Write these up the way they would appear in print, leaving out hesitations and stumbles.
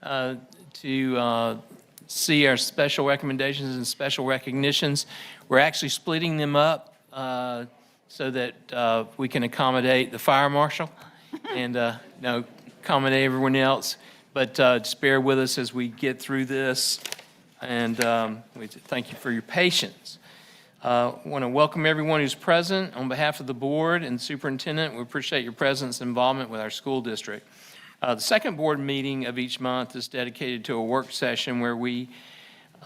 to see our special recommendations and special recognitions. We're actually splitting them up so that we can accommodate the fire marshal and accommodate everyone else. But just bear with us as we get through this, and we thank you for your patience. I want to welcome everyone who's present. On behalf of the board and superintendent, we appreciate your presence and involvement with our school district. The second board meeting of each month is dedicated to a work session where we,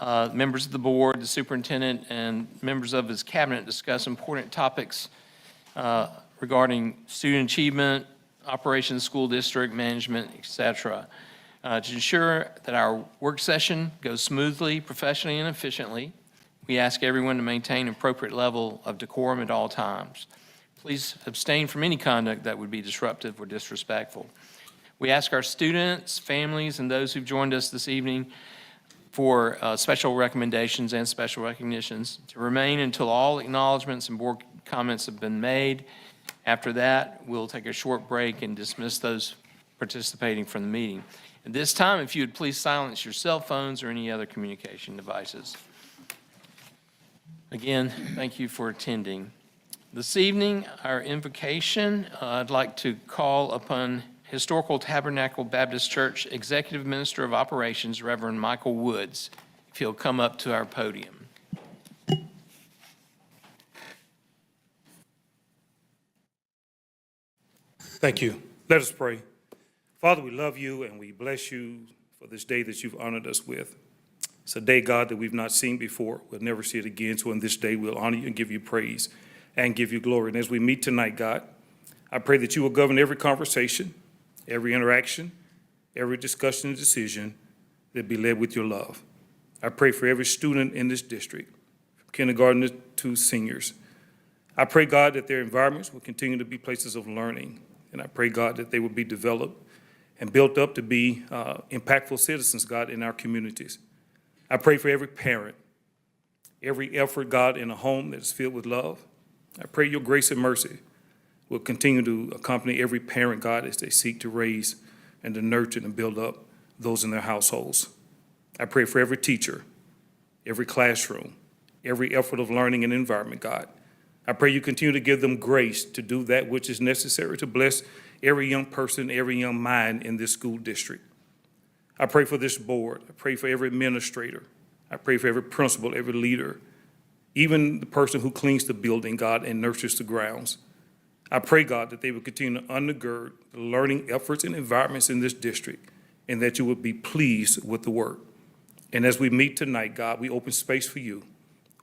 members of the board, the superintendent, and members of his cabinet discuss important topics regarding student achievement, operations of the school district, management, etc. To ensure that our work session goes smoothly, professionally, and efficiently, we ask everyone to maintain an appropriate level of decorum at all times. Please abstain from any conduct that would be disruptive or disrespectful. We ask our students, families, and those who've joined us this evening for special recommendations and special recognitions to remain until all acknowledgments and board comments have been made. After that, we'll take a short break and dismiss those participating from the meeting. At this time, if you would please silence your cell phones or any other communication devices. Again, thank you for attending. This evening, our invocation, I'd like to call upon Historical Tabernacle Baptist Church Executive Minister of Operations, Reverend Michael Woods, if he'll come up to our podium. Thank you. Let us pray. Father, we love you and we bless you for this day that you've honored us with. It's a day, God, that we've not seen before. We'll never see it again. So on this day, we'll honor you and give you praise and give you glory. And as we meet tonight, God, I pray that you will govern every conversation, every interaction, every discussion and decision that be led with your love. I pray for every student in this district, from kindergarten to seniors. I pray, God, that their environments will continue to be places of learning. And I pray, God, that they will be developed and built up to be impactful citizens, God, in our communities. I pray for every parent, every effort, God, in a home that is filled with love. I pray your grace and mercy will continue to accompany every parent, God, as they seek to raise and to nurture and build up those in their households. I pray for every teacher, every classroom, every effort of learning and environment, God. I pray you continue to give them grace to do that which is necessary to bless every young person, every young mind in this school district. I pray for this board. I pray for every administrator. I pray for every principal, every leader, even the person who cleans the building, God, and nurtures the grounds. I pray, God, that they will continue to undergird the learning efforts and environments in this district, and that you would be pleased with the work. And as we meet tonight, God, we open space for you.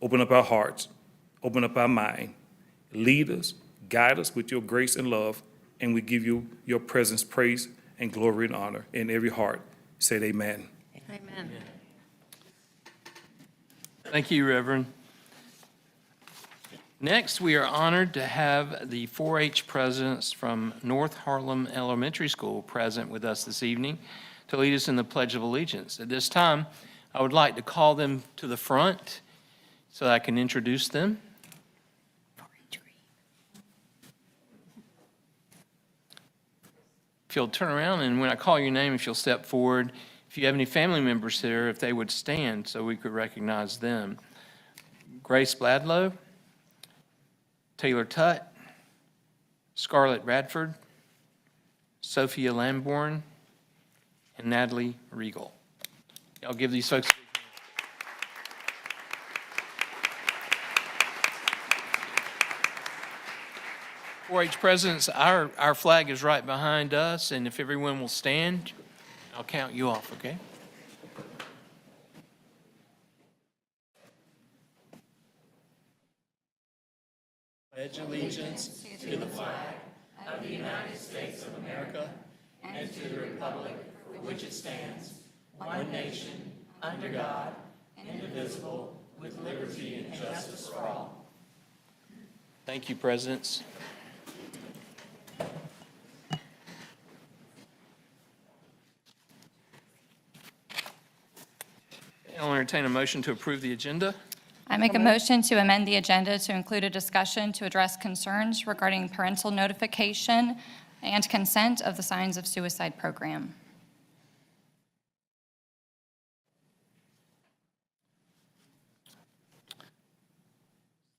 Open up our hearts, open up our mind. Lead us, guide us with your grace and love, and we give you your presence, praise, and glory and honor in every heart. Say amen. Amen. Thank you, Reverend. Next, we are honored to have the 4-H presidents from North Harlem Elementary School present with us this evening to lead us in the Pledge of Allegiance. At this time, I would like to call them to the front so that I can introduce them. If you'll turn around and when I call your name, if you'll step forward. If you have any family members here, if they would stand so we could recognize them. Grace Bladlow, Taylor Tutt, Scarlett Radford, Sophia Lamborn, and Natalie Regal. I'll give these folks. 4-H presidents, our flag is right behind us, and if everyone will stand, I'll count you off, okay? Pledge allegiance to the flag of the United States of America and to the republic for which it stands, one nation, under God, indivisible, with liberty and justice for all. Thank you, presidents. I'll entertain a motion to approve the agenda. I make a motion to amend the agenda to include a discussion to address concerns regarding parental notification and consent of the Signs of Suicide program.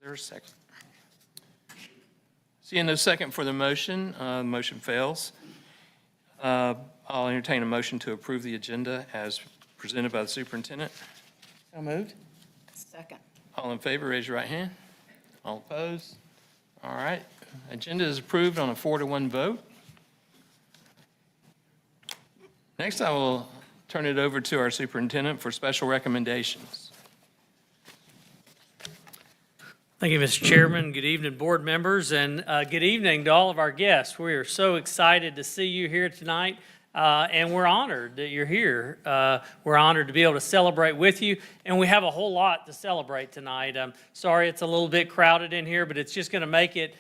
there a second? Seeing no second for the motion, the motion fails. I'll entertain a motion to approve the agenda as presented by the superintendent. So moved. Second. All in favor, raise your right hand. All opposed? All right, agenda is approved on a 4-1 vote. Next, I will turn it over to our superintendent for special recommendations. Thank you, Mr. Chairman. Good evening, board members, and good evening to all of our guests. We are so excited to see you here tonight, and we're honored that you're here. We're honored to be able to celebrate with you, and we have a whole lot to celebrate tonight. I'm sorry it's a little bit crowded in here, but it's just going to make it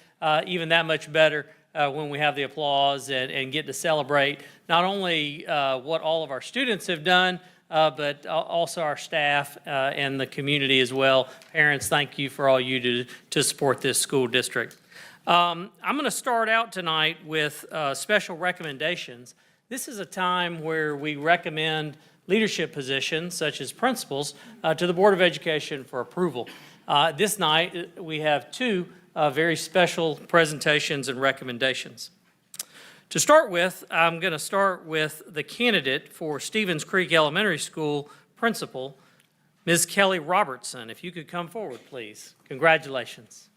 even that much better when we have the applause and get to celebrate not only what all of our students have done, but also our staff and the community as well. Parents, thank you for all you do to support this school district. I'm going to start out tonight with special recommendations. This is a time where we recommend leadership positions, such as principals, to the Board of Education for approval. This night, we have two very special presentations and recommendations. To start with, I'm going to start with the candidate for Stevens Creek Elementary School principal, Ms. Kelly Robertson. If you could come forward, please. Congratulations.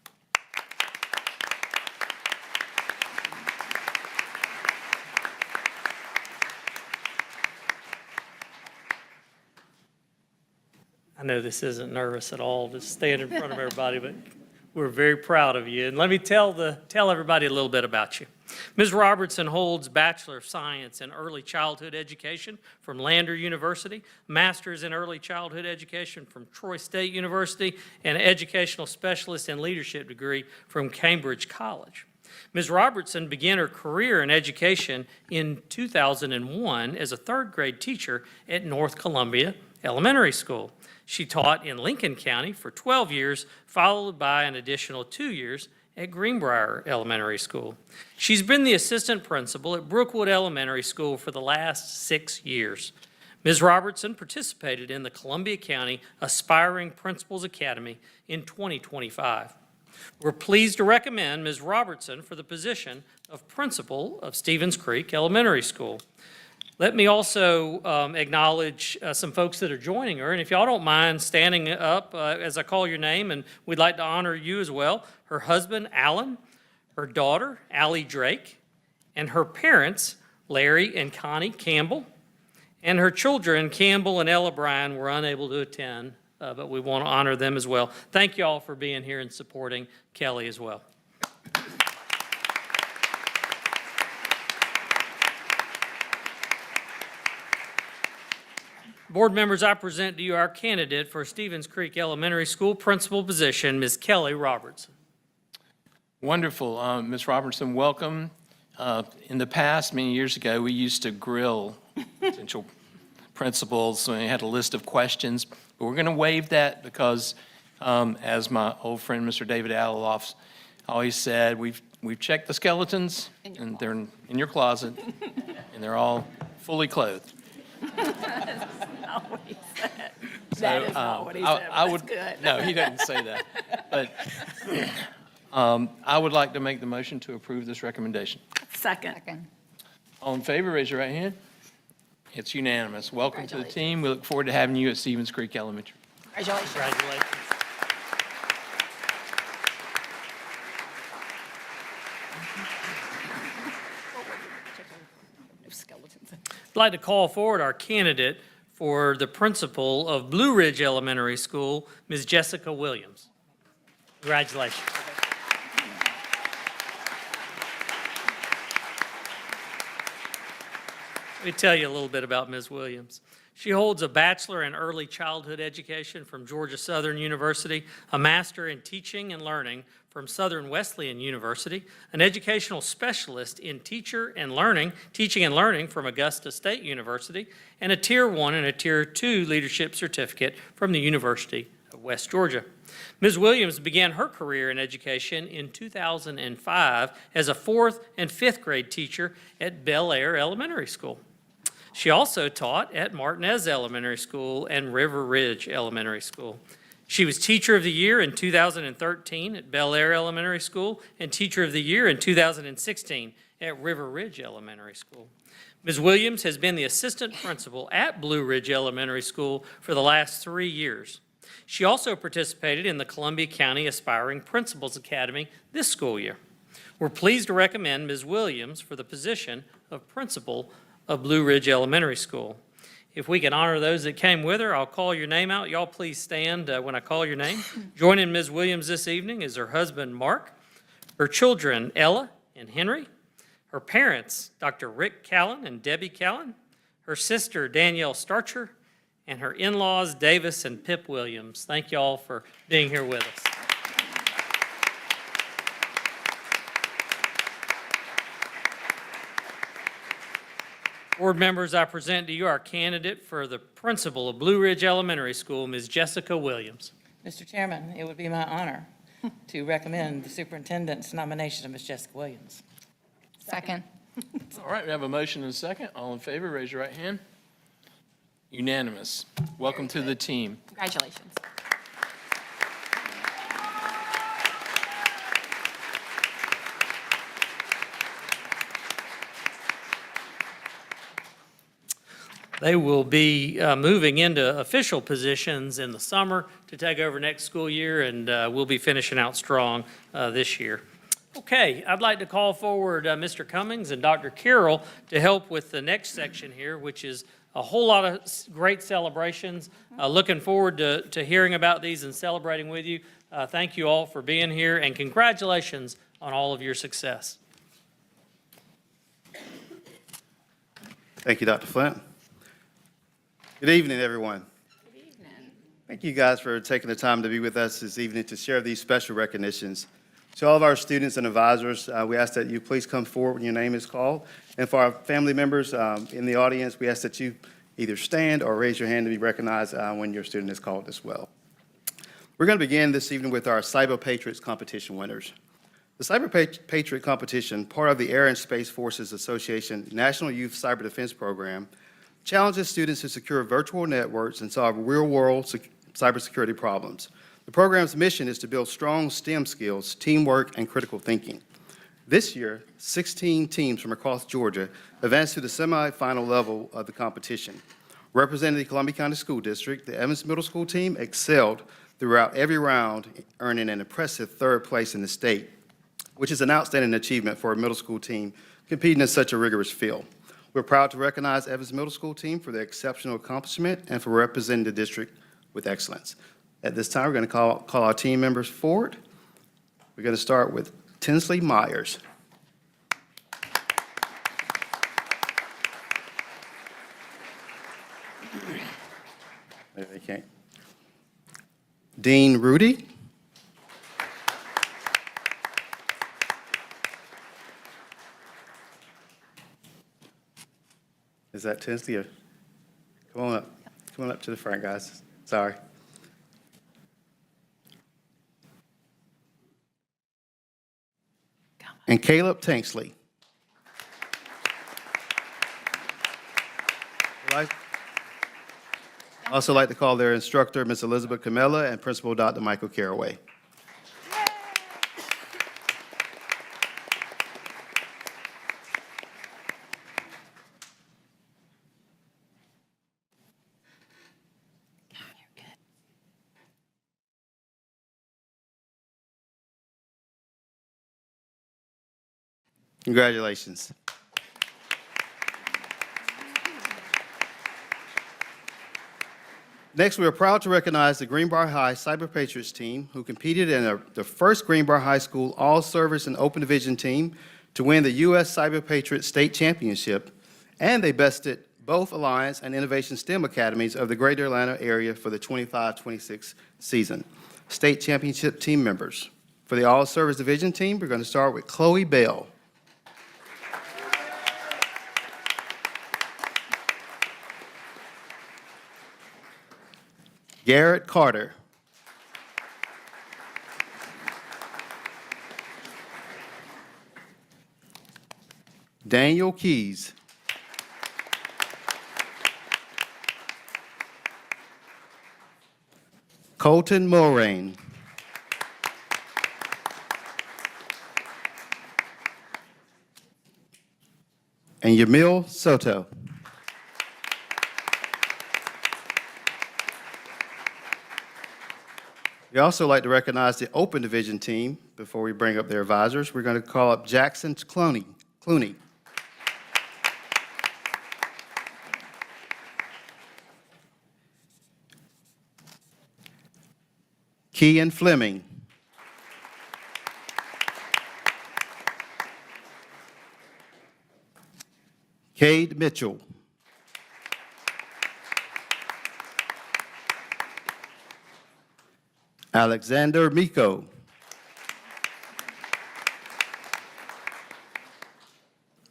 I know this isn't nervous at all to stand in front of everybody, but we're very proud of you. And let me tell everybody a little bit about you. Ms. Robertson holds Bachelor of Science in Early Childhood Education from Lander University, Master's in Early Childhood Education from Troy State University, and an Educational Specialist in Leadership degree from Cambridge College. Ms. Robertson began her career in education in 2001 as a third-grade teacher at North Columbia Elementary School. She taught in Lincoln County for 12 years, followed by an additional 2 years at Greenbrier Elementary School. She's been the assistant principal at Brookwood Elementary School for the last 6 years. Ms. Robertson participated in the Columbia County Aspiring Principals Academy in 2025. We're pleased to recommend Ms. Robertson for the position of principal of Stevens Creek Elementary School. Let me also acknowledge some folks that are joining her, and if y'all don't mind standing up as I call your name, and we'd like to honor you as well. Her husband, Alan, her daughter, Allie Drake, and her parents, Larry and Connie Campbell, and her children, Campbell and Ella Bryan, were unable to attend, but we want to honor them as well. Thank you all for being here and supporting Kelly as well. Board members, I present to you our candidate for Stevens Creek Elementary School principal position, Ms. Kelly Robertson. Wonderful. Ms. Robertson, welcome. In the past, many years ago, we used to grill potential principals, so we had a list of questions. But we're going to waive that because, as my old friend, Mr. David Aliloff, always said, we've checked the skeletons, and they're in your closet, and they're all fully clothed. Not what he said. So, That is not what he said, but that's good. No, he doesn't say that. But I would like to make the motion to approve this recommendation. Second. All in favor, raise your right hand. It's unanimous. Welcome to the team. We look forward to having you at Stevens Creek Elementary. Congratulations. Congratulations. Skeletons. I'd like to call forward our candidate for the principal of Blue Ridge Elementary School, Ms. Jessica Williams. Congratulations. Let me tell you a little bit about Ms. Williams. She holds a Bachelor in Early Childhood Education from Georgia Southern University, a Master in Teaching and Learning from Southern Wesleyan University, an Educational Specialist in Teaching and Learning from Augusta State University, and a Tier 1 and a Tier 2 Leadership Certificate from the University of West Georgia. Ms. Williams began her career in education in 2005 as a 4th and 5th grade teacher at Bel Air Elementary School. She also taught at Martinez Elementary School and River Ridge Elementary School. She was Teacher of the Year in 2013 at Bel Air Elementary School and Teacher of the Year in 2016 at River Ridge Elementary School. Ms. Williams has been the assistant principal at Blue Ridge Elementary School for the last 3 years. She also participated in the Columbia County Aspiring Principals Academy this school year. We're pleased to recommend Ms. Williams for the position of principal of Blue Ridge Elementary School. If we can honor those that came with her, I'll call your name out. Y'all please stand when I call your name. Joining Ms. Williams this evening is her husband, Mark, her children, Ella and Henry, her parents, Dr. Rick Callan and Debbie Callan, her sister, Danielle Starcher, and her in-laws, Davis and Pip Williams. Thank you all for being here with us. Board members, I present to you our candidate for the principal of Blue Ridge Elementary School, Ms. Jessica Williams. Mr. Chairman, it would be my honor to recommend the superintendent's nomination of Ms. Jessica Williams. Second. All right, we have a motion and a second. All in favor, raise your right hand. Unanimous. Welcome to the team. Congratulations. They will be moving into official positions in the summer to take over next school year, and we'll be finishing out strong this year. Okay, I'd like to call forward Mr. Cummings and Dr. Carroll to help with the next section here, which is a whole lot of great celebrations. Looking forward to hearing about these and celebrating with you. Thank you all for being here, and congratulations on all of your success. Thank you, Dr. Flint. Good evening, everyone. Good evening. Thank you guys for taking the time to be with us this evening to share these special recognitions. To all of our students and advisors, we ask that you please come forward when your name is called. And for our family members in the audience, we ask that you either stand or raise your hand to be recognized when your student is called as well. We're going to begin this evening with our Cyber Patriots competition winners. The Cyber Patriot competition, part of the Air and Space Forces Association National Youth Cyber Defense Program, challenges students to secure virtual networks and solve real-world cybersecurity problems. The program's mission is to build strong STEM skills, teamwork, and critical thinking. This year, 16 teams from across Georgia advanced to the semifinal level of the competition. Representing the Columbia County School District, the Evans Middle School team excelled throughout every round, earning an impressive third place in the state, which is an outstanding achievement for a middle school team competing in such a rigorous field. We're proud to recognize Evans Middle School team for their exceptional accomplishment and for representing the district with excellence. At this time, we're going to call our team members forward. We're going to start with Tinsley Myers. Maybe they can't. Dean Rudy. Is that Tinsley? Or? Come on up. Come on up to the front, guys. Sorry. And Caleb Tanksley. I'd also like to call their instructor, Ms. Elizabeth Camella, and Principal Dr. Michael Caraway. Congratulations. Next, we are proud to recognize the Greenbrier High Cyber Patriots team, who competed in the first Greenbrier High School All-Service and Open Division team to win the U.S. Cyber Patriots State Championship, and they bested both Alliance and Innovation STEM Academies of the Greater Atlanta area for the 25-26 season. State Championship team members. For the All-Service Division team, we're going to start with Chloe Bell. Garrett Carter. Daniel Keys. Colton Mulrain. And Yamil Soto. We also like to recognize the Open Division team before we bring up their advisors. We're going to call up Jackson Clooney. Kean Fleming. Cade Mitchell. Alexander Miko.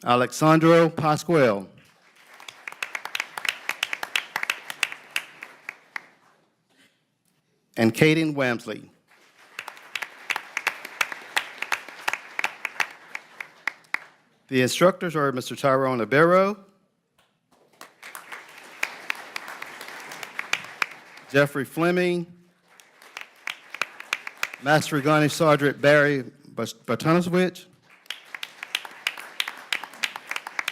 Alexandro Pascual. And Kaden Wamsley. The instructors are Mr. Tyrone Ibero, Jeffrey Fleming, Master Gunnery Sergeant Barry Bartonovich,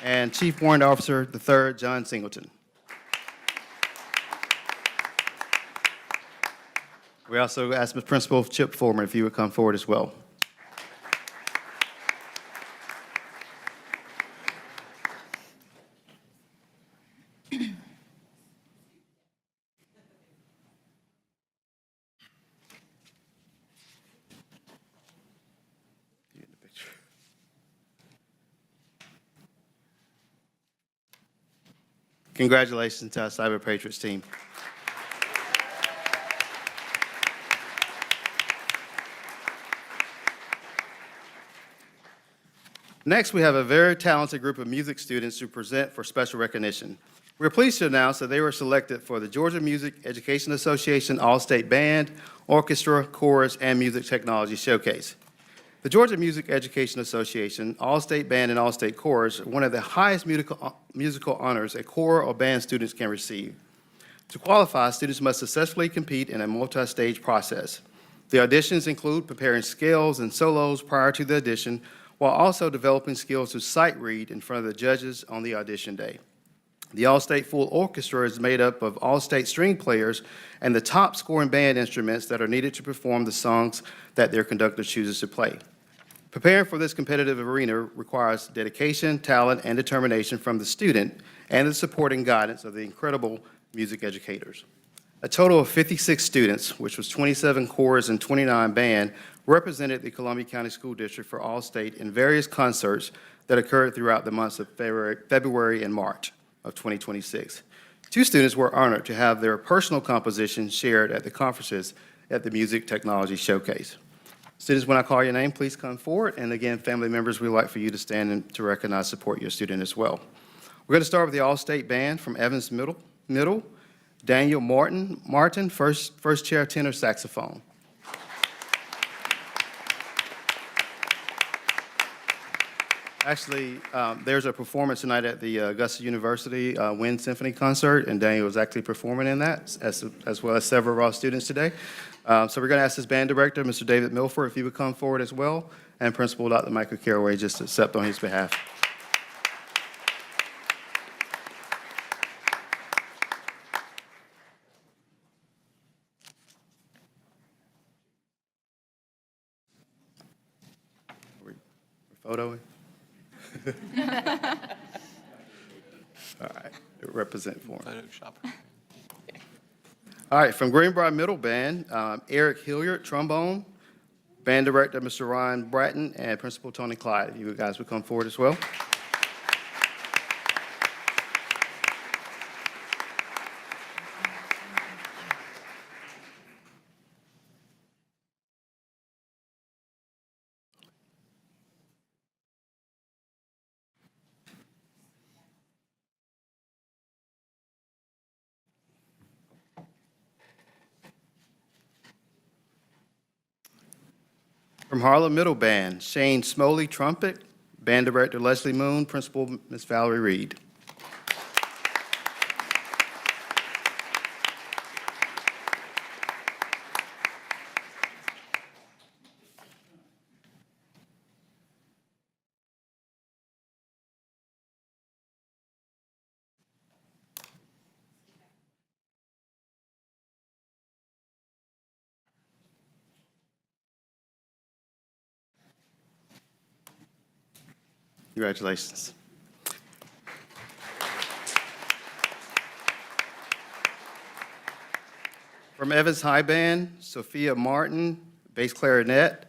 and Chief Warrant Officer, the 3rd, John Singleton. We also asked Principal Chip Foreman if he would come forward as well. Congratulations to our Cyber Patriots team. Next, we have a very talented group of music students who present for special recognition. We're pleased to announce that they were selected for the Georgia Music Education Association All-State Band, Orchestra, Chorus, and Music Technology Showcase. The Georgia Music Education Association All-State Band and All-State Chorus are one of the highest musical honors a choir or band students can receive. To qualify, students must successfully compete in a multi-stage process. The auditions include preparing scales and solos prior to the audition, while also developing skills to sight read in front of the judges on the audition day. The All-State Full Orchestra is made up of all-state string players and the top scoring band instruments that are needed to perform the songs that their conductor chooses to play. Preparing for this competitive arena requires dedication, talent, and determination from the student and the support and guidance of the incredible music educators. A total of 56 students, which was 27 chorus and 29 band, represented the Columbia County School District for All-State in various concerts that occurred throughout the months of February and March of 2026. 2 students were honored to have their personal compositions shared at the conferences at the Music Technology Showcase. Students, when I call your name, please come forward. And again, family members, we'd like for you to stand and to recognize, support your student as well. We're going to start with the All-State Band from Evans Middle. Daniel Martin, first chair tenor saxophone. Actually, there's a performance tonight at the Augusta University Wind Symphony concert, and Daniel was actually performing in that, as well as several of our students today. So we're going to ask this band director, Mr. David Milford, if he would come forward as well, and Principal Dr. Michael Caraway, just to accept on his behalf. We're photoing? All right, represent for him. Photoshop. All right, from Greenbrier Middle Band, Eric Hilliard, trombone, band director, Mr. Ryan Bratton, and Principal Tony Clyde. If you guys would come forward as well. From Harlem Middle Band, Shane Smoley, trumpet, band director Leslie Moon, principal Ms. Valerie Reed. Congratulations. From Evans High Band, Sophia Martin, bass clarinet.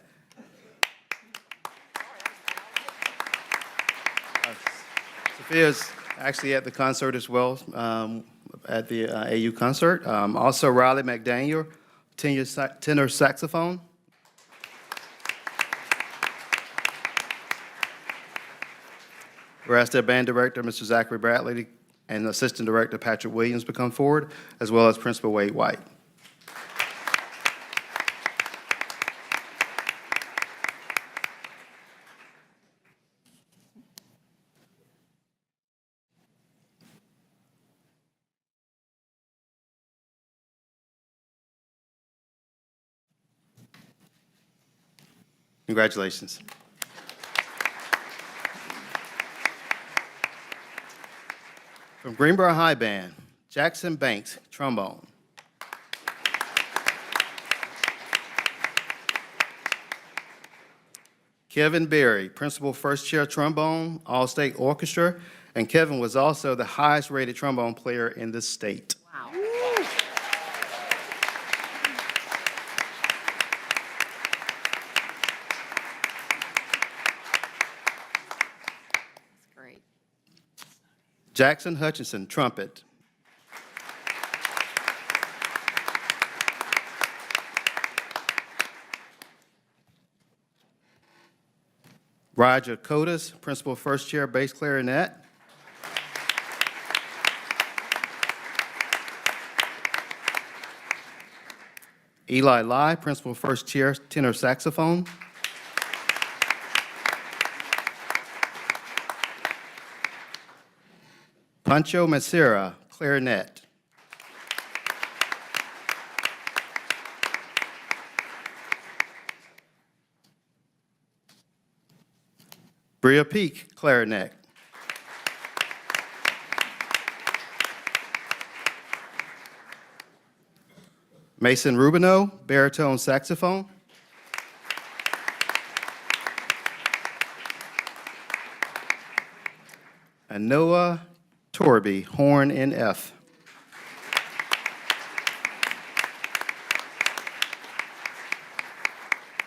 Sophia's actually at the concert as well, at the AU concert. Also Riley McDaniel, tenor saxophone. We're asked their band director, Mr. Zachary Bradley, and assistant director, Patrick Williams, to come forward, as well as Principal Wade White. Congratulations. From Greenbrier High Band, Jackson Banks, trombone. Kevin Berry, principal first chair trombone, All-State Orchestra, and Kevin was also the highest-rated trombone player in the state. Wow. That's great. Jackson Hutchinson, trumpet. Roger Codas, principal first chair, bass clarinet. Eli Lai, principal first chair, tenor saxophone. Pancho Macera, clarinet. Bria Peak, clarinet. Mason Rubino, baritone saxophone. And Noah Torby, horn in F.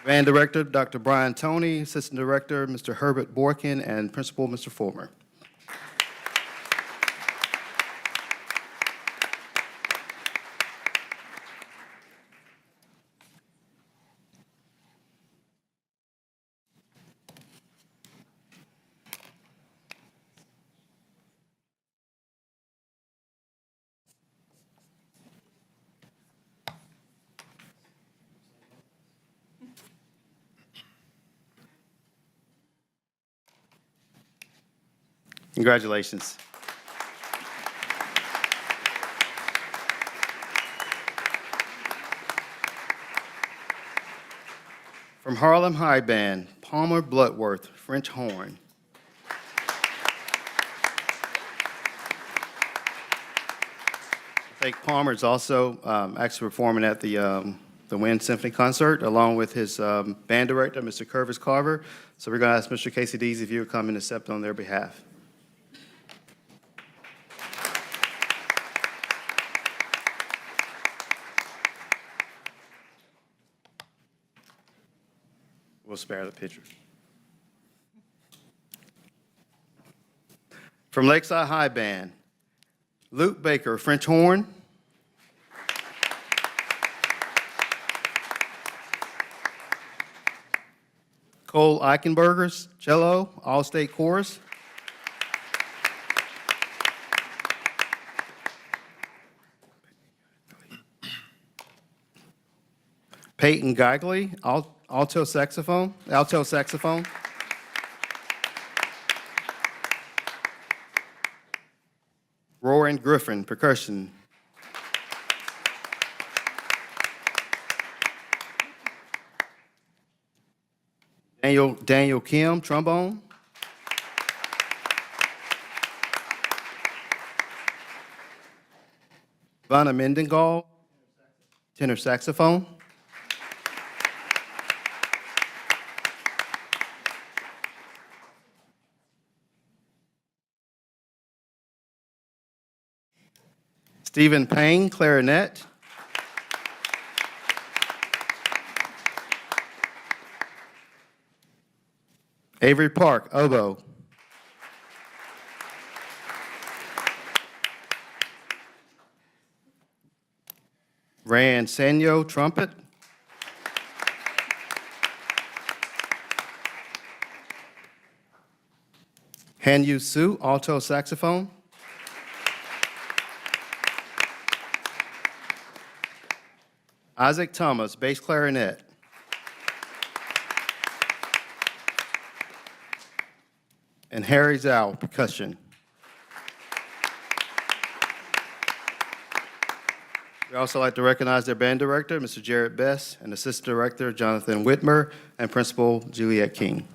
Band director, Dr. Brian Toney, assistant director, Mr. Herbert Borkin, and principal, Mr. Fulmer. Congratulations. From Harlem High Band, Palmer Bloodworth, French horn. I think Palmer is also actually performing at the Wind Symphony concert, along with his band director, Mr. Curvis Carver. So we're going to ask Mr. Casey Dees if you would come and accept on their behalf. We'll spare the picture. From Lakeside High Band, Luke Baker, French horn. Cole Eichenbergers, cello, all-state chorus. Peyton Geigley, alto saxophone. Rowan Griffin, percussion. Daniel Kim, trombone. Vanna Mendengal, tenor saxophone. Stephen Payne, clarinet. Avery Park, oboe. Rand Sanyo, trumpet. Han-Yu Su, alto saxophone. Isaac Thomas, bass clarinet. And Harry Zhao, percussion. We'd also like to recognize their band director, Mr. Jarrett Best, and assistant director, Jonathan Whitmer, and principal, Juliet King.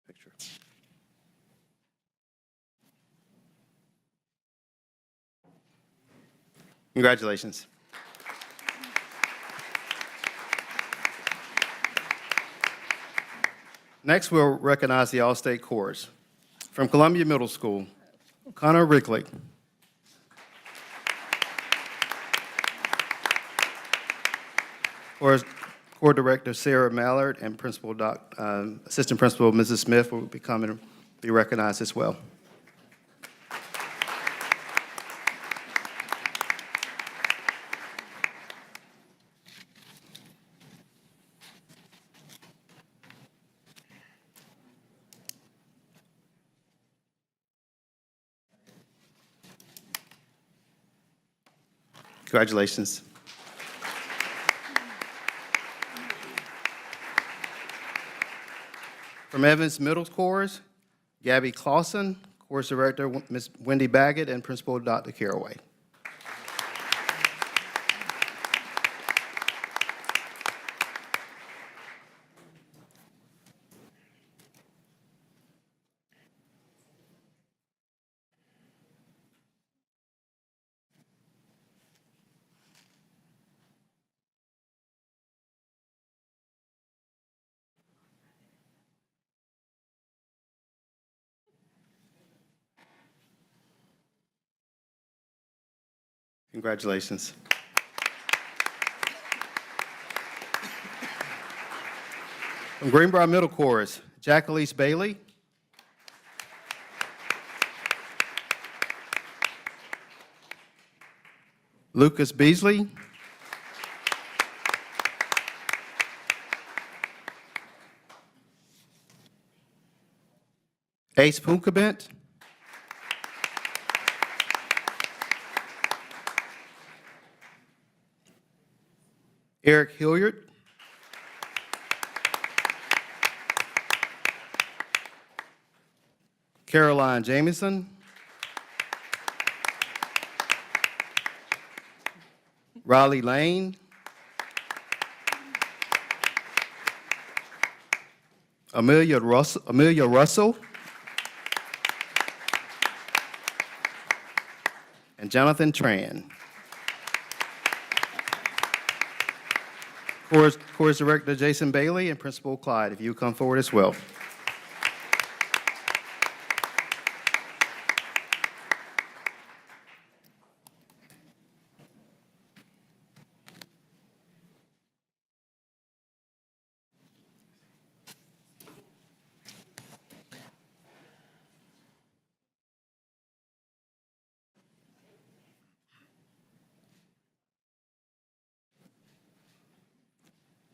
Picture. Congratulations. Next, we'll recognize the All-State Chorus. From Columbia Middle School, Connor Rickley. Corps Director Sarah Mallard and Assistant Principal Mrs. Smith will be recognized as well. Congratulations. From Evans Middle Chorus, Gabby Clausen, Chorus Director Ms. Wendy Baggett, and Principal Dr. Caraway. Congratulations. From Greenbrier Middle Chorus, Jacqueline Bailey. Lucas Beasley. Ace Punkabent. Eric Hilliard. Caroline Jamieson. Riley Lane. Amelia Russell. And Jonathan Tran. Chorus Director Jason Bailey and Principal Clyde, if you come forward as well.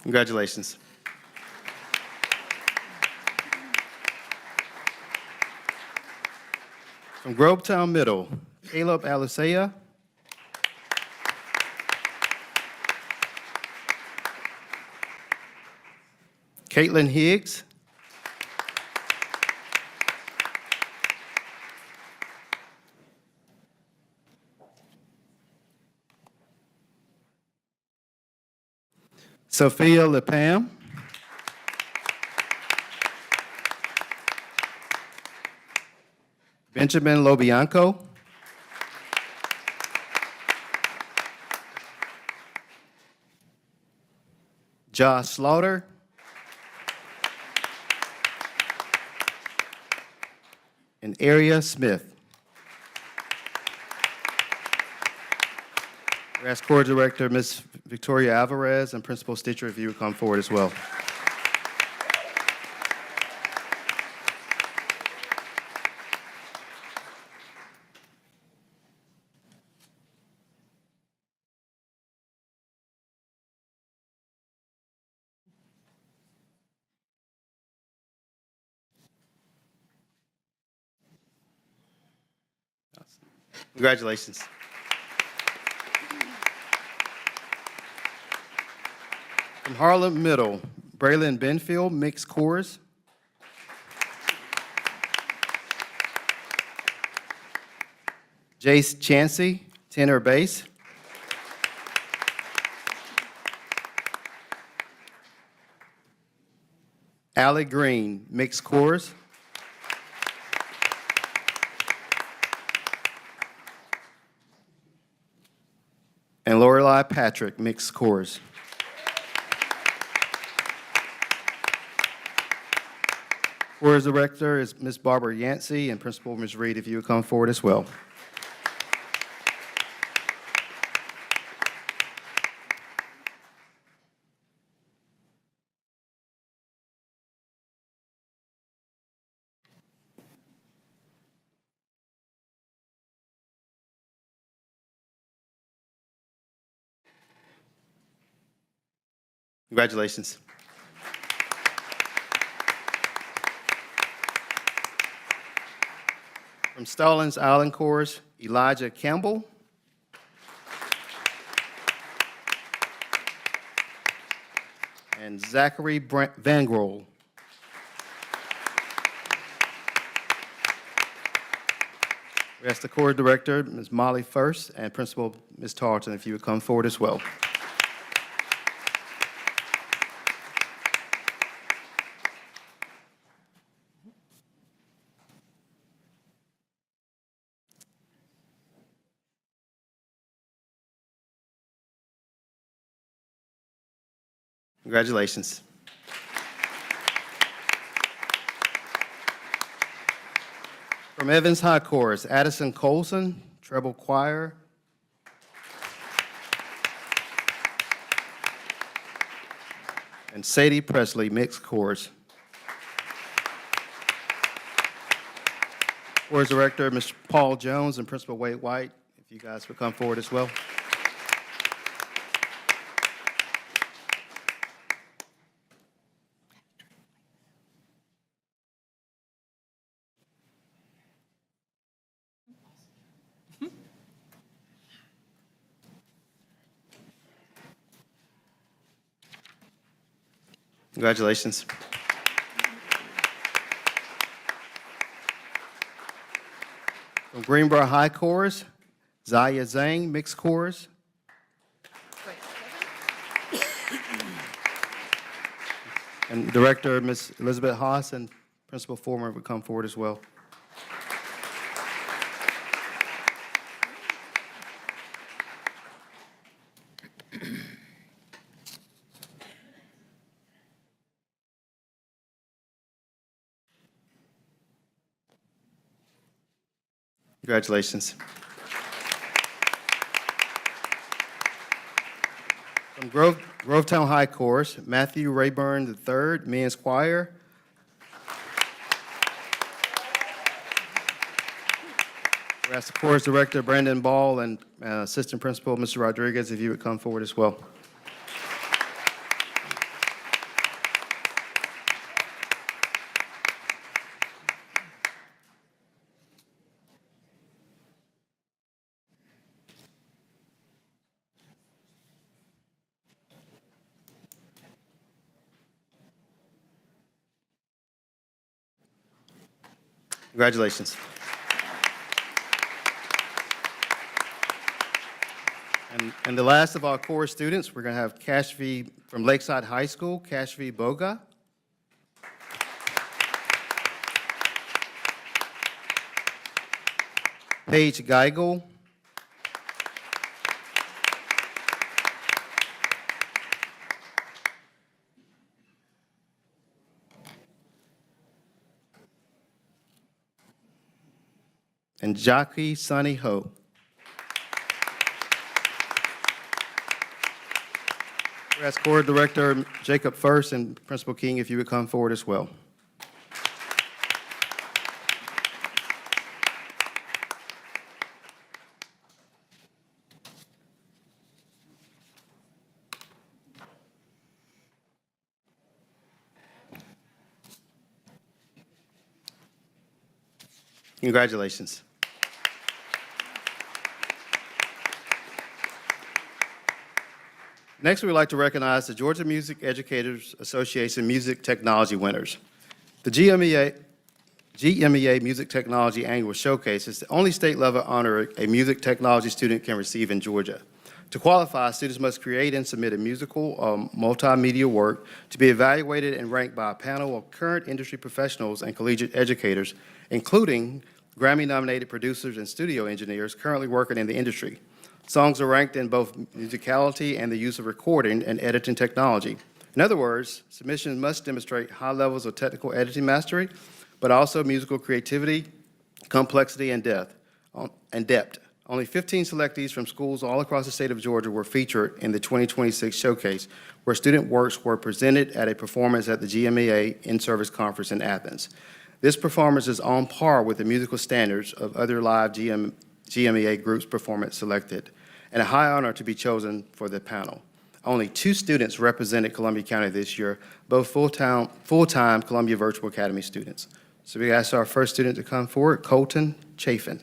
Congratulations. From Grovetown Middle, Caleb Alisea. Caitlin Higgs. Sophia Lepam. Benjamin Lobianco. Josh Slaughter, and Aria Smith. We ask Core Director Ms. Victoria Alvarez and Principal Stitcher if you would come forward as well. Congratulations. From Harlem Middle, Braylon Benfield, mixed chorus. Jace Chansey, tenor bass. Allie Green, mixed chorus. And Lorelei Patrick, mixed chorus. Chorus director is Ms. Barbara Yancey, and Principal Ms. Reed, if you would come forward as well. Congratulations. From Stallings Island Chorus, Elijah Campbell. And Zachary Van Grohl. We ask the Core Director, Ms. Molly First, and Principal Ms. Tarleton, if you would come forward as well. Congratulations. From Evans High Chorus, Addison Colson, treble choir. And Sadie Presley, mixed chorus. Chorus director, Mr. Paul Jones, and Principal Wade White, if you guys would come forward as well. Congratulations. From Greenbrier High Chorus, Zaya Zhang, mixed chorus. And Director, Ms. Elizabeth Haas, and Principal Former would come forward as well. Congratulations. From Grovetown High Chorus, Matthew Rayburn III, men's choir. We ask the chorus director, Brandon Ball, and assistant principal, Mr. Rodriguez, if you would come forward as well. Congratulations. And the last of our core students, we're going to have Kashvi from Lakeside High School, Kashvi Boga. Paige Geigel. and Jackie Sunny Ho. We ask Core Director Jacob First and Principal King if you would come forward as well. Congratulations. Next, we would like to recognize the Georgia Music Educators Association Music Technology winners. The GMEA Music Technology Annual Showcase is the only state-level honor a music technology student can receive in Georgia. To qualify, students must create and submit a musical or multimedia work to be evaluated and ranked by a panel of current industry professionals and collegiate educators, including Grammy-nominated producers and studio engineers currently working in the industry. Songs are ranked in both musicality and the use of recording and editing technology. In other words, submissions must demonstrate high levels of technical editing mastery, but also musical creativity, complexity, and depth. Only 15 selectees from schools all across the state of Georgia were featured in the 2026 showcase, where student works were presented at a performance at the GMEA In-Service Conference in Athens. This performance is on par with the musical standards of other live GMEA groups performance selected, and a high honor to be chosen for the panel. Only 2 students represented Columbia County this year, both full-time Columbia Virtual Academy students. So we ask our first student to come forward, Colton Chafin.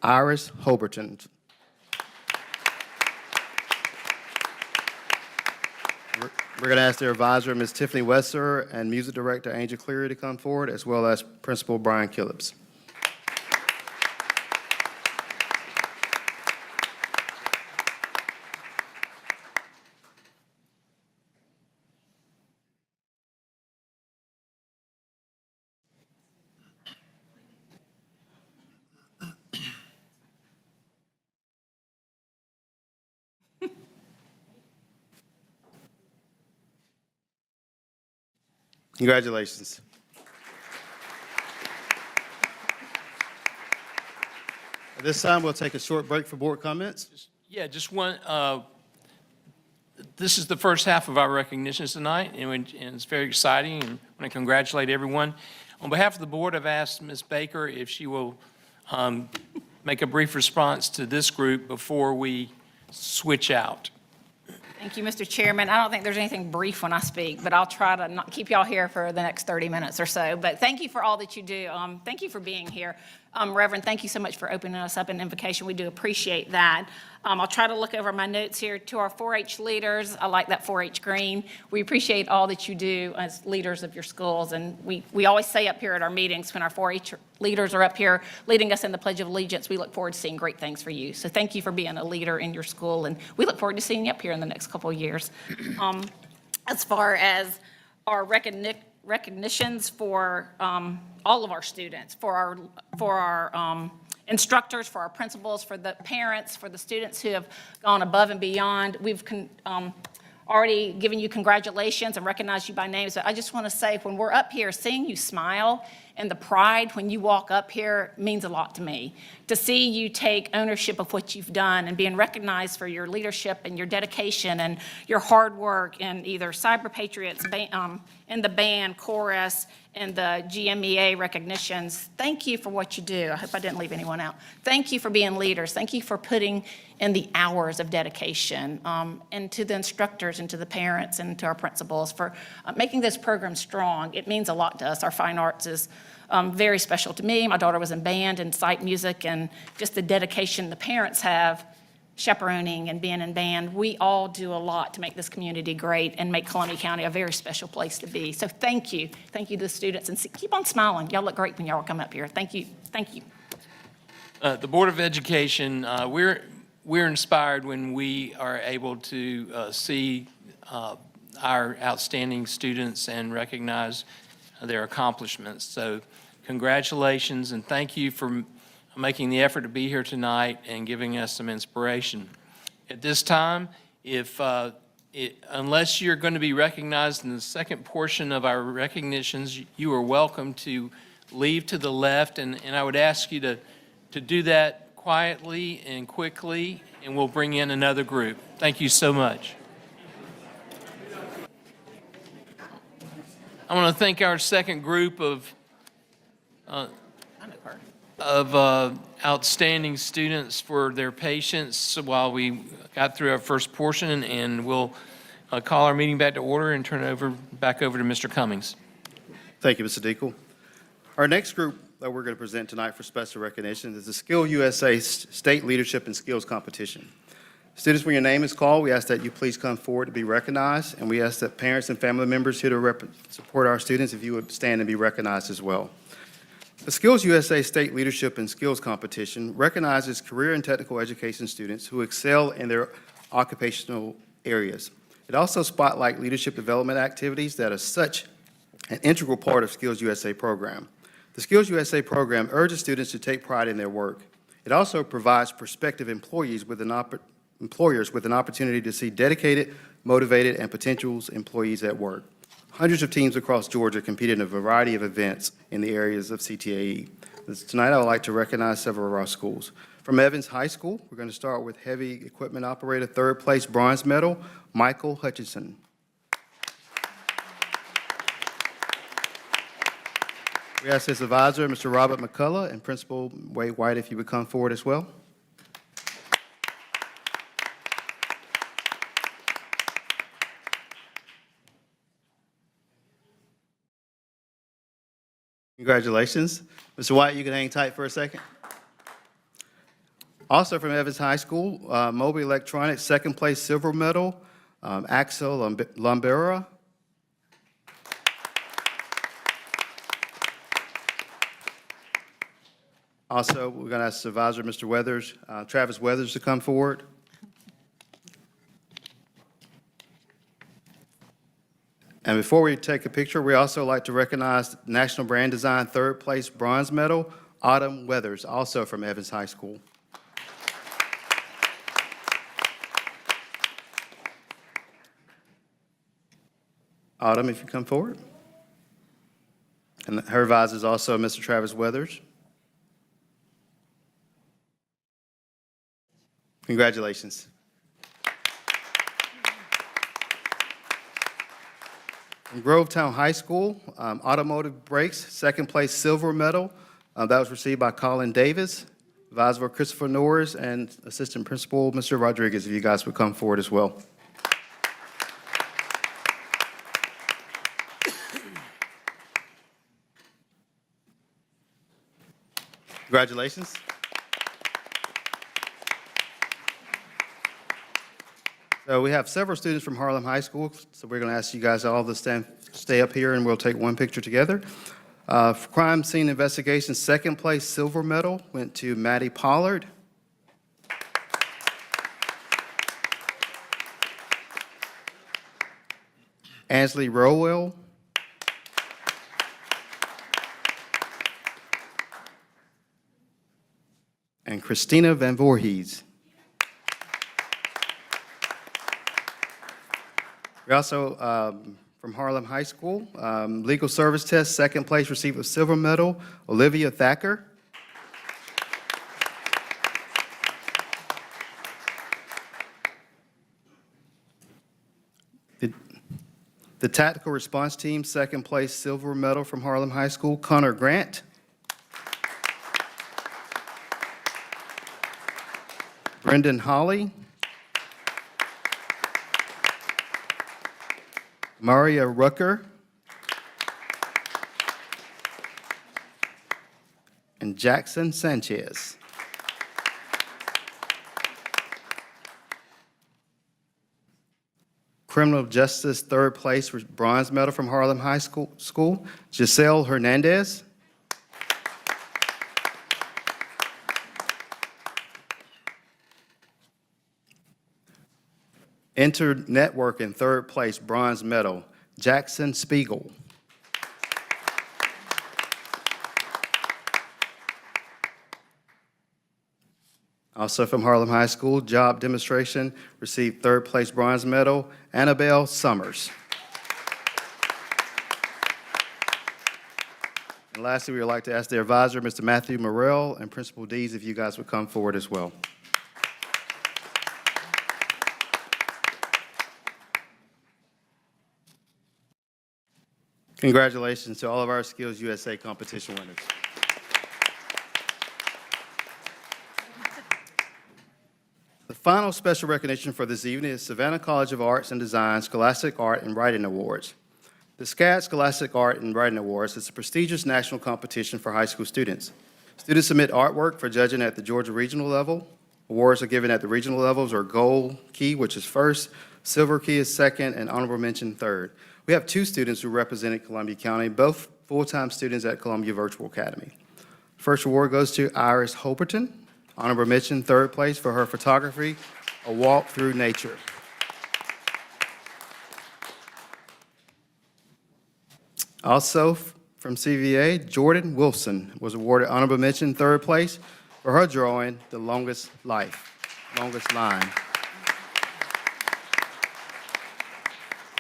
Iris Hoberton. We're going to ask their advisor, Ms. Tiffany Wesser, and music director Angel Cleary to come forward, as well as Principal Brian Killips. Congratulations. At this time, we'll take a short break for board comments. Yeah, just one, this is the first half of our recognitions tonight, and it's very exciting, and I want to congratulate everyone. On behalf of the board, I've asked Ms. Baker if she will make a brief response to this group before we switch out. Thank you, Mr. Chairman. I don't think there's anything brief when I speak, but I'll try to not keep y'all here for the next 30 minutes or so. But thank you for all that you do. Thank you for being here. Reverend, thank you so much for opening us up an invocation. We do appreciate that. I'll try to look over my notes here. To our 4-H leaders, I like that 4-H green. We appreciate all that you do as leaders of your schools. And we always say up here at our meetings, when our 4-H leaders are up here leading us in the Pledge of Allegiance, we look forward to seeing great things for you. So thank you for being a leader in your school, and we look forward to seeing you up here in the next couple of years. As far as our recognitions for all of our students, for our instructors, for our principals, for the parents, for the students who have gone above and beyond. We've already given you congratulations and recognized you by name. So I just want to say, when we're up here, seeing you smile and the pride when you walk up here means a lot to me. To see you take ownership of what you've done and being recognized for your leadership and your dedication and your hard work in either Cyber Patriots, in the band, chorus, and the GMEA recognitions. Thank you for what you do. I hope I didn't leave anyone out. Thank you for being leaders. Thank you for putting in the hours of dedication, and to the instructors and to the parents and to our principals for making this program strong. It means a lot to us. Our fine arts is very special to me. My daughter was in band and sight music, and just the dedication the parents have chaperoning and being in band. We all do a lot to make this community great and make Columbia County a very special place to be. So thank you. Thank you to the students, and keep on smiling. Y'all look great when y'all come up here. Thank you. Thank you. The Board of Education, we're inspired when we are able to see our outstanding students and recognize their accomplishments. So congratulations, and thank you for making the effort to be here tonight and giving us some inspiration. At this time, if unless you're going to be recognized in the second portion of our recognitions, you are welcome to leave to the left, and I would ask you to do that quietly and quickly, and we'll bring in another group. Thank you so much. I want to thank our second group of outstanding students for their patience while we got through our first portion, and we'll call our meeting back to order and turn it back over to Mr. Cummings. Thank you, Mr. Deacle. Our next group that we're going to present tonight for special recognition is the Skill USA State Leadership and Skills Competition. Students, when your name is called, we ask that you please come forward to be recognized, and we ask that parents and family members here to support our students, if you would stand and be recognized as well. The Skills USA State Leadership and Skills Competition recognizes career and technical education students who excel in their occupational areas. It also spotlights leadership development activities that are such an integral part of Skills USA program. The Skills USA program urges students to take pride in their work. It also provides prospective employers with an opportunity to see dedicated, motivated, and potential employees at work. Hundreds of teams across Georgia competed in a variety of events in the areas of CTAE. Tonight, I would like to recognize several of our schools. From Evans High School, we're going to start with heavy equipment operator, third place bronze medal, Michael Hutchinson. We ask his advisor, Mr. Robert McCullough, and Principal Wade White, if you would come forward as well. Congratulations. Mr. White, you can hang tight for a second. Also from Evans High School, Moby Electronics, second place silver medal, Axel Lombera. Also, we're going to ask Supervisor Mr. Weathers, Travis Weathers, to come forward. And before we take a picture, we also like to recognize National Brand Design third place bronze medal, Autumn Weathers, also from Evans High School. Autumn, if you come forward. And her advisor is also Mr. Travis Weathers. Congratulations. From Grovetown High School, automotive brakes, second place silver medal. That was received by Colin Davis, advisor Christopher Norris, and assistant principal Mr. Rodriguez, if you guys would come forward as well. Congratulations. So we have several students from Harlem High School, so we're going to ask you guys all to stay up here, and we'll take one picture together. For crime scene investigation, second place silver medal went to Maddie Pollard. Ansley Rowell. And Christina Van Voorhees. We also, from Harlem High School, legal service test, second place, received a silver medal, Olivia Thacker. The tactical response team, second place, silver medal from Harlem High School, Connor Grant. Brendan Holly. Maria Rucker. And Jackson Sanchez. Criminal Justice, third place, for bronze medal from Harlem High School, Giselle Hernandez. Inter-networking, third place, bronze medal, Jackson Spiegel. Also from Harlem High School, job demonstration, received third place bronze medal, Annabelle Summers. And lastly, we would like to ask their advisor, Mr. Matthew Morrell, and Principal Dees, if you guys would come forward as well. Congratulations to all of our Skills USA competition winners. The final special recognition for this evening is Savannah College of Arts and Design Scholastic Art and Writing Awards. The SCAD Scholastic Art and Writing Awards is a prestigious national competition for high school students. Students submit artwork for judging at the Georgia regional level. Awards are given at the regional levels are Gold Key, which is first, Silver Key is second, and Honorable Mention third. We have 2 students who represented Columbia County, both full-time students at Columbia Virtual Academy. First award goes to Iris Hoperton. Honorable mention, third place for her photography, A Walk Through Nature. Also from CVA, Jordan Wilson was awarded honorable mention, third place for her drawing, The Longest Life, Longest Line.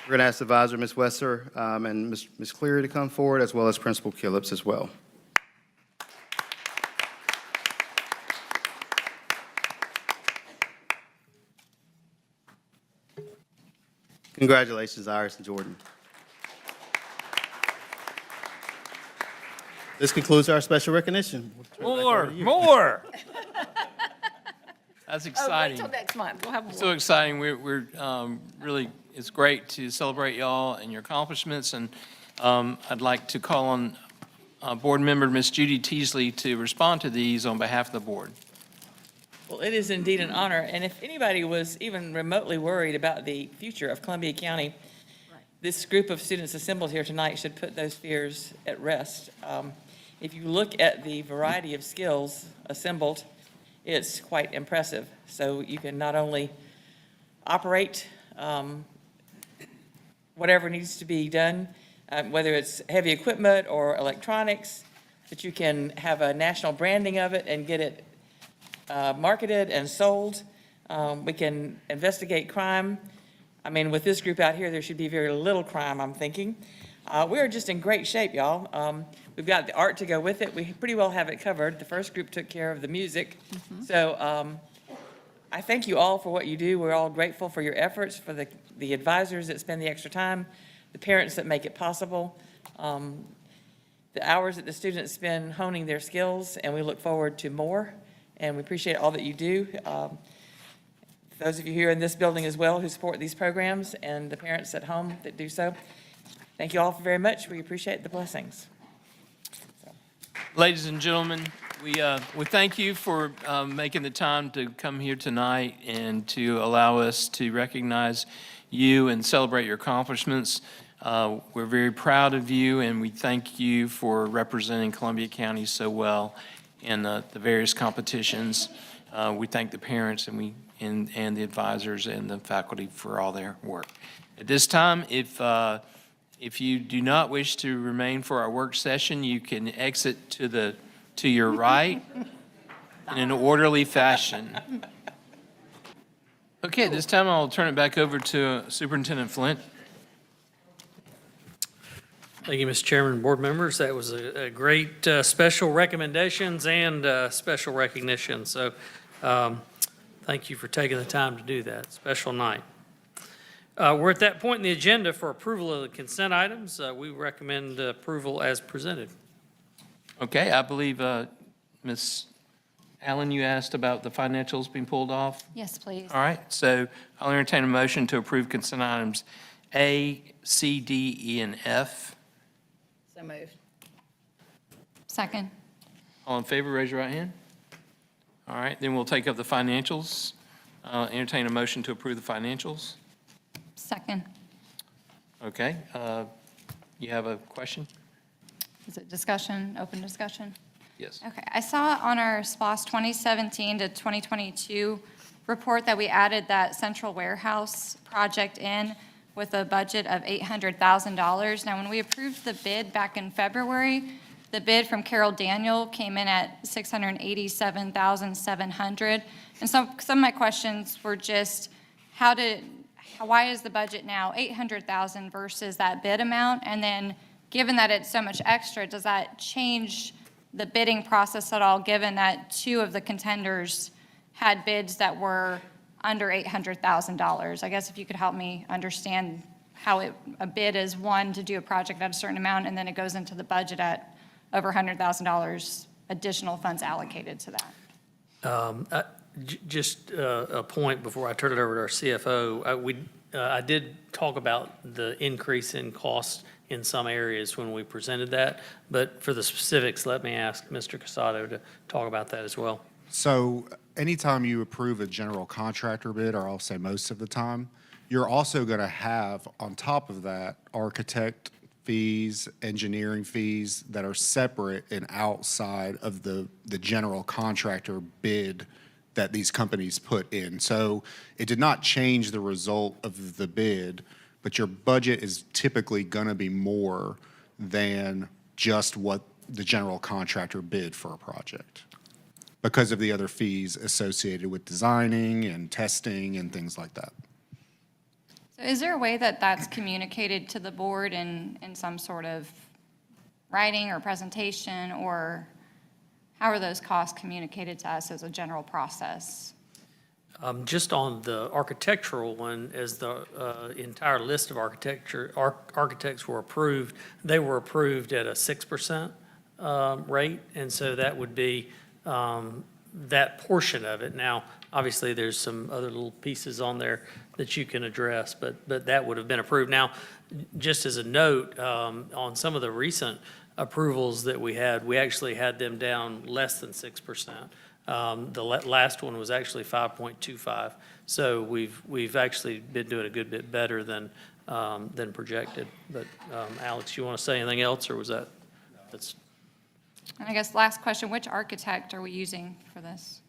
We're going to ask Advisor Ms. Wesser and Ms. Cleary to come forward, as well as Principal Killips as well. Congratulations, Iris and Jordan. This concludes our special recognition. More. That's Oh, wait exciting. till next month. We'll have more. So exciting. We're really, it's great to celebrate y'all and your accomplishments. And I'd like to call on Board Member Ms. Judy Teasley to respond to these on behalf of the board. Well, it is indeed an honor, and if anybody was even remotely worried about the future of Columbia County, this group of students assembled here tonight should put those fears at rest. If you look at the variety of skills assembled, it's quite impressive. So you can not only operate whatever needs to be done, whether it's heavy equipment or electronics, but you can have a national branding of it and get it marketed and sold. We can investigate crime. I mean, with this group out here, there should be very little crime, I'm thinking. We're just in great shape, y'all. We've got the art to go with it. We pretty well have it covered. The first group took care of the music. So I thank you all for what you do. We're all grateful for your efforts, for the advisors that spend the extra time, the parents that make it possible, the hours that the students spend honing their skills, and we look forward to more. And we appreciate all that you do. Those of you here in this building as well who support these programs, and the parents at home that do so, thank you all very much. We appreciate the blessings. Ladies and gentlemen, we thank you for making the time to come here tonight and to allow us to recognize you and celebrate your accomplishments. We're very proud of you, and we thank you for representing Columbia County so well in the various competitions. We thank the parents and the advisors and the faculty for all their work. At this time, if you do not wish to remain for our work session, you can exit to your right in an orderly fashion. Okay, at this time, I'll turn it back over to Superintendent Flint. Thank you, Mr. Chairman and board members. That was a great special recommendations and special recognition. So thank you for taking the time to do that. Special night. We're at that point in the agenda for approval of the consent items. We recommend approval as presented. Okay, I believe, Ms. Allen, you asked about the financials being pulled off? Yes, please. All right, so I'll entertain a motion to approve consent items A, C, D, E, and F. So moved. Second. All in favor, raise your right hand. All right, then we'll take up the financials. Entertain a motion to approve the financials. Second. Okay, you have a question? Is it discussion, open discussion? Yes. Okay, I saw on our SPOS 2017 to 2022 report that we added that central warehouse project in with a budget of $800,000. Now, when we approved the bid back in February, The bid from Carol Daniel came in at $687,700. And some of my questions were just, why is the budget now $800,000 versus that bid amount? And then, given that it's so much extra, does that change the bidding process at all, given that two of the contenders had bids that were under $800,000? I guess if you could help me understand how a bid is one to do a project at a certain amount, and then it goes into the budget at over $100,000 additional funds allocated to that. Just a point before I turn it over to our CFO. I did talk about the increase in cost in some areas when we presented that, but for the specifics, let me ask Mr. Casado to talk about that as well. So anytime you approve a general contractor bid, or I'll say most of the time, you're also going to have, on top of that, architect fees, engineering fees that are separate and outside of the general contractor bid that these companies put in. So it did not change the result of the bid, but your budget is typically going to be more than just what the general contractor bid for a project because of the other fees associated with designing and testing and things like that. So is there a way that that's communicated to the board in some sort of writing or presentation, or how are those costs communicated to us as a general process? Just on the architectural one, as the entire list of architects were approved, they were approved at a 6% rate, and so that would be that portion of it. Now, obviously, there's some other little pieces on there that you can address, but that would have been approved. Now, just as a note, on some of the recent approvals that we had, we actually had them down less than 6%. The last one was actually 5.25. So we've actually been doing a good bit better than projected. But Alex, you want to say anything else, or was that's? And I guess last question, which architect are we using for this?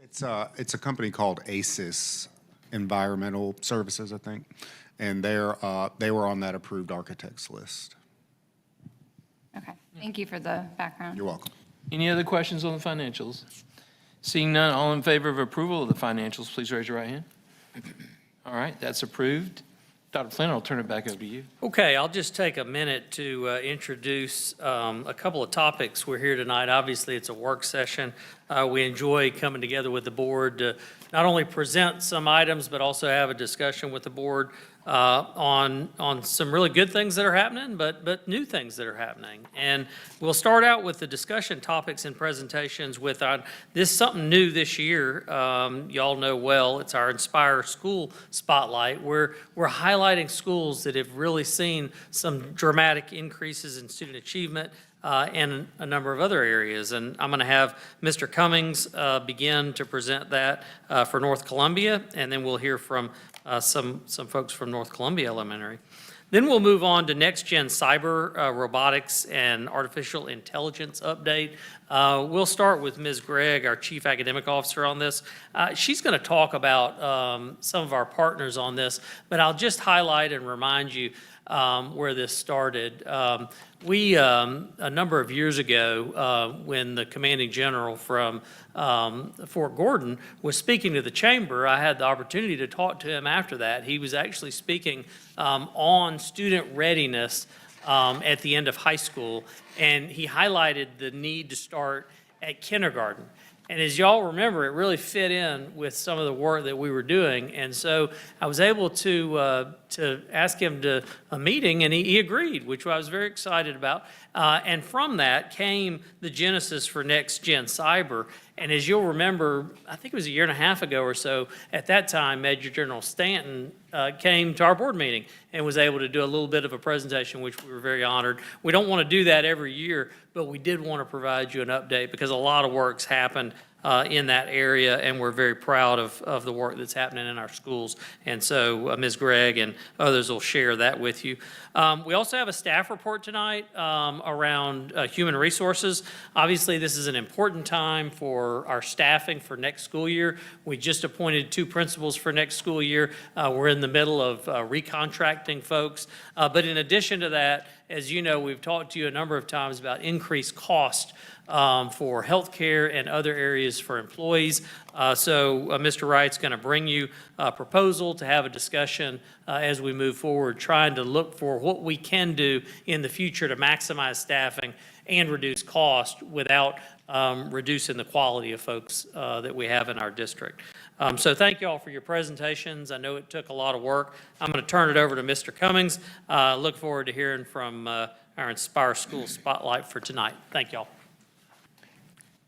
It's a company called ASIS Environmental Services, I think, and they were on that approved architects list. Okay, thank you for the background. You're welcome. Any other questions on the financials? Seeing none, all in favor of approval of the financials, please raise your right hand. All right, that's approved. Dr. Flynn, I'll turn it back over to you. Okay, I'll just take a minute to introduce a couple of topics. We're here tonight. Obviously, it's a work session. We enjoy coming together with the board to not only present some items, but also have a discussion with the board on some really good things that are happening, but new things that are happening. And we'll start out with the discussion topics and presentations with this something new this year. Y'all know well, it's our Inspire School Spotlight. We're highlighting schools that have really seen some dramatic increases in student achievement and a number of other areas. And I'm going to have Mr. Cummings begin to present that for North Columbia, and then we'll hear from some folks from North Columbia Elementary. Then we'll move on to NexGen Cyber, robotics and artificial intelligence update. We'll start with Ms. Gregg, our Chief Academic Officer on this. She's going to talk about some of our partners on this, but I'll just highlight and remind you where this started. We, a number of years ago, when the commanding general from Fort Gordon was speaking to the chamber, I had the opportunity to talk to him after that. He was actually speaking on student readiness at the end of high school, and he highlighted the need to start at kindergarten. And as y'all remember, it really fit in with some of the work that we were doing. And so I was able to ask him to a meeting, and he agreed, which I was very excited about. And from that came the genesis for NexGen Cyber. And as you'll remember, I think it was a year and a half ago or so, at that time, Major General Stanton came to our board meeting and was able to do a little bit of a presentation, which we were very honored. We don't want to do that every year, but we did want to provide you an update because a lot of work's happened in that area, and we're very proud of the work that's happening in our schools. And so Ms. Gregg and others will share that with you. We also have a staff report tonight around human resources. Obviously, this is an important time for our staffing for next school year. We just appointed 2 principals for next school year. We're in the middle of recontracting folks. But in addition to that, As you know, we've talked to you a number of times about increased cost for healthcare and other areas for employees. So Mr. Wright's going to bring you a proposal to have a discussion as we move forward, trying to look for what we can do in the future to maximize staffing and reduce cost without reducing the quality of folks that we have in our district. So thank you all for your presentations. I know it took a lot of work. I'm going to turn it over to Mr. Cummings. Look forward to hearing from our Inspire School Spotlight for tonight. Thank you all.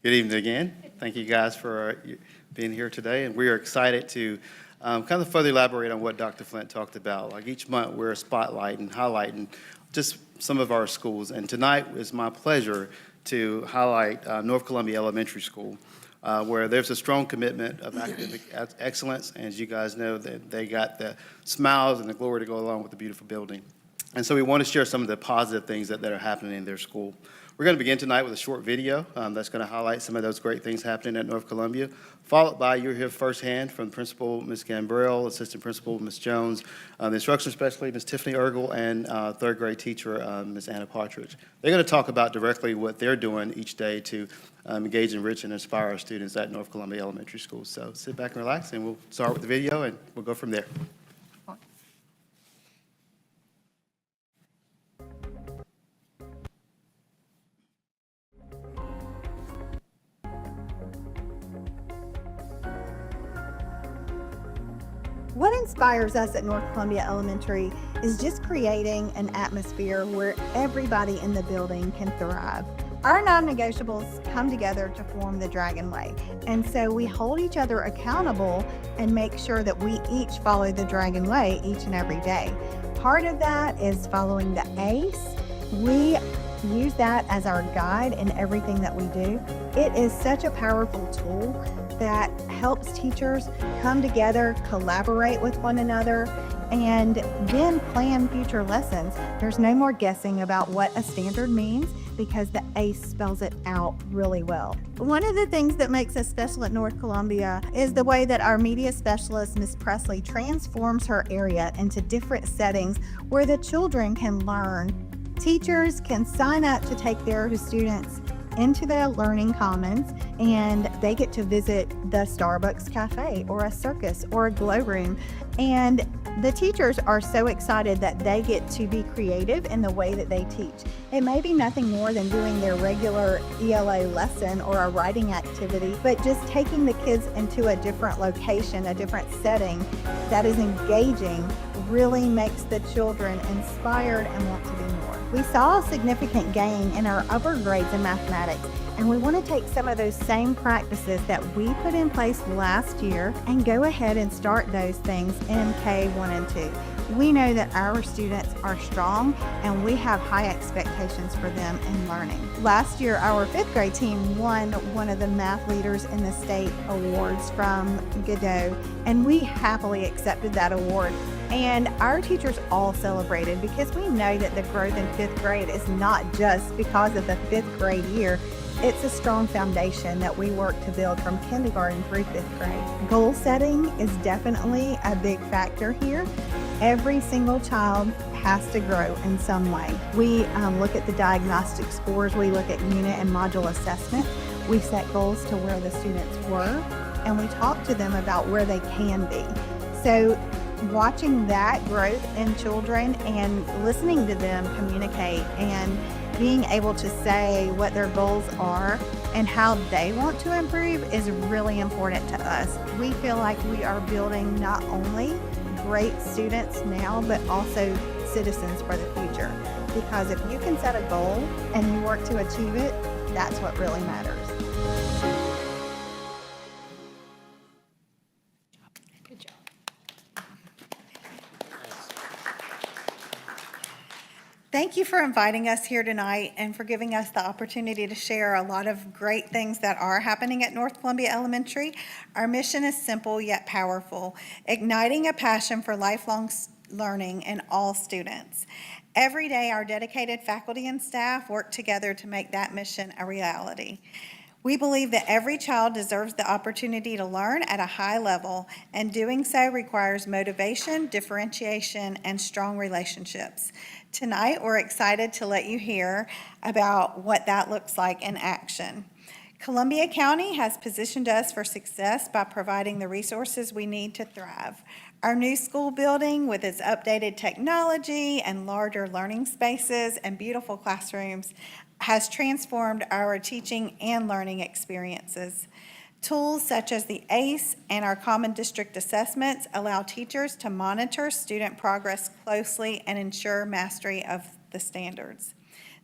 Good evening again. Thank you guys for being here today. And we are excited to kind of further elaborate on what Dr. Flint talked about. Like each month, we're spotlighting, highlighting just some of our schools. And tonight is my pleasure to highlight North Columbia Elementary School, where there's a strong commitment of academic excellence. And as you guys know, they got the smiles and the glory to go along with the beautiful building. And so we want to share some of the positive things that are happening in their school. We're going to begin tonight with a short video that's going to highlight some of those great things happening at North Columbia, followed by you'll hear firsthand from Principal Ms. Gambrell, Assistant Principal Ms. Jones, the instruction specialist Ms. Tiffany Ergel, and third grade teacher Ms. Anna Partridge. They're going to talk about directly what they're doing each day to engage, enrich, and inspire our students at North Columbia Elementary School. So sit back and relax, and we'll start with the video, and we'll go from there. What inspires us at North Columbia Elementary is just creating an atmosphere where everybody in the building can thrive. Our non-negotiables come together to form the Dragon Way, and so we hold each other accountable and make sure that we each follow the Dragon Way each and every day. Part of that is following the ACE. We use that as our guide in everything that we do. It is such a powerful tool that helps teachers come together, collaborate with one another, and then plan future lessons. There's no more guessing about what a standard means because the ACE spells it out really well. One of the things that makes us special at North Columbia is the way that our media specialist, Ms. Presley, transforms her area into different settings where the children can learn. Teachers can sign up to take their students into the Learning Commons, and they get to visit the Starbucks Cafe or a circus or a glow room. And the teachers are so excited that they get to be creative in the way that they teach. It may be nothing more than doing their regular ELA lesson or a writing activity, but just taking the kids into a different location, a different setting that is engaging really makes the children inspired and want to be more. We saw a significant gain in our upper grades in mathematics, and we want to take some of those same practices that we put in place last year and go ahead and start those things in K1 and 2. We know that our students are strong and we have high expectations for them in learning. Last year, our 5th grade team won one of the math leaders in the state awards from Godot, and we happily accepted that award. And our teachers all celebrated because we know that the growth in 5th grade is not just because of the 5th grade year. It's a strong foundation that we work to build from kindergarten through 5th grade. Goal setting is definitely a big factor here. Every single child has to grow in some way. We look at the diagnostic scores, we look at unit and module assessment. We set goals to where the students were, and we talk to them about where they can be. So watching that growth in children and listening to them communicate and being able to say what their goals are and how they want to improve is really important to us. We feel like we are building not only great students now, but also citizens for the future. Because if you can set a goal and you work to achieve it, that's what really matters. Good job. Thank you for inviting us here tonight and for giving us the opportunity to share a lot of great things that are happening at North Columbia Elementary. Our mission is simple yet powerful, igniting a passion for lifelong learning in all students. Every day, our dedicated faculty and staff work together to make that mission a reality. We believe that every child deserves the opportunity to learn at a high level, and doing so requires motivation, differentiation, and strong relationships. Tonight, we're excited to let you hear about what that looks like in action. Columbia County has positioned us for success by providing the resources we need to thrive. Our new school building, with its updated technology and larger learning spaces and beautiful classrooms, has transformed our teaching and learning experiences. Tools such as the ACE and our Common District Assessments allow teachers to monitor student progress closely and ensure mastery of the standards.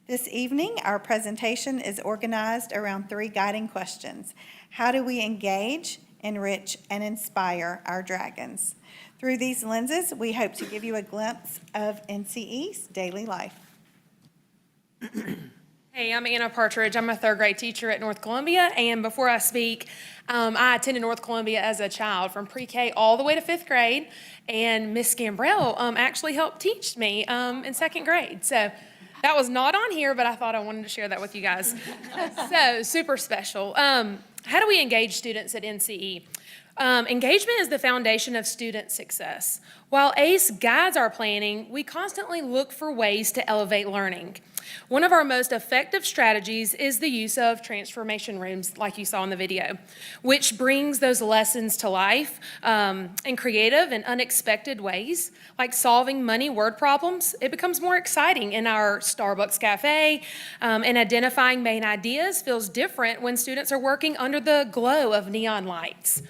This evening, our presentation is organized around 3 guiding questions. How do we engage, enrich, and inspire our dragons? Through these lenses, we hope to give you a glimpse of NCE's daily life. Hey, I'm Anna Partridge. I'm a 3rd grade teacher at North Columbia, and before I speak, I attended North Columbia as a child from pre-K all the way to 5th grade, and Miss Gambrell actually helped teach me in 2nd grade. So that was not on here, but I thought I wanted to share that with you guys. So super special. How do we engage students at NCE? Engagement is the foundation of student success. While ACE guides our planning, we constantly look for ways to elevate learning. One of our most effective strategies is the use of transformation rooms, like you saw in the video, which brings those lessons to life in creative and unexpected ways, like solving money word problems. It becomes more exciting in our Starbucks cafe, and identifying main ideas feels different when students are working under the glow of neon lights.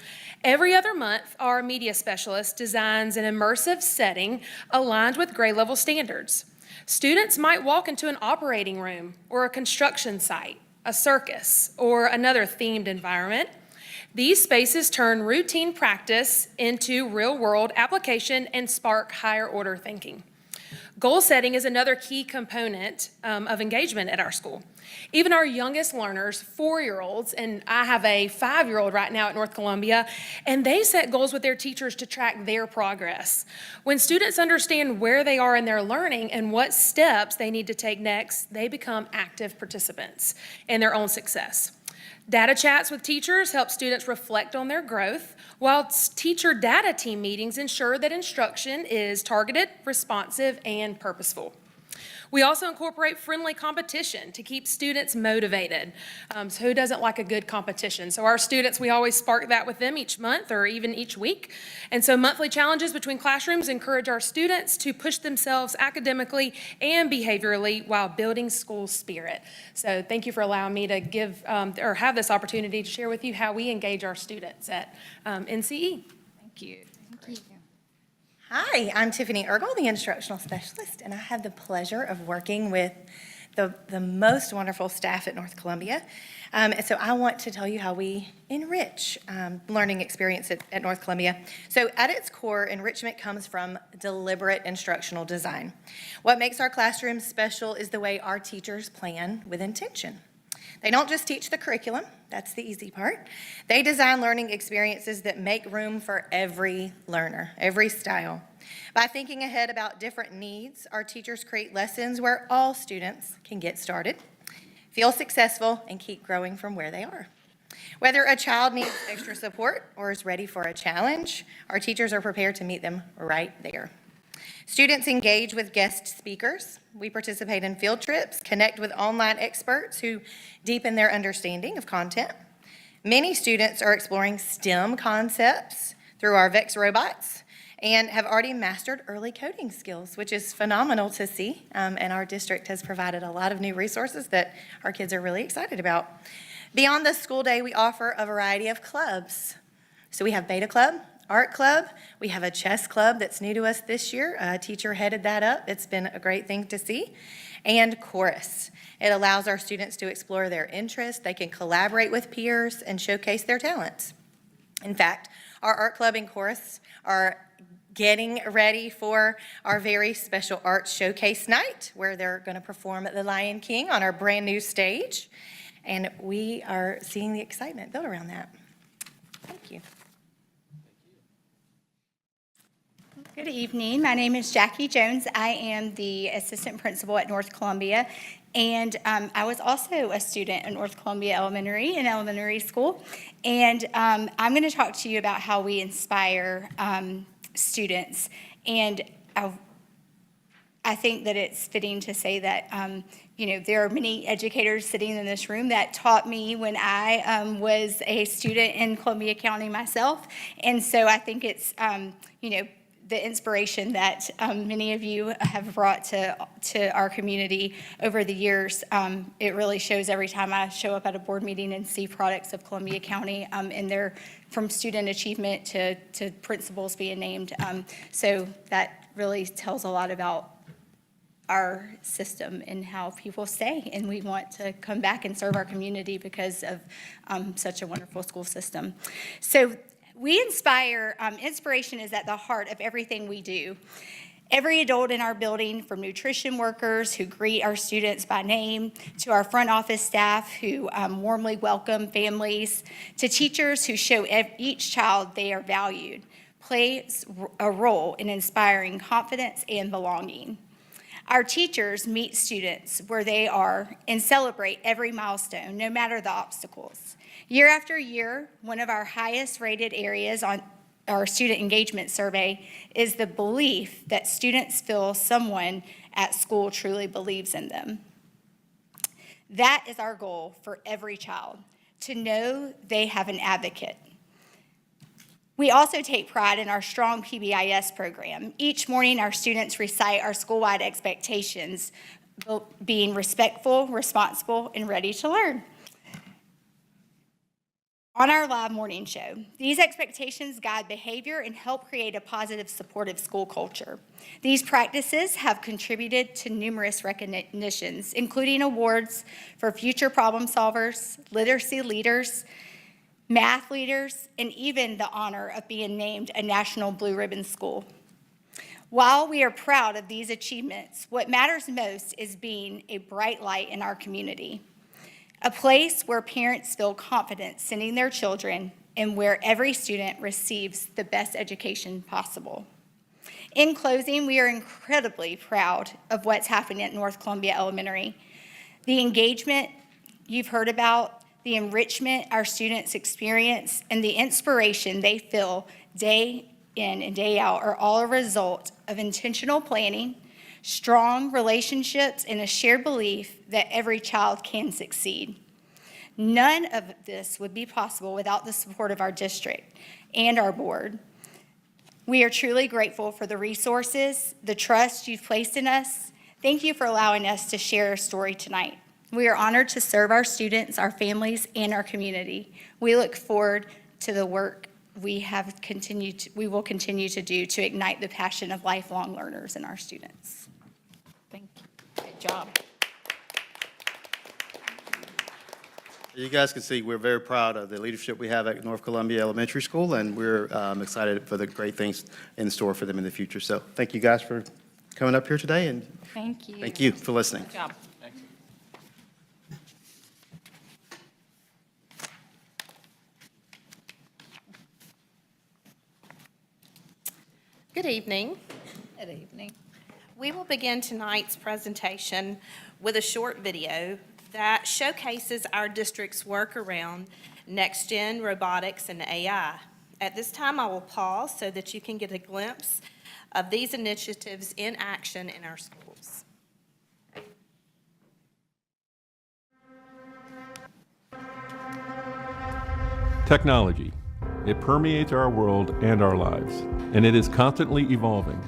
Every other month, our media specialist designs an immersive setting aligned with grade level standards. Students might walk into an operating room or a construction site, a circus, or another themed environment. These spaces turn routine practice into real-world application and spark higher-order thinking. Goal setting is another key component of engagement at our school. Even our youngest learners, 4-year-olds, and I have a 5-year-old right now at North Columbia, and they set goals with their teachers to track their progress. When students understand where they are in their learning and what steps they need to take next, they become active participants in their own success. Data chats with teachers help students reflect on their growth, while teacher data team meetings ensure that instruction is targeted, responsive, and purposeful. We also incorporate friendly competition to keep students motivated. So who doesn't like a good competition? So our students, we always spark that with them each month or even each week. And so monthly challenges between classrooms encourage our students to push themselves academically and behaviorally while building school spirit. So thank you for allowing me to give or have this opportunity to share with you how we engage our students at NCE. Thank you. Hi, I'm Tiffany Ergel, the instructional specialist, and I have the pleasure of working with the most wonderful staff at North Columbia. And so I want to tell you how we enrich learning experience at North Columbia. So at its core, enrichment comes from deliberate instructional design. What makes our classrooms special is the way our teachers plan with intention. They don't just teach the curriculum, that's the easy part. They design learning experiences that make room for every learner, every style. By thinking ahead about different needs, our teachers create lessons where all students can get started, feel successful, and keep growing from where they are. Whether a child needs extra support or is ready for a challenge, our teachers are prepared to meet them right there. Students engage with guest speakers. We participate in field trips, connect with online experts who deepen their understanding of content. Many students are exploring STEM concepts through our VEX robots and have already mastered early coding skills, which is phenomenal to see. And our district has provided a lot of new resources that our kids are really excited about. Beyond the school day, we offer a variety of clubs. So we have Beta Club, Art Club. We have a chess club that's new to us this year. A teacher headed that up. It's been a great thing to see. And Chorus. It allows our students to explore their interests. They can collaborate with peers and showcase their talents. In fact, our Art Club and Chorus are getting ready for our very special art showcase night, where they're going to perform at the Lion King on our brand new stage. And we are seeing the excitement built around that. Thank you. Good evening. My name is Jackie Jones. I am the assistant principal at North Columbia, And I was also a student at North Columbia Elementary in elementary school. And I'm going to talk to you about how we inspire students. And I think that it's fitting to say that, there are many educators sitting in this room that taught me when I was a student in Columbia County myself. And so I think it's, the inspiration that many of you have brought to our community over the years. It really shows every time I show up at a board meeting and see products of Columbia County, and they're from student achievement to principals being named. So that really tells a lot about our system and how people stay, and we want to come back and serve our community because of such a wonderful school system. So we inspire, inspiration is at the heart of everything we do. Every adult in our building, from nutrition workers who greet our students by name, to our front office staff who warmly welcome families, to teachers who show each child they are valued, plays a role in inspiring confidence and belonging. Our teachers meet students where they are and celebrate every milestone, no matter the obstacles. Year after year, one of our highest rated areas on our student engagement survey is the belief that students feel someone at school truly believes in them. That is our goal for every child, to know they have an advocate. We also take pride in our strong PBIS program. Each morning, our students recite our school-wide expectations, being respectful, responsible, and ready to learn. On our live morning show, these expectations guide behavior and help create a positive, supportive school culture. These practices have contributed to numerous recognitions, including awards for future problem solvers, literacy leaders, math leaders, and even the honor of being named a National Blue Ribbon School. While we are proud of these achievements, what matters most is being a bright light in our community, a place where parents feel confident sending their children and where every student receives the best education possible. In closing, we are incredibly proud of what's happening at North Columbia Elementary. The engagement you've heard about, the enrichment our students experience, and the inspiration they feel day in and day out are all a result of intentional planning, strong relationships, and a shared belief that every child can succeed. None of this would be possible without the support of our district and our board. We are truly grateful for the resources, the trust you've placed in us. Thank you for allowing us to share our story tonight. We are honored to serve our students, our families, and our community. We look forward to the work we will continue to do to ignite the passion of lifelong learners in our students. Thank you. Great job. You guys can see we're very proud of the leadership we have at North Columbia Elementary School, and we're excited for the great things in store for them in the future. So thank you guys for coming up here today, and Thank you. thank you for listening. Good job. Good evening. Good evening. We will begin tonight's presentation with a short video that showcases our district's work around NexGen, robotics, and AI. At this time, I will pause so that you can get a glimpse of these initiatives in action in our schools. Technology. It permeates our world and our lives, and it is constantly evolving,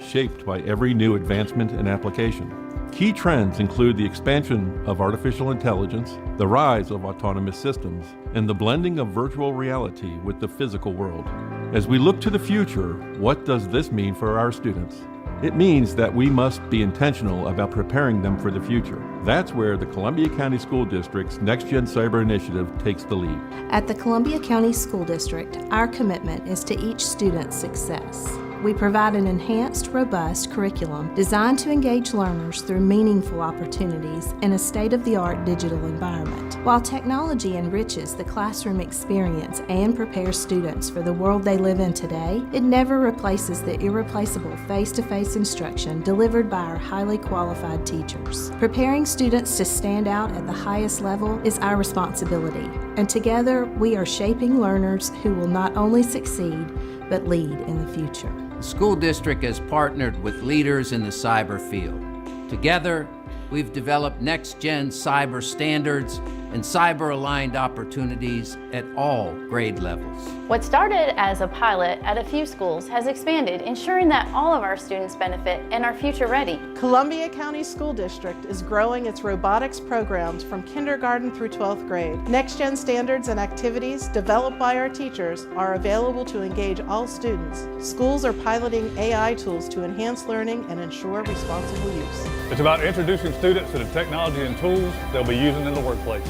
shaped by every new advancement and application. Key trends include the expansion of artificial intelligence, the rise of autonomous systems, and the blending of virtual reality with the physical world. As we look to the future, what does this mean for our students? It means that we must be intentional about preparing them for the future. That's where the Columbia County School District's NexGen Cyber initiative takes the lead. At the Columbia County School District, our commitment is to each student's success. We provide an enhanced, robust curriculum designed to engage learners through meaningful opportunities in a state-of-the-art digital environment. While technology enriches the classroom experience and prepares students for the world they live in today, it never replaces the irreplaceable face-to-face instruction delivered by our highly qualified teachers. Preparing students to stand out at the highest level is our responsibility, and together we are shaping learners who will not only succeed, but lead in the future. The school district has partnered with leaders in the cyber field. Together, we've developed NexGen Cyber standards and cyber-aligned opportunities at all grade levels. What started as a pilot at a few schools has expanded, ensuring that all of our students benefit and are future ready. Columbia County School District is growing its robotics programs from kindergarten through 12th grade. NexGen standards and activities developed by our teachers are available to engage all students. Schools are piloting AI tools to enhance learning and ensure responsible use. It's about introducing students to the technology and tools they'll be using in the workplace.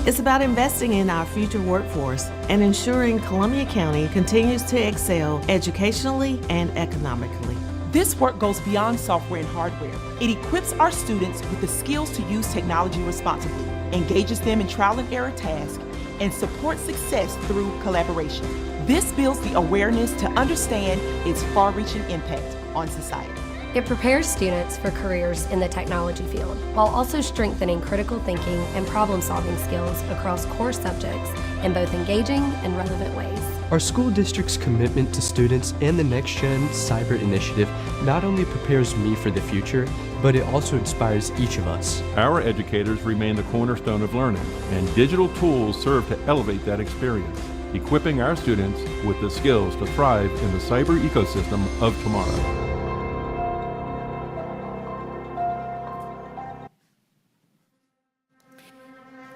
It's about investing in our future workforce and ensuring Columbia County continues to excel educationally and economically. This work goes beyond software and hardware. It equips our students with the skills to use technology responsibly, engages them in trial and error tasks, and supports success through collaboration. This builds the awareness to understand its far-reaching impact on society. It prepares students for careers in the technology field, while also strengthening critical thinking and problem-solving skills across core subjects in both engaging and relevant ways. Our school district's commitment to students and the NexGen Cyber initiative not only prepares me for the future, but it also inspires each of us. Our educators remain the cornerstone of learning, and digital tools serve to elevate that experience, equipping our students with the skills to thrive in the cyber ecosystem of tomorrow.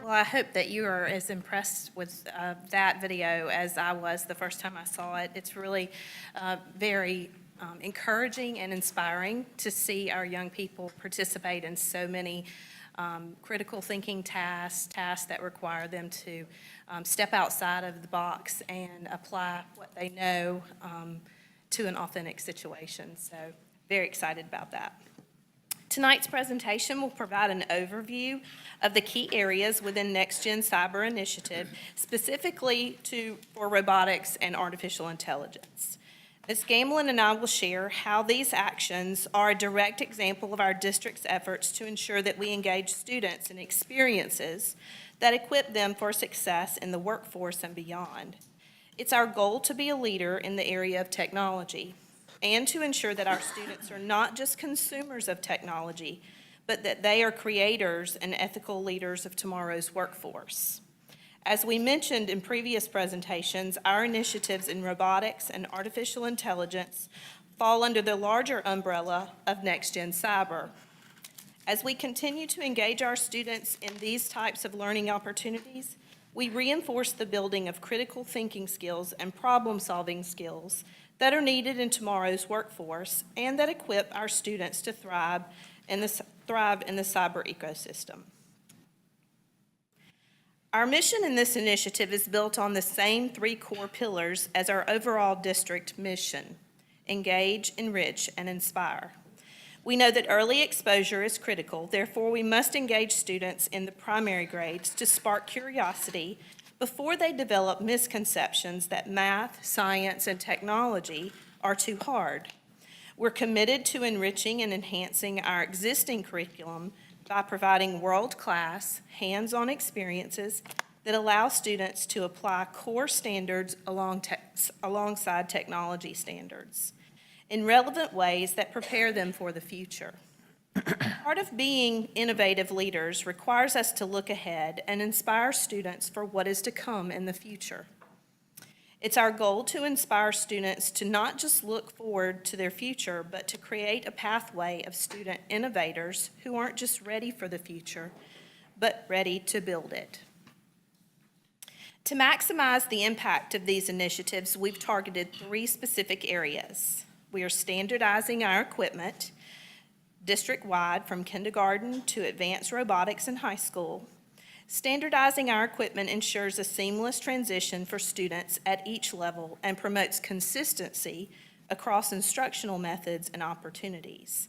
Well, I hope that you are as impressed with that video as I was the first time I saw it. It's really very encouraging and inspiring to see our young people participate in so many critical thinking tasks that require them to step outside of the box and apply what they know to an authentic situation. So very excited about that. Tonight's presentation will provide an overview of the key areas within NexGen Cyber initiative, specifically for robotics and artificial intelligence. Ms. Gamlin and I will share how these actions are a direct example of our district's efforts to ensure that we engage students in experiences that equip them for success in the workforce and beyond. It's our goal to be a leader in the area of technology, and to ensure that our students are not just consumers of technology, but that they are creators and ethical leaders of tomorrow's workforce. As we mentioned in previous presentations, our initiatives in robotics and artificial intelligence fall under the larger umbrella of NexGen Cyber. As we continue to engage our students in these types of learning opportunities, we reinforce the building of critical thinking skills and problem-solving skills that are needed in tomorrow's workforce and that equip our students to thrive in the cyber ecosystem. Our mission in this initiative is built on the same three core pillars as our overall district mission: engage, enrich, and inspire. We know that early exposure is critical, therefore we must engage students in the primary grades to spark curiosity before they develop misconceptions that math, science, and technology are too hard. We're committed to enriching and enhancing our existing curriculum by providing world-class, hands-on experiences that allow students to apply core standards alongside technology standards in relevant ways that prepare them for the future. Part of being innovative leaders requires us to look ahead and inspire students for what is to come in the future. It's our goal to inspire students to not just look forward to their future, but to create a pathway of student innovators who aren't just ready for the future, but ready to build it. To maximize the impact of these initiatives, we've targeted 3 specific areas. We are standardizing our equipment district-wide from kindergarten to advanced robotics in high school. Standardizing our equipment ensures a seamless transition for students at each level and promotes consistency across instructional methods and opportunities.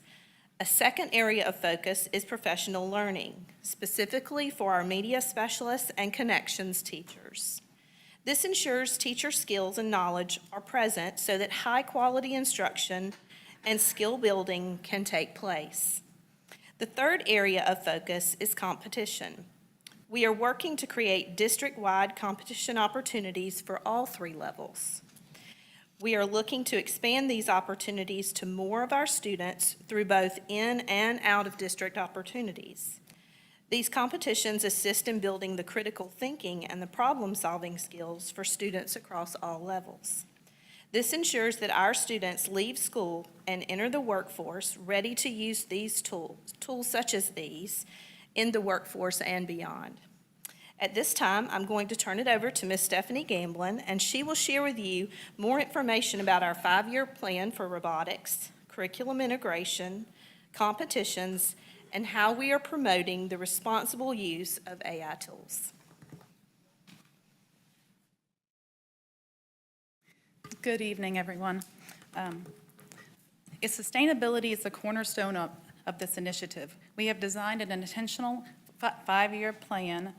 A second area of focus is professional learning, specifically for our media specialists and connections teachers. This ensures teacher skills and knowledge are present so that high-quality instruction and skill building can take place. The third area of focus is competition. We are working to create district-wide competition opportunities for all 3 levels. We are looking to expand these opportunities to more of our students through both in and out-of-district opportunities. These competitions assist in building the critical thinking and the problem-solving skills for students across all levels. This ensures that our students leave school and enter the workforce ready to use these tools such as these, in the workforce and beyond. At this time, I'm going to turn it over to Ms. Stephanie Gamblin, and she will share with you more information about our 5-year plan for robotics, curriculum integration, competitions, and how we are promoting the responsible use of AI tools. Good evening, everyone. Sustainability is the cornerstone of this initiative. We have designed an intentional 5-year plan.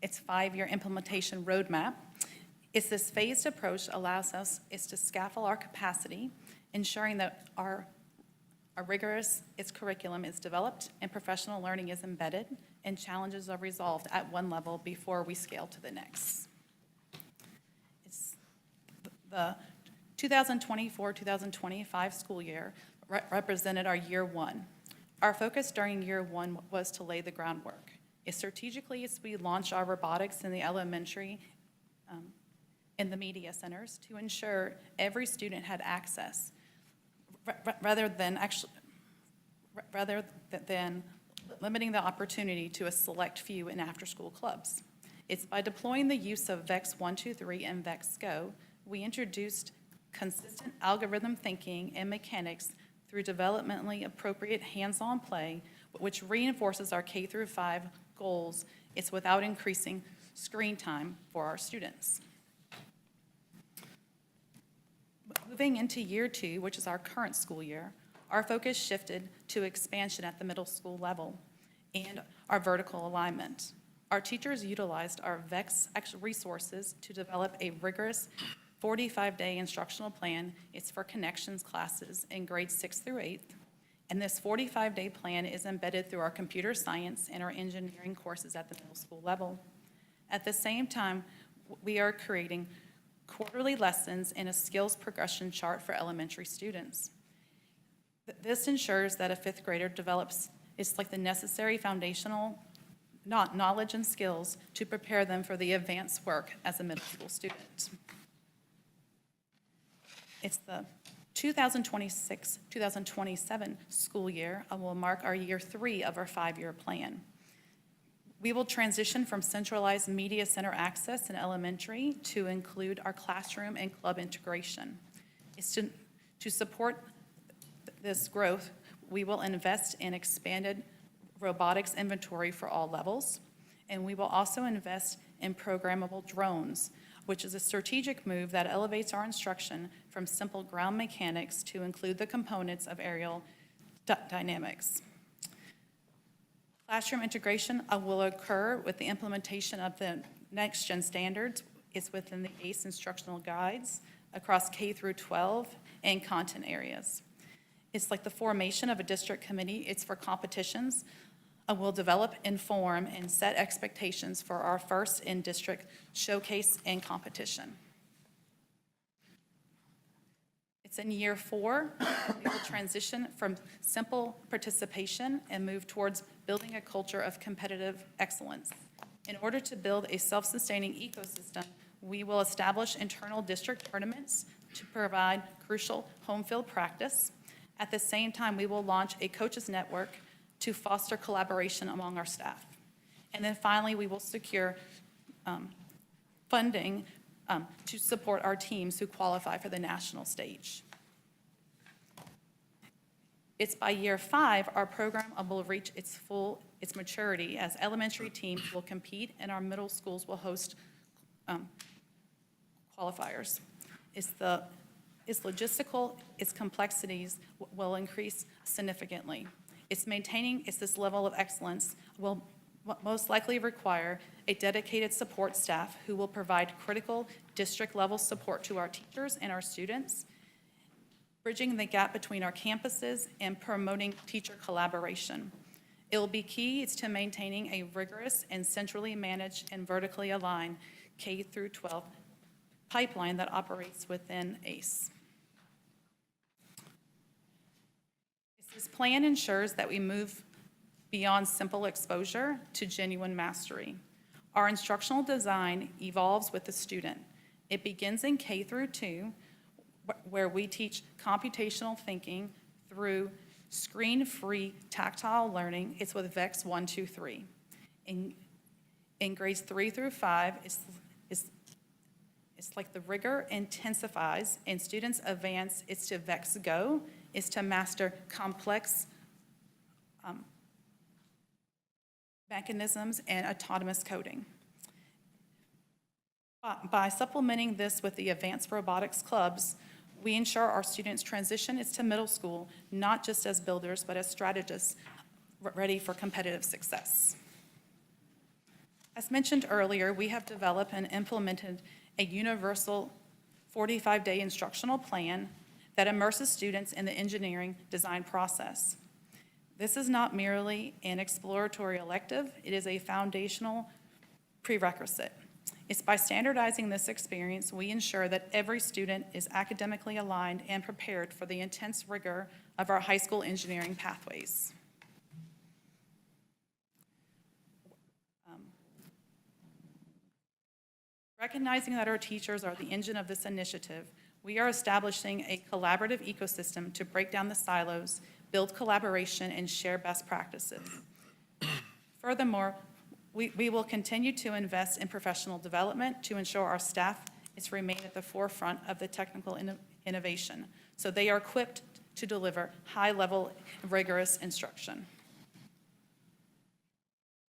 It's 5-year implementation roadmap. This phased approach allows us to scaffold our capacity, ensuring that our rigorous curriculum is developed and professional learning is embedded and challenges are resolved at one level before we scale to the next. The 2024-2025 school year represented our year 1. Our focus during year 1 was to lay the groundwork. Strategically, as we launched our robotics in the elementary in the media centers to ensure every student had access, rather than limiting the opportunity to a select few in after-school clubs. It's by deploying the use of VEX 123 and VEX Go, we introduced consistent algorithm thinking and mechanics through developmentally appropriate hands-on play, which reinforces our K-5 goals. It's without increasing screen time for our students. Moving into year 2, which is our current school year, our focus shifted to expansion at the middle school level and our vertical alignment. Our teachers utilized our VEX resources to develop a rigorous 45-day instructional plan. It's for connections classes in grades 6 through 8th. And this 45-day plan is embedded through our computer science and our engineering courses at the middle school level. At the same time, we are creating quarterly lessons and a skills progression chart for elementary students. This ensures that a 5th grader develops the necessary foundational knowledge and skills to prepare them for the advanced work as a middle school student. It's the 2026-2027 school year will mark our year 3 of our 5-year plan. We will transition from centralized media center access in elementary to include our classroom and club integration. To support this growth, we will invest in expanded robotics inventory for all levels, and we will also invest in programmable drones, which is a strategic move that elevates our instruction from simple ground mechanics to include the components of aerial dynamics. Classroom integration will occur with the implementation of the NexGen standards. It's within the ACE instructional guides across K through 12 and content areas. It's like the formation of a district committee. It's for competitions. We'll develop, inform, and set expectations for our first in-district showcase and competition. It's in year 4, we will transition from simple participation and move towards building a culture of competitive excellence. In order to build a self-sustaining ecosystem, we will establish internal district tournaments to provide crucial home field practice. At the same time, we will launch a coaches network to foster collaboration among our staff. And then finally, we will secure funding to support our teams who qualify for the national stage. It's by year 5, our program will reach its maturity as elementary teams will compete and our middle schools will host qualifiers. It's logistical, its complexities will increase significantly. It's this level of excellence will most likely require a dedicated support staff who will provide critical district-level support to our teachers and our students, bridging the gap between our campuses and promoting teacher collaboration. It will be key to maintaining a rigorous and centrally managed and vertically aligned K through 12 pipeline that operates within ACE. This plan ensures that we move beyond simple exposure to genuine mastery. Our instructional design evolves with the student. It begins in K through 2, where we teach computational thinking through screen-free tactile learning. It's with VEX 1, 2, 3. In grades 3 through 5, it's like the rigor intensifies and students advance. It's to VEX Go. It's to master complex mechanisms and autonomous coding. By supplementing this with the advanced robotics clubs, we ensure our students transition to middle school, not just as builders, but as strategists ready for competitive success. As mentioned earlier, we have developed and implemented a universal 45-day instructional plan that immerses students in the engineering design process. This is not merely an exploratory elective, it is a foundational prerequisite. It's by standardizing this experience, we ensure that every student is academically aligned and prepared for the intense rigor of our high school engineering pathways. Recognizing that our teachers are the engine of this initiative, we are establishing a collaborative ecosystem to break down the silos, build collaboration, and share best practices. Furthermore, we will continue to invest in professional development to ensure our staff remain at the forefront of the technical innovation, so they are equipped to deliver high-level, rigorous instruction.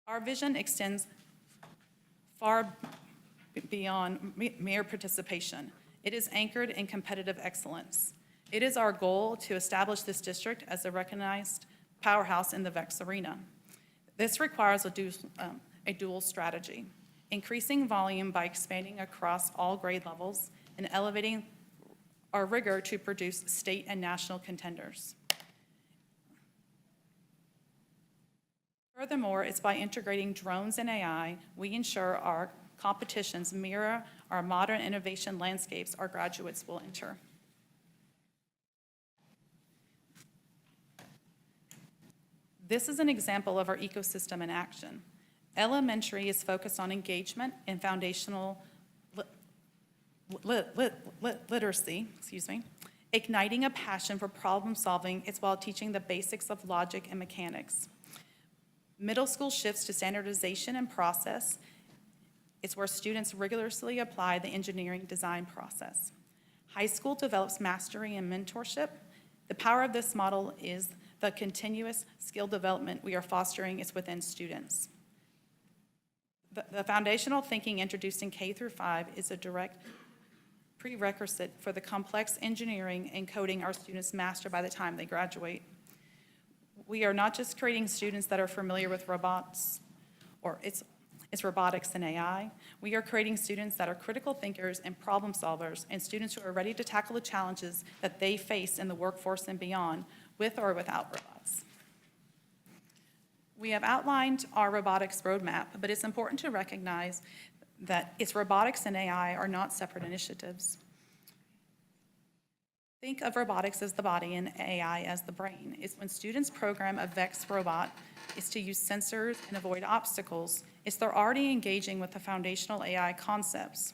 Our vision extends far beyond mere participation. It is anchored in competitive excellence. It is our goal to establish this district as a recognized powerhouse in the VEX arena. This requires a dual strategy, increasing volume by expanding across all grade levels and elevating our rigor to produce state and national contenders. Furthermore, it's by integrating drones and AI, we ensure our competitions mirror our modern innovation landscapes our graduates will enter. This is an example of our ecosystem in action. Elementary is focused on engagement and foundational literacy, igniting a passion for problem solving. It's while teaching the basics of logic and mechanics. Middle school shifts to standardization and process. It's where students rigorously apply the engineering design process. High school develops mastery and mentorship. The power of this model is the continuous skill development we are fostering is within students. The foundational thinking introduced in K through 5 is a direct prerequisite for the complex engineering and coding our students master by the time they graduate. We are not just creating students that are familiar with robots, or it's robotics and AI. We are creating students that are critical thinkers and problem solvers, and students who are ready to tackle the challenges that they face in the workforce and beyond, with or without robots. We have outlined our robotics roadmap, but it's important to recognize that robotics and AI are not separate initiatives. Think of robotics as the body and AI as the brain. It's when students program a VEX robot, is to use sensors and avoid obstacles. They're already engaging with the foundational AI concepts.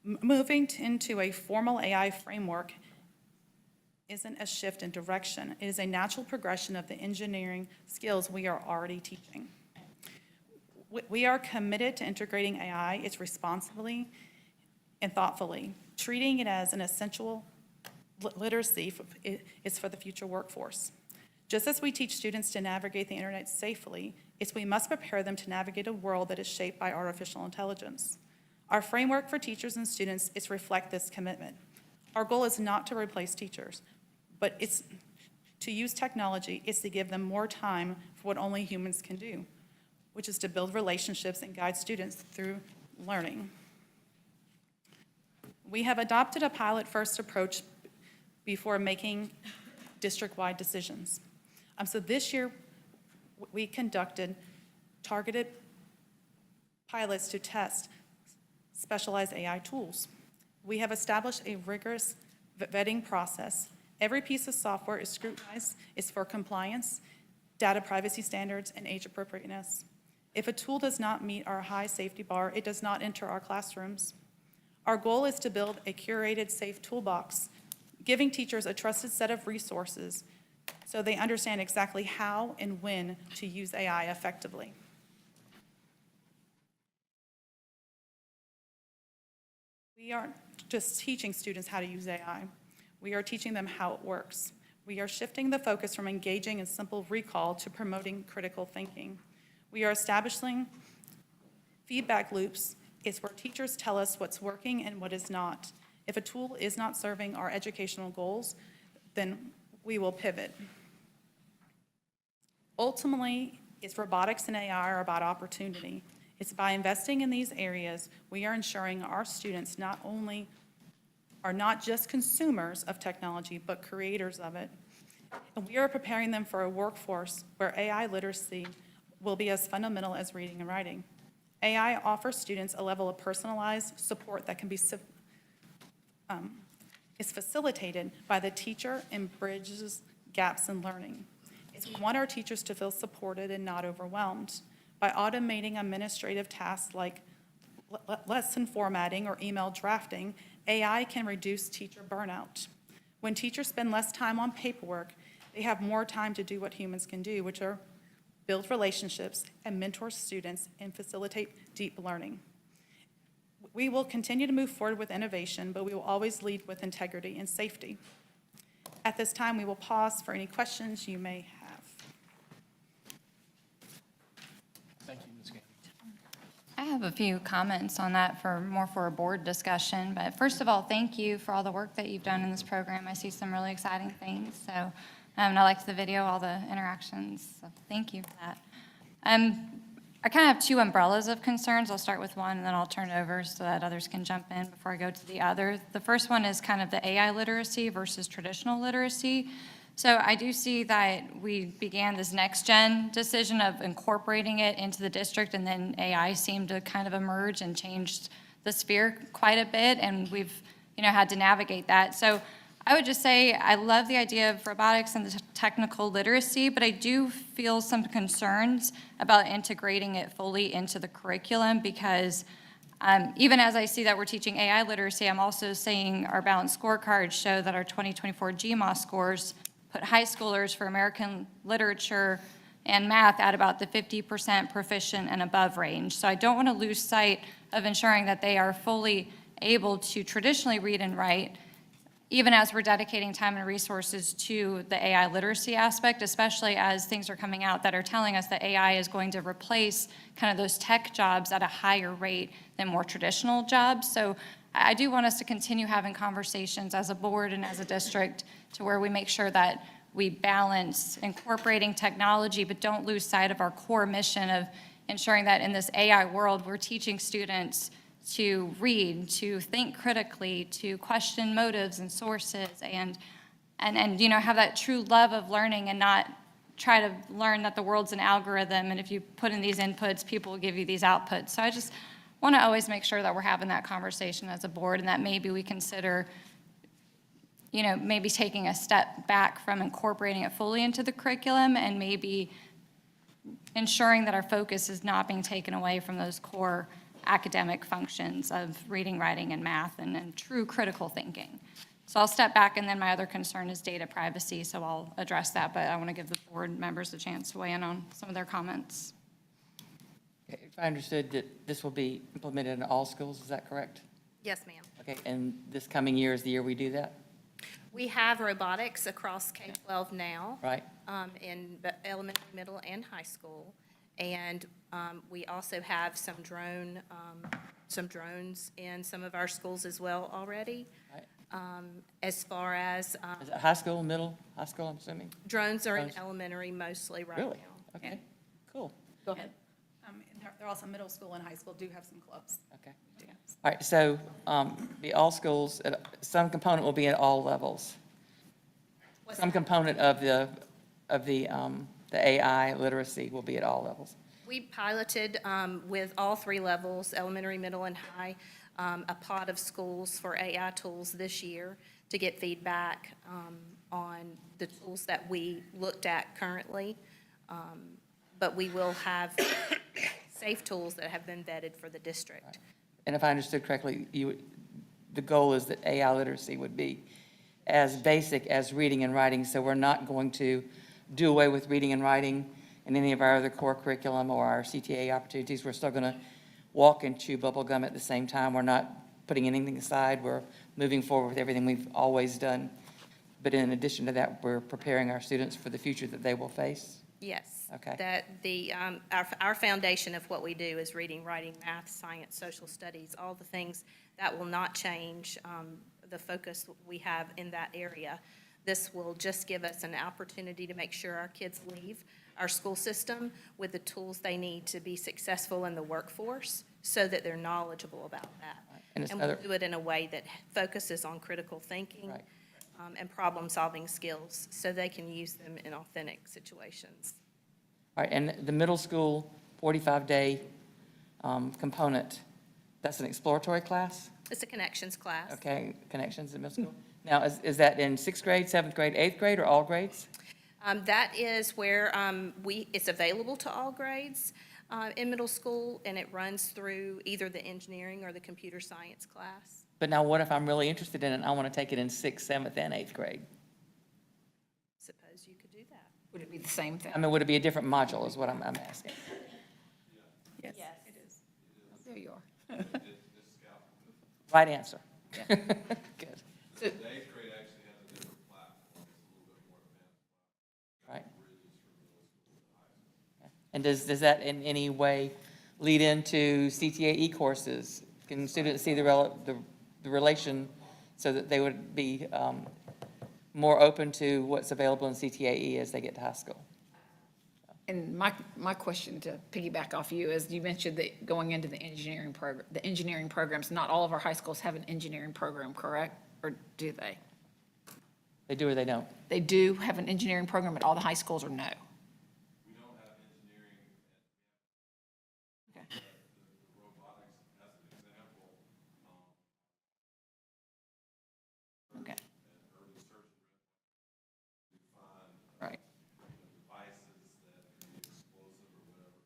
Moving into a formal AI framework isn't a shift in direction. It is a natural progression of the engineering skills we are already teaching. We are committed to integrating AI, responsibly and thoughtfully, treating it as an essential literacy is for the future workforce. Just as we teach students to navigate the internet safely, we must prepare them to navigate a world that is shaped by artificial intelligence. Our framework for teachers and students is to reflect this commitment. Our goal is not to replace teachers, but it's to use technology, it's to give them more time for what only humans can do, which is to build relationships and guide students through learning. We have adopted a pilot-first approach before making district-wide decisions. So this year, we conducted targeted pilots to test specialized AI tools. We have established a rigorous vetting process. Every piece of software is scrutinized, is for compliance, data privacy standards, and age appropriateness. If a tool does not meet our high safety bar, it does not enter our classrooms. Our goal is to build a curated, safe toolbox, giving teachers a trusted set of resources so they understand exactly how and when to use AI effectively. We aren't just teaching students how to use AI. We are teaching them how it works. We are shifting the focus from engaging in simple recall to promoting critical thinking. We are establishing feedback loops. It's where teachers tell us what's working and what is not. If a tool is not serving our educational goals, then we will pivot. Ultimately, it's robotics and AI are about opportunity. It's by investing in these areas, we are ensuring our students not only are not just consumers of technology, but creators of it. And we are preparing them for a workforce where AI literacy will be as fundamental as reading and writing. AI offers students a level of personalized support that can be is facilitated by the teacher and bridges gaps in learning. We want our teachers to feel supported and not overwhelmed. By automating administrative tasks like lesson formatting or email drafting, AI can reduce teacher burnout. When teachers spend less time on paperwork, they have more time to do what humans can do, which are build relationships and mentor students and facilitate deep learning. We will continue to move forward with innovation, but we will always lead with integrity and safety. At this time, we will pause for any questions you may have. Thank you, Ms. Gamby. I have a few comments on that for a board discussion, but first of all, thank you for all the work that you've done in this program. I see some really exciting things, so, and I liked the video, all the interactions, so thank you for that. I kind of have two umbrellas of concerns. I'll start with one, and then I'll turn it over so that others can jump in before I go to the other. The first one is kind of the AI literacy versus traditional literacy. So I do see that we began this NexGen decision of incorporating it into the district, and then AI seemed to kind of emerge and changed the sphere quite a bit, and we've had to navigate that. So I would just say I love the idea of robotics and the technical literacy, but I do feel some concerns about integrating it fully into the curriculum because even as I see that we're teaching AI literacy, I'm also seeing our balanced scorecards show that our 2024 GMA scores put high schoolers for American literature and math at about the 50% proficient and above range. So I don't want to lose sight of ensuring that they are fully able to traditionally read and write, even as we're dedicating time and resources to the AI literacy aspect, especially as things are coming out that are telling us that AI is going to replace kind of those tech jobs at a higher rate than more traditional jobs. So I do want us to continue having conversations as a board and as a district to where we make sure that we balance incorporating technology, but don't lose sight of our core mission of ensuring that in this AI world, we're teaching students to read, to think critically, to question motives and sources, and have that true love of learning and not try to learn that the world's an algorithm, and if you put in these inputs, people will give you these outputs. So I just want to always make sure that we're having that conversation as a board, and that maybe we consider maybe taking a step back from incorporating it fully into the curriculum and maybe ensuring that our focus is not being taken away from those core academic functions of reading, writing, and math, and true critical thinking. So I'll step back, and then my other concern is data privacy, so I'll address that, but I want to give the board members a chance to weigh in on some of their comments. Okay, if I understood that this will be implemented in all schools, is that correct? Yes, ma'am. Okay, and this coming year is the year we do that, We have robotics across K-12 now. right? in elementary, middle, and high school. And we also have some drones in some of our schools as well already. As far as Is it high school, middle, high school, I'm assuming? drones are in Drones. elementary mostly right now. Really? Okay, cool. Go ahead. They're also middle school and high school do have some clubs. Okay. All right, so the all schools, some component will be at all levels. Some component of the AI literacy will be at all levels. We piloted with all three levels, elementary, middle, and high, a pod of schools for AI tools this year to get feedback on the tools that we looked at currently. But we will have safe tools that have been vetted for the district. And if I understood correctly, the goal is that AI literacy would be as basic as reading and writing, so we're not going to do away with reading and writing in any of our other core curriculum or our CTA opportunities. We're still going to walk and chew bubble gum at the same time. We're not putting anything aside. We're moving forward with everything we've always done. But in addition to that, we're preparing our students for the future that they will face. Yes. Okay. That our foundation of what we do is reading, writing, math, science, social studies, all the things that will not change the focus we have in that area. This will just give us an opportunity to make sure our kids leave our school system with the tools they need to be successful in the workforce so that they're knowledgeable about that. And we'll do it in a way that focuses on critical thinking and problem-solving skills so they can use them in authentic situations. All right, and the middle school 45-day component, that's an exploratory class? It's a connections class. Okay, connections in middle school. Now, is that in 6th grade, 7th grade, 8th grade, or all grades? That is where it's available to all grades in middle school, and it runs through either the engineering or the computer science class. But now what if I'm really interested in it and I want to take it in 6th, 7th, and 8th grade? Suppose you could do that. Would it be the same thing? I mean, would it be a different module is what I'm asking? Yes, it is. There you are. Right answer. Yeah. Good. So- Right. And does that in any way lead into CTAE courses? Can students see the relation so that they would be more open to what's available in CTAE as they get to high school? And my question to piggyback off you is, you mentioned that going into the engineering programs, not all of our high schools have an engineering program, correct? Or do they? They do or they don't? They do have an engineering program at all the high schools, or no? We don't have engineering. Okay. The robotics, as an example, Okay. and urban search we find Right. devices that can be explosive or whatever,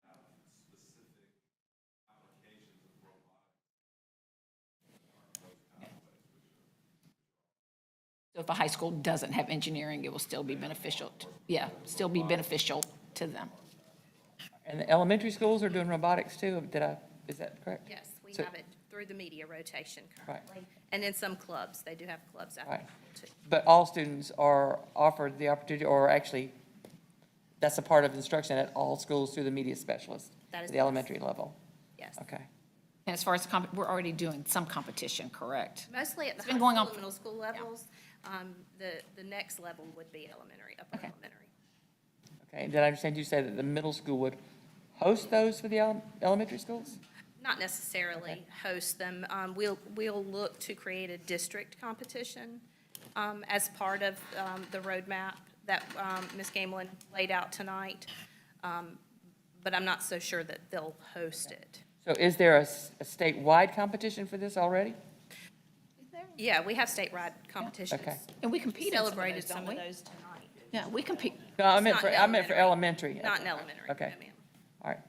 have specific applications of robotics. So if a high school doesn't have engineering, it will still be beneficial, still be beneficial to them. And the elementary schools are doing robotics too, is that correct? Yes, we So- have it through the media rotation Right. currently. And in some clubs, they do have clubs out Right. there too. But all students are offered the opportunity, or actually, that's a part of instruction at all schools through the media specialist, That is the elementary level? Yes. Okay. And as far as we're already doing some competition, correct? Mostly at the It's high been going school on and middle school levels. The next level would be elementary, upper elementary. Okay, did I understand you say that the middle school would host those for the elementary schools? Not necessarily host them. We'll look to create a district competition as part of the roadmap that Ms. Gamelin laid out tonight. But I'm not so sure that they'll host it. So is there a statewide competition for this already? Yeah, we have statewide competitions. Okay. And we compete in some of Celebrated those, don't some we? of those tonight. Yeah, we compete. No, I It's meant not for, in I meant for elementary. Not in elementary. Okay. No, ma'am. All right.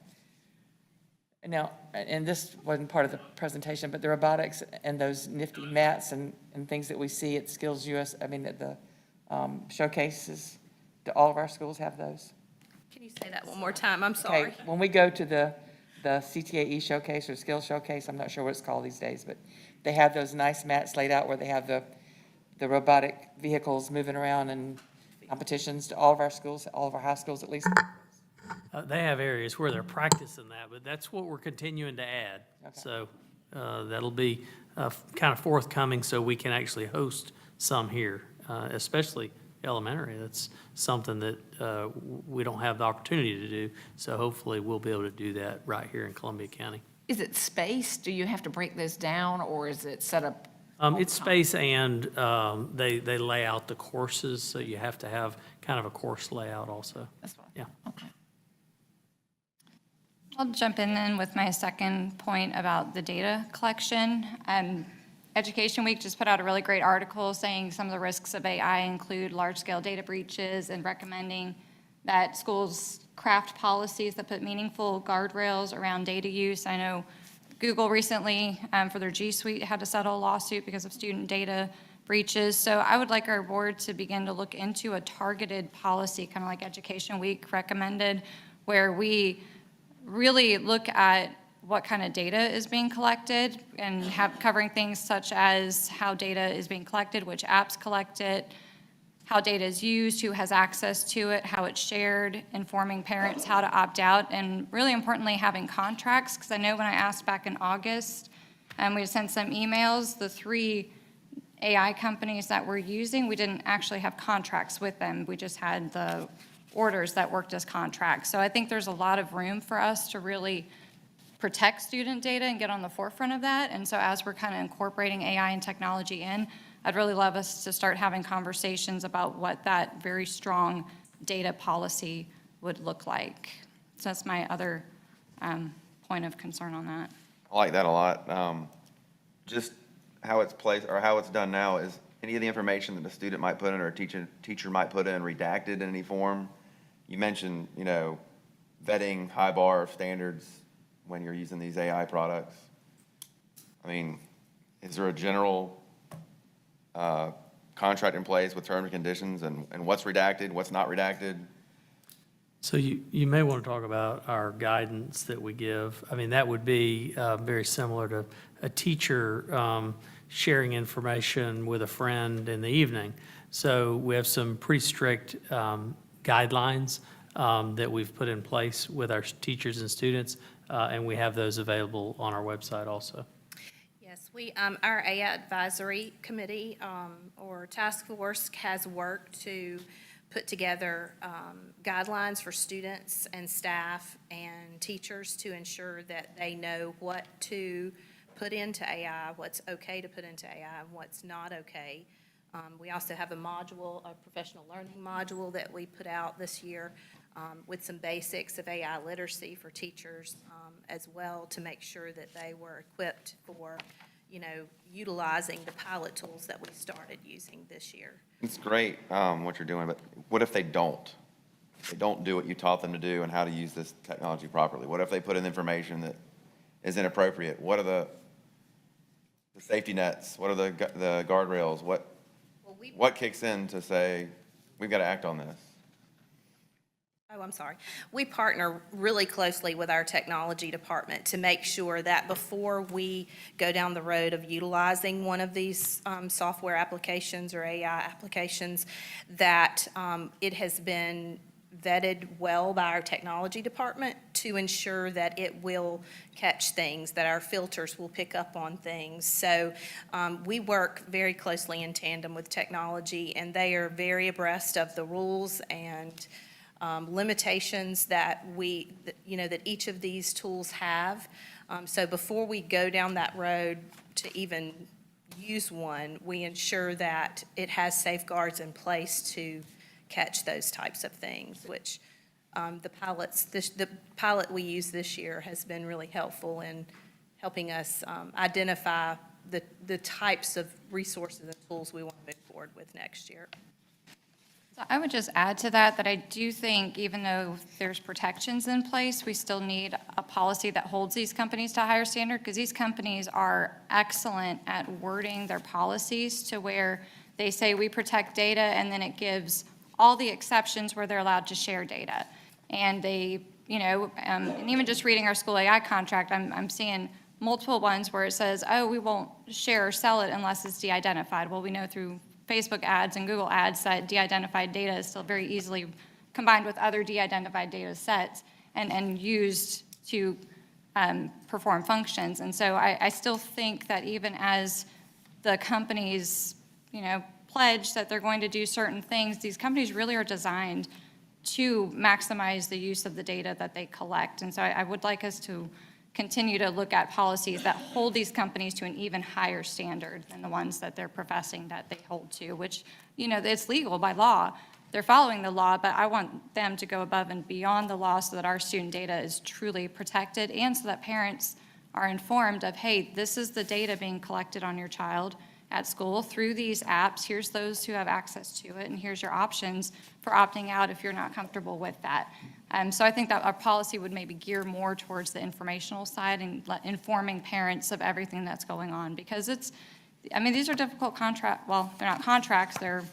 And now, and this wasn't part of the presentation, but the robotics and those nifty mats and things that we see at Skills US, at the showcases, do all of our schools have those? Can you say that one more time? I'm sorry. Okay, when we go to the CTAE showcase or skills showcase, I'm not sure what it's called these days, but they have those nice mats laid out where they have the robotic vehicles moving around and competitions to all of our schools, all of our high schools at least? They have areas where they're practicing that, but that's what we're continuing to add. So that'll be kind of forthcoming so we can actually host some here, especially elementary. That's something that we don't have the opportunity to do. So hopefully we'll be able to do that right here in Columbia County. Is it space? Do you have to break those down, or is it set up? It's space, and they lay out the courses, so you have to have kind of a course layout also. That's what. Yeah. Okay. I'll jump in then with my second point about the data collection. Education Week just put out a really great article saying some of the risks of AI include large-scale data breaches and recommending that schools craft policies that put meaningful guardrails around data use. I know Google recently, for their G Suite, had to settle a lawsuit because of student data breaches. So I would like our board to begin to look into a targeted policy, kind of like Education Week recommended, where we really look at what kind of data is being collected and covering things such as how data is being collected, which apps collect it, how data is used, who has access to it, how it's shared, informing parents how to opt out, and really importantly, having contracts, because I know when I asked back in August, we sent some emails, the 3 AI companies that we're using, we didn't actually have contracts with them. We just had the orders that worked as contracts. So I think there's a lot of room for us to really protect student data and get on the forefront of that. And so as we're kind of incorporating AI and technology in, I'd really love us to start having conversations about what that very strong data policy would look like. So that's my other point of concern on that. I like that a lot. Just how it's placed or how it's done now is any of the information that the student might put in or a teacher might put in redacted in any form. You mentioned, vetting high bar of standards when you're using these AI products. I mean, is there a general contract in place with terms and conditions and what's redacted, what's not redacted? So you may want to talk about our guidance that we give. I mean, that would be very similar to a teacher sharing information with a friend in the evening. So we have some pretty strict guidelines that we've put in place with our teachers and students, and we have those available on our website also. Yes, our AI advisory committee or task force has worked to put together guidelines for students and staff and teachers to ensure that they know what to put into AI, what's okay to put into AI, and what's not okay. We also have a module, a professional learning module that we put out this year with some basics of AI literacy for teachers as well, to make sure that they were equipped for, utilizing the pilot tools that we started using this year. It's great what you're doing, but what if they don't? They don't do what you taught them to do and how to use this technology properly. What if they put in information that is inappropriate? What are the safety nets? What are the guardrails? What kicks in to say, we've got to act on this? Oh, I'm sorry. We partner really closely with our technology department to make sure that before we go down the road of utilizing one of these software applications or AI applications, that it has been vetted well by our technology department to ensure that it will catch things, that our filters will pick up on things. So we work very closely in tandem with technology, and they are very abreast of the rules and limitations that that each of these tools have. So before we go down that road to even use one, we ensure that it has safeguards in place to catch those types of things, which the pilot we used this year has been really helpful in helping us identify the types of resources and tools we want to move forward with next year. So I would just add to that I do think even though there's protections in place, we still need a policy that holds these companies to a higher standard, because these companies are excellent at wording their policies to where they say we protect data, and then it gives all the exceptions where they're allowed to share data. And they, and even just reading our school AI contract, I'm seeing multiple ones where it says, oh, we won't share or sell it unless it's de-identified. Well, we know through Facebook ads and Google ads, that de-identified data is still very easily combined with other de-identified data sets and used to perform functions. And so I still think that even as the companies, pledge that they're going to do certain things, these companies really are designed to maximize the use of the data that they collect. And so I would like us to continue to look at policies that hold these companies to an even higher standard than the ones that they're professing that they hold to, which, it's legal by law. They're following the law, but I want them to go above and beyond the law so that our student data is truly protected and so that parents are informed of, hey, this is the data being collected on your child at school through these apps. Here's those who have access to it, and here's your options for opting out if you're not comfortable with that. So I think that our policy would maybe gear more towards the informational side and informing parents of everything that's going on, because these are difficult well, they're not contracts, they're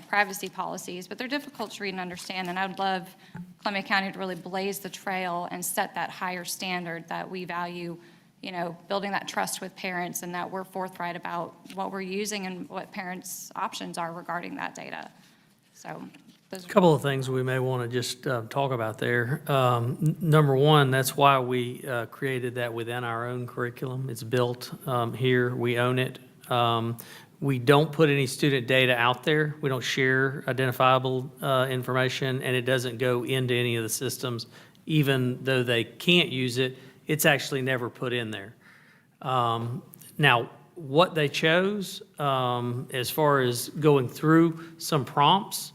privacy policies, but they're difficult to read and understand, and I would love Columbia County to really blaze the trail and set that higher standard that we value, building that trust with parents and that we're forthright about what we're using and what parents' options are regarding that data. So those A couple of things we may want to just talk about there. Number one, that's why we created that within our own curriculum. It's built here, we own it. We don't put any student data out there. We don't share identifiable information, and it doesn't go into any of the systems. Even though they can't use it, it's actually never put in there. Now, what they chose as far as going through some prompts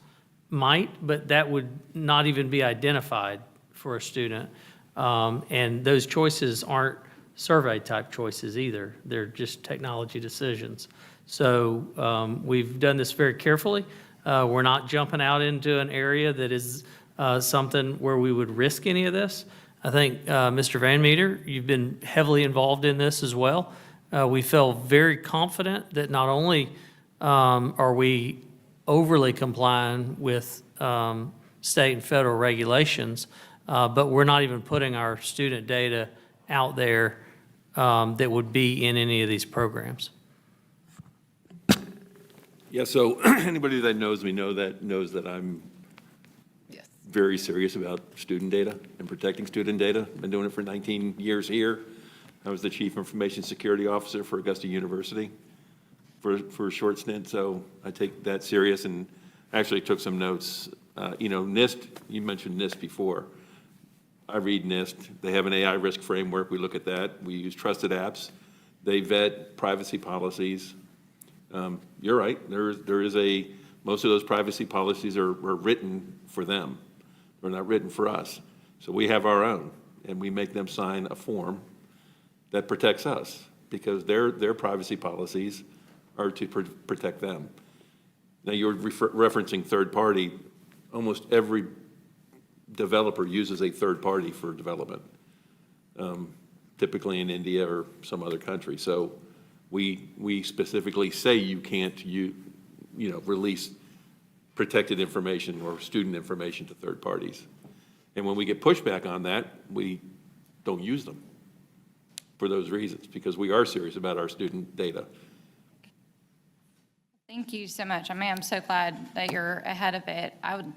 might, but that would not even be identified for a student. And those choices aren't survey-type choices either. They're just technology decisions. So we've done this very carefully. We're not jumping out into an area that is something where we would risk any of this. I think, Mr. Van Meter, you've been heavily involved in this as well. We feel very confident that not only are we overly complying with state and federal regulations, but we're not even putting our student data out there that would be in any of these programs. Yeah, so anybody that knows me knows that I'm very serious about student data and protecting student data. Been doing it for 19 years here. I was the Chief Information Security Officer for Augusta University for a short stint, so I take that serious and actually took some notes. NIST, you mentioned NIST before. I read NIST. They have an AI risk framework. We look at that. We use trusted apps. They vet privacy policies. You're right. Most of those privacy policies are written for them. They're not written for us. So we have our own, and we make them sign a form that protects us because their privacy policies are to protect them. Now, you're referencing third party. Almost every developer uses a third party for development, typically in India or some other country. So we specifically say you can't release protected information or student information to third parties. And when we get pushback on that, we don't use them for those reasons, because we are serious about our student data. Thank you so much. I'm so glad that you're ahead of it. I would,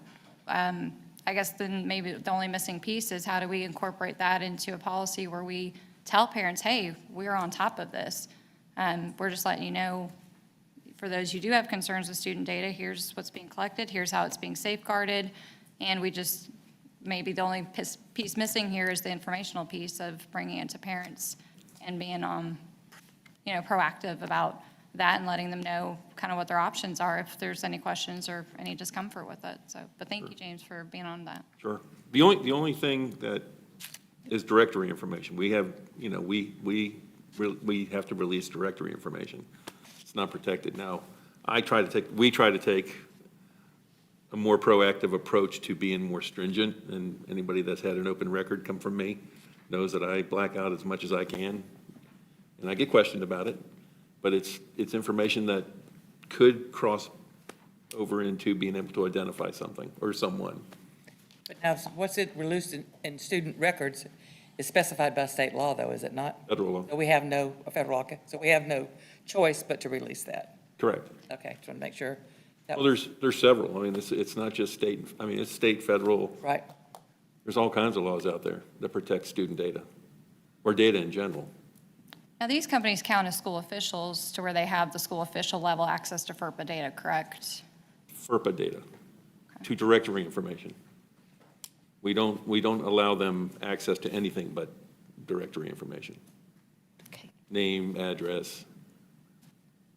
I guess then maybe the only missing piece is how do we incorporate that into a policy where we tell parents, hey, we're on top of this. We're just letting you know, for those who do have concerns with student data, here's what's being collected, here's how it's being safeguarded, and we just, maybe the only piece missing here is the informational piece of bringing it to parents and being, proactive about that and letting them know kind of what their options are if there's any questions or any discomfort with it. So, but thank you, James, for being on that. Sure. The only thing that is directory information. We have, we have to release directory information. It's not protected. Now, we try to take a more proactive approach to being more stringent, and anybody that's had an open record come from me knows that I black out as much as I can, and I get questioned about it, but it's information that could cross over into being able to identify something or someone. But now, what's it released in student records is specified by state law, though, is it not? Federal law. So we have no, federal law, so we have no choice but to release that. Correct. Okay, just want to make sure. that Well, there's several. I mean, it's not just state, I mean, it's state, federal. Right. There's all kinds of laws out there that protect student data, or data in general. Now, these companies count as school officials to where they have the school official level access to FERPA data, correct? FERPA data, to directory information. We don't allow them access to anything but directory information. Okay. Name, address.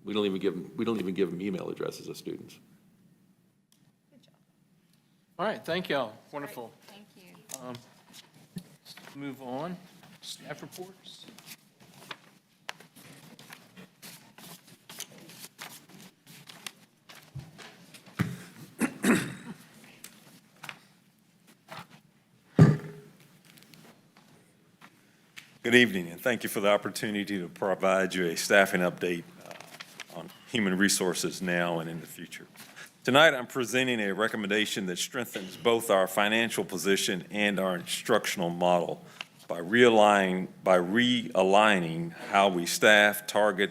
We don't even give them email addresses of students. All right, thank y'all. Wonderful. Thank you. Move on. Staff reports. Good evening, and thank you for the opportunity to provide you a staffing update on human resources now and in the future. Tonight, I'm presenting a recommendation that strengthens both our financial position and our instructional model by realigning how we staff, target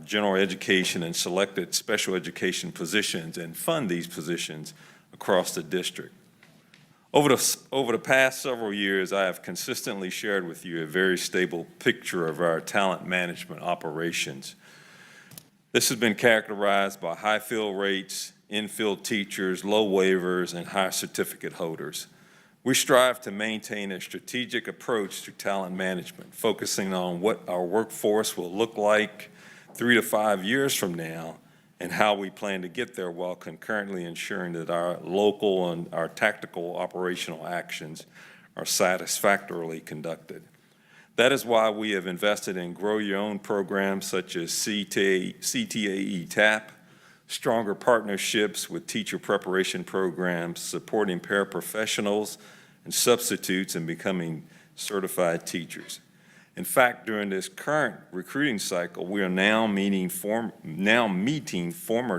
general education and selected special education positions and fund these positions across the district. Over the past several years, I have consistently shared with you a very stable picture of our talent management operations. This has been characterized by high fill rates, in-field teachers, low waivers, and high certificate holders. We strive to maintain a strategic approach to talent management, focusing on what our workforce will look like 3 to 5 years from now, and how we plan to get there while concurrently ensuring that our local and our tactical operational actions are satisfactorily conducted. That is why we have invested in grow your own programs such as CTAE TAP, stronger partnerships with teacher preparation programs, supporting paraprofessionals and substitutes in becoming certified teachers. In fact, during this current recruiting cycle, we are now meeting former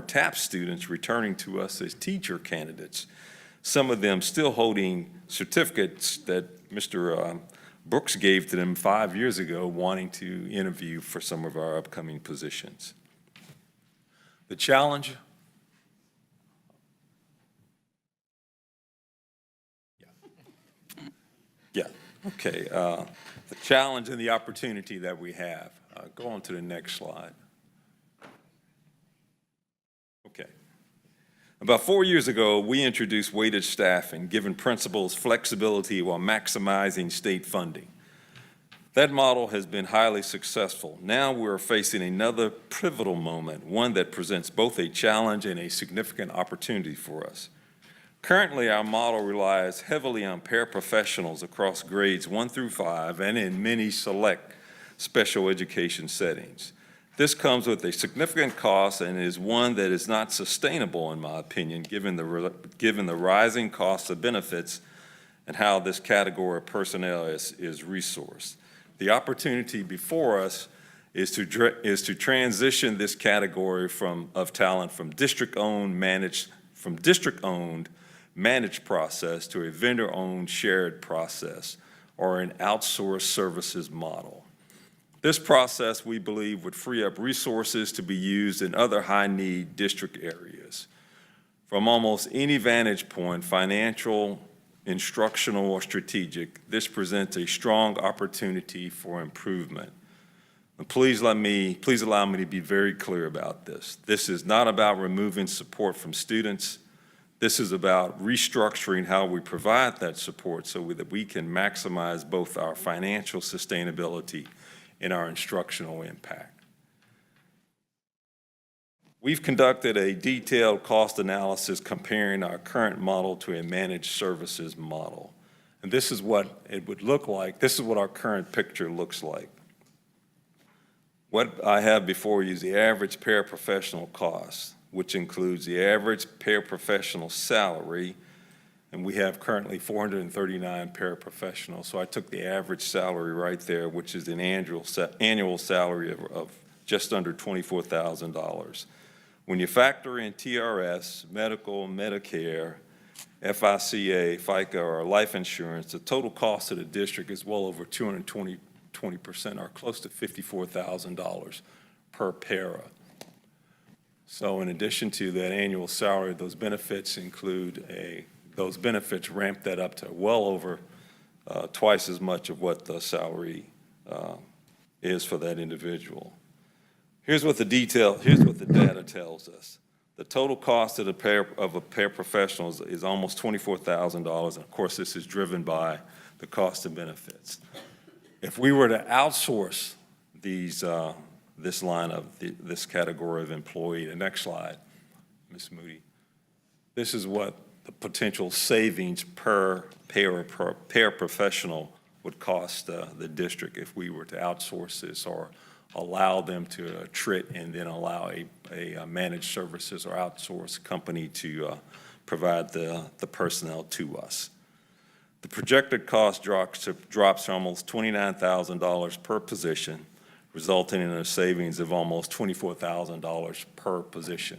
TAP students returning to us as teacher candidates, some of them still holding certificates that Mr. Brooks gave to them 5 years ago, wanting to interview for some of our upcoming positions. The challenge, okay. The challenge and the opportunity that we have. Go on to the next slide. Okay. About 4 years ago, we introduced weighted staffing, giving principals flexibility while maximizing state funding. That model has been highly successful. Now we're facing another pivotal moment, one that presents both a challenge and a significant opportunity for us. Currently, our model relies heavily on paraprofessionals across grades 1 through 5 and in many select special education settings. This comes with a significant cost and is one that is not sustainable, in my opinion, given the rising cost of benefits and how this category of personnel is resourced. The opportunity before us is to transition this category of talent from district-owned managed process to a vendor-owned shared process, or an outsourced services model. This process, we believe, would free up resources to be used in other high-need district areas. From almost any vantage point, financial, instructional, or strategic, this presents a strong opportunity for improvement. And please allow me to be very clear about this. This is not about removing support from students. This is about restructuring how we provide that support so that we can maximize both our financial sustainability and our instructional impact. We've conducted a detailed cost analysis comparing our current model to a managed services model. And this is what it would look like. This is what our current picture looks like. What I have before you is the average paraprofessional cost, which includes the average paraprofessional salary, and we have currently 439 paraprofessionals. So I took the average salary right there, which is an annual salary of just under $24,000. When you factor in TRS, medical, Medicare, FICA, FICA, or life insurance, the total cost of the district is well over 20%, or close to $54,000 per para. So in addition to that annual salary, those benefits ramp that up to well over twice as much of what the salary is for that individual. Here's what the data tells us. The total cost of a paraprofessional is almost $24,000, and of course this is driven by the cost of benefits. If we were to outsource this line of this category of employee, the next slide, Ms. Moody, this is what the potential savings per paraprofessional would cost the district if we were to outsource this or allow them to attrit and then allow a managed services or outsource company to provide the personnel to us. The projected cost drops to almost $29,000 per position, resulting in a savings of almost $24,000 per position.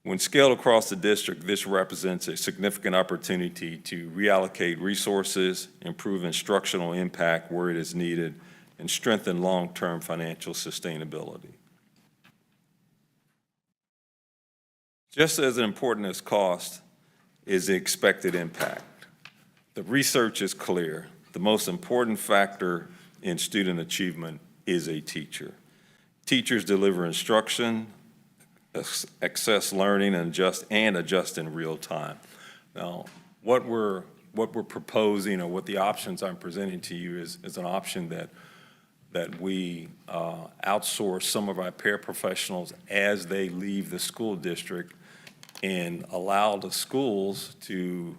When scaled across the district, this represents a significant opportunity to reallocate resources, improve instructional impact where it is needed, and strengthen long-term financial sustainability. Just as important as cost is the expected impact. The research is clear. The most important factor in student achievement is a teacher. Teachers deliver instruction, access learning, and adjust in real time. Now, what we're proposing, or what the options I'm presenting to you is an option that we outsource some of our paraprofessionals as they leave the school district and allow the schools to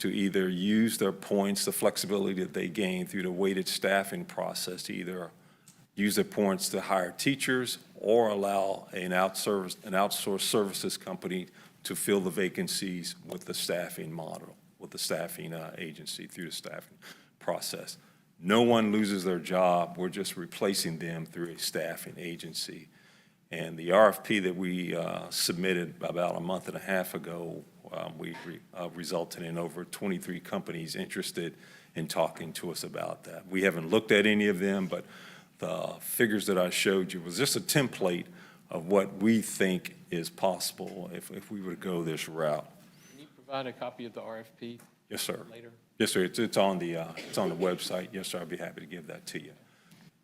either use their points, the flexibility that they gain through the weighted staffing process, to either use their points to hire teachers or allow an outsourced services company to fill the vacancies with the staffing model, with the staffing agency through the staffing process. No one loses their job. We're just replacing them through a staffing agency. And the RFP that we submitted about a month and a half ago, resulted in over 23 companies interested in talking to us about that. We haven't looked at any of them, but the figures that I showed you was just a template of what we think is possible if we were to go this route. Can you provide a copy of the RFP? Yes, sir. Later? Yes, sir. It's on the website. Yes, sir. I'd be happy to give that to you.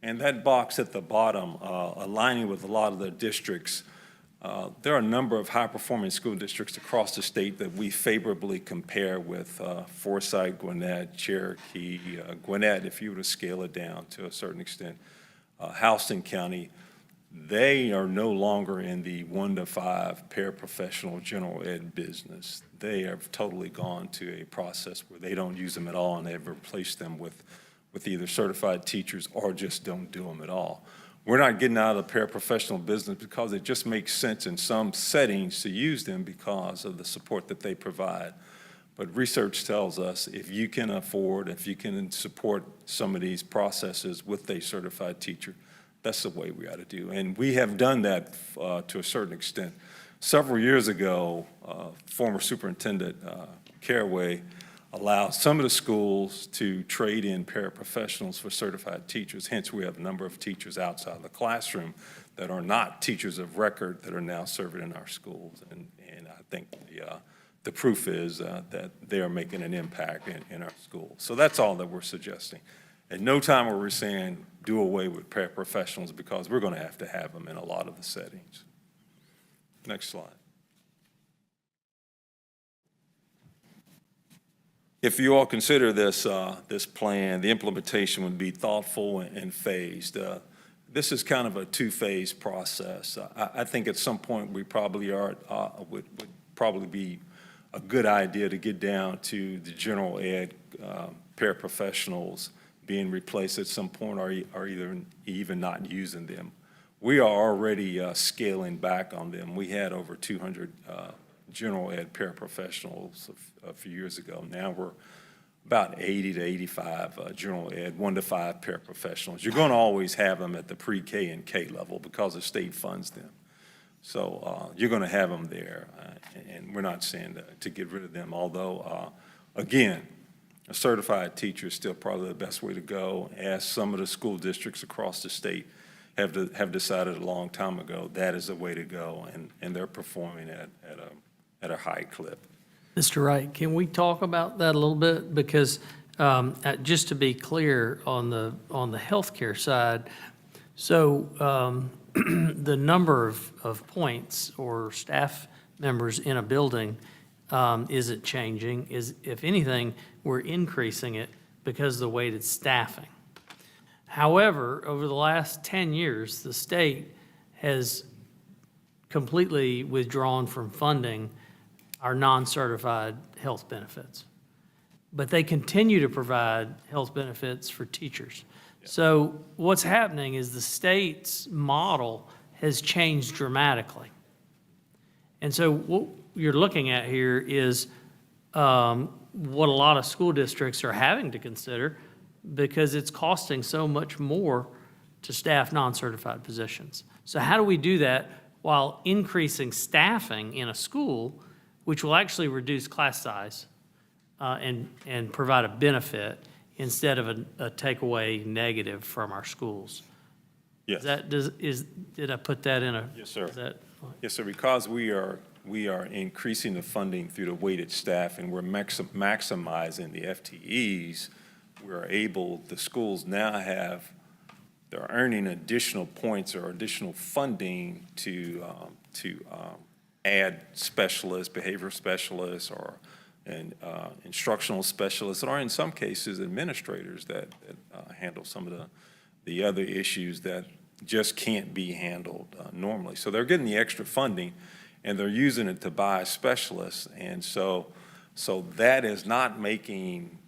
And that box at the bottom, aligning with a lot of the districts, there are a number of high-performing school districts across the state that we favorably compare with: Forsyth, Gwinnett, Cherokee, Gwinnett, if you were to scale it down to a certain extent, Houston County. They are no longer in the 1 to 5 paraprofessional general ed business. They have totally gone to a process where they don't use them at all, and they've replaced them with either certified teachers or just don't do them at all. We're not getting out of the paraprofessional business because it just makes sense in some settings to use them because of the support that they provide. But research tells us if you can afford, if you can support some of these processes with a certified teacher, that's the way we ought to do. And we have done that to a certain extent. Several years ago, former Superintendent Caraway allowed some of the schools to trade in paraprofessionals for certified teachers. Hence, we have a number of teachers outside the classroom that are not teachers of record that are now serving in our schools. And I think the proof is that they are making an impact in our schools. So that's all that we're suggesting. At no time are we saying do away with paraprofessionals, because we're going to have them in a lot of the settings. Next slide. If you all consider this plan, the implementation would be thoughtful and phased. This is kind of a two-phase process. I think at some point we probably would probably be a good idea to get down to the general ed paraprofessionals being replaced at some point, or even not using them. We are already scaling back on them. We had over 200 general ed paraprofessionals a few years ago. Now we're about 80 to 85 general ed, 1 to 5 paraprofessionals. You're going to always have them at the pre-K and K level because the state funds them. So you're going to have them there, and we're not saying to get rid of them, although, again, a certified teacher is still probably the best way to go, as some of the school districts across the state have decided a long time ago that is the way to go, and they're performing at a high clip. Mr. Wright, can we talk about that a little bit? Because just to be clear on the healthcare side, so the number of points or staff members in a building isn't changing. If anything, we're increasing it because of the weighted staffing. However, over the last 10 years, the state has completely withdrawn from funding our non-certified health benefits. But they continue to provide health benefits for teachers. So what's happening is the state's model has changed dramatically. And so what you're looking at here is what a lot of school districts are having to consider, because it's costing so much more to staff non-certified positions. So how do we do that while increasing staffing in a school, which will actually reduce class size and provide a benefit instead of a takeaway negative from our schools? Yes. Did I put that in a? Yes, sir. Is that? Yes, sir, because we are increasing the funding through the weighted staff, and we're maximizing the FTEs, the schools now they're earning additional points or additional funding to add specialists, behavioral specialists, and instructional specialists, or in some cases, administrators that handle some of the other issues that just can't be handled normally. So they're getting the extra funding, and they're using it to buy specialists. And so that is not making,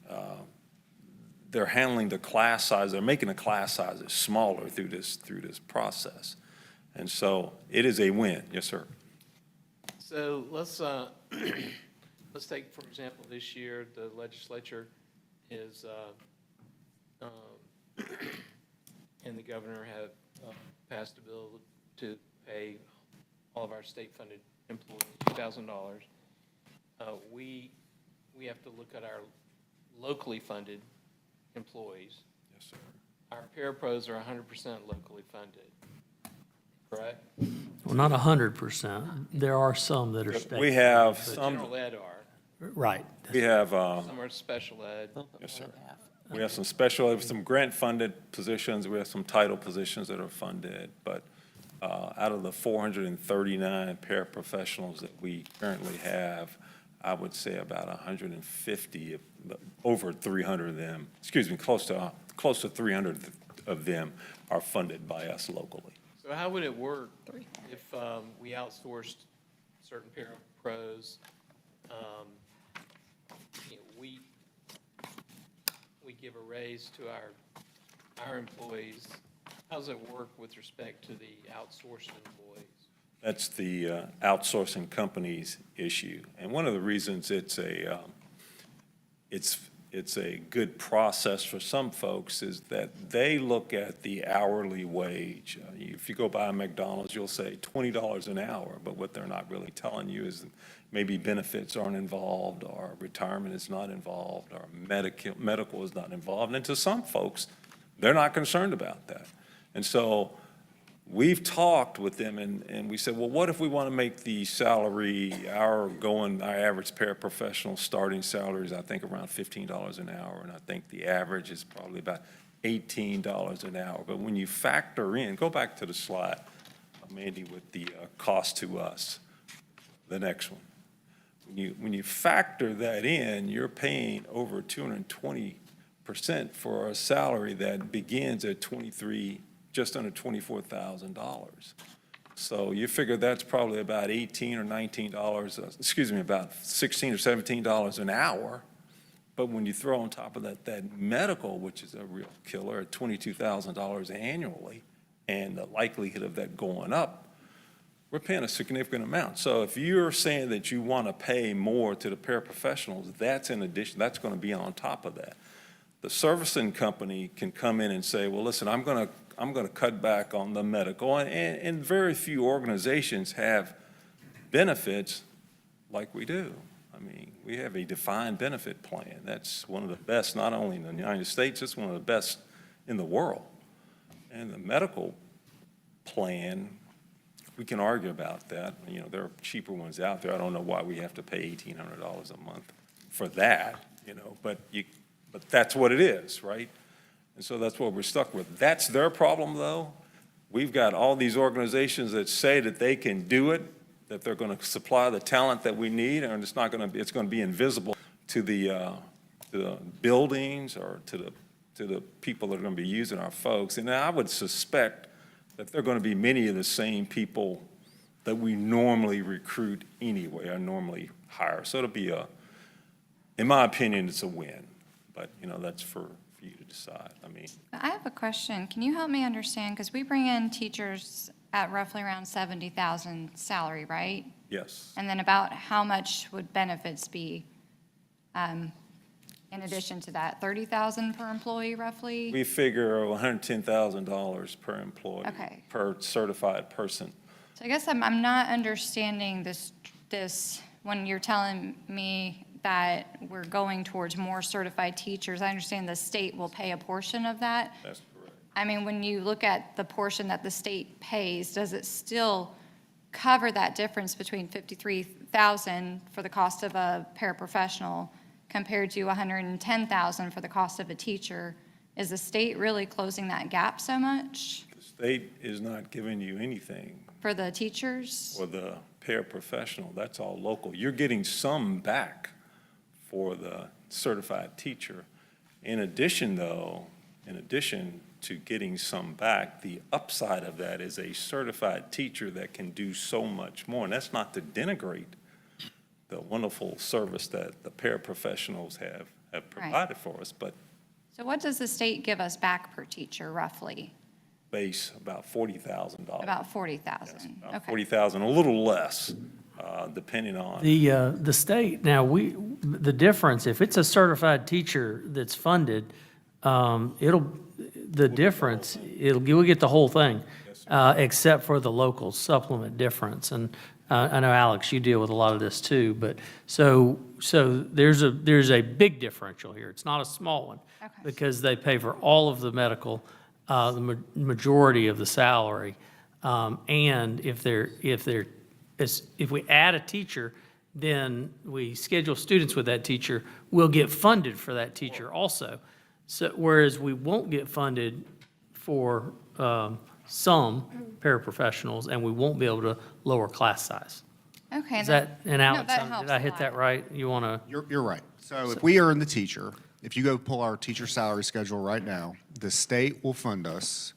they're handling the class size, they're making the class sizes smaller through this process. And so it is a win. Yes, sir. So let's take, for example, this year, the legislature is, and the governor have passed a bill to pay all of our state-funded employees $2,000. We have to look at our locally funded employees. Yes, sir. Our parapros are 100% locally funded, correct? Well, not 100%. There are some that are state. We have The some. general ed are. Right. We have. Some are special ed. Yes, sir. We have some some grant-funded positions. We have some title positions that are funded. But out of the 439 paraprofessionals that we currently have, I would say about 150, over 300 of them, close to 300 of them are funded by us locally. So how would it work if we outsourced certain parapros? We give a raise to our employees. How does it work with respect to the outsourced employees? That's the outsourcing company's issue. And one of the reasons it's a good process for some folks is that they look at the hourly wage. If you go by McDonald's, you'll say $20 an hour, but what they're not really telling you is maybe benefits aren't involved, or retirement is not involved, or medical is not involved. And to some folks, they're not concerned about that. And so we've talked with them, and we said, well, what if we want to make the salary, our average paraprofessional starting salaries, I think around $15 an hour, and I think the average is probably about $18 an hour. But when you factor in, go back to the slide, Mandy, with the cost to us, the next one. When you factor that in, you're paying over 220% for a salary that begins at just under $24,000. So you figure that's probably about $18 or $19, about $16 or $17 an hour. But when you throw on top of that medical, which is a real killer, at $22,000 annually, and the likelihood of that going up, we're paying a significant amount. So if you're saying that you want to pay more to the paraprofessionals, that's in addition, that's going to be on top of that. The servicing company can come in and say, well, listen, I'm going to cut back on the medical, and very few organizations have benefits like we do. I I mean, we have a defined benefit plan. That's one of the best, not only in the United States, it's one of the best in the world. And the medical plan, we can argue about that. You know, there are cheaper ones out there. I don't know why we have to pay $1,800 a month for that, you know, but that's what it is, right? And so that's what we're stuck with. That's their problem, though. We've got all these organizations that say that they can do it, that they're going to supply the talent that we need, and it's not going to be, it's going to be invisible to the buildings or to the people that are going to be using our folks. And I would suspect that they're going to be many of the same people that we normally recruit anyway, or normally hire. So it'll be in my opinion, it's a win. But, you know, that's for you to decide. I mean. I have a question. Can you help me understand? Because we bring in teachers at roughly around 70,000 salary, right? Yes. And then about how much would benefits be in addition to that? 30,000 per employee roughly? We figure $110,000 per employee, Okay. per certified person. So I guess I'm not understanding this when you're telling me that we're going towards more certified teachers. I understand the state will pay a portion of that. That's correct. I mean, when you look at the portion that the state pays, does it still cover that difference between $53,000 for the cost of a paraprofessional compared to $110,000 for the cost of a teacher? Is the state really closing that gap so much? The state is not giving you anything For the teachers? for the paraprofessional. That's all local. You're getting some back for the certified teacher. In addition, though, in addition to getting some back, the upside of that is a certified teacher that can do so much more. And that's not to denigrate the wonderful service that the paraprofessionals have provided for us, but So what does the state give us back per teacher roughly? base about $40,000. About 40,000? About Okay. 40,000, a little less, depending on. The state, now, the difference, if it's a certified teacher that's funded, we'll get the whole thing, except for the local supplement difference. And I know, Alex, you deal with a lot of this too, but so there's a big differential here. It's not a small one. Okay. Because they pay for all of the medical, the majority of the salary. And if we add a teacher, then we schedule students with that teacher, we'll get funded for that teacher also. So, whereas we won't get funded for some paraprofessionals, and we won't be able to lower class size. Okay. Is that, and Alex, that helps did I a hit lot. that right? You want to? You're right. So if we earn the teacher, if you go pull our teacher salary schedule right now, the state will fund us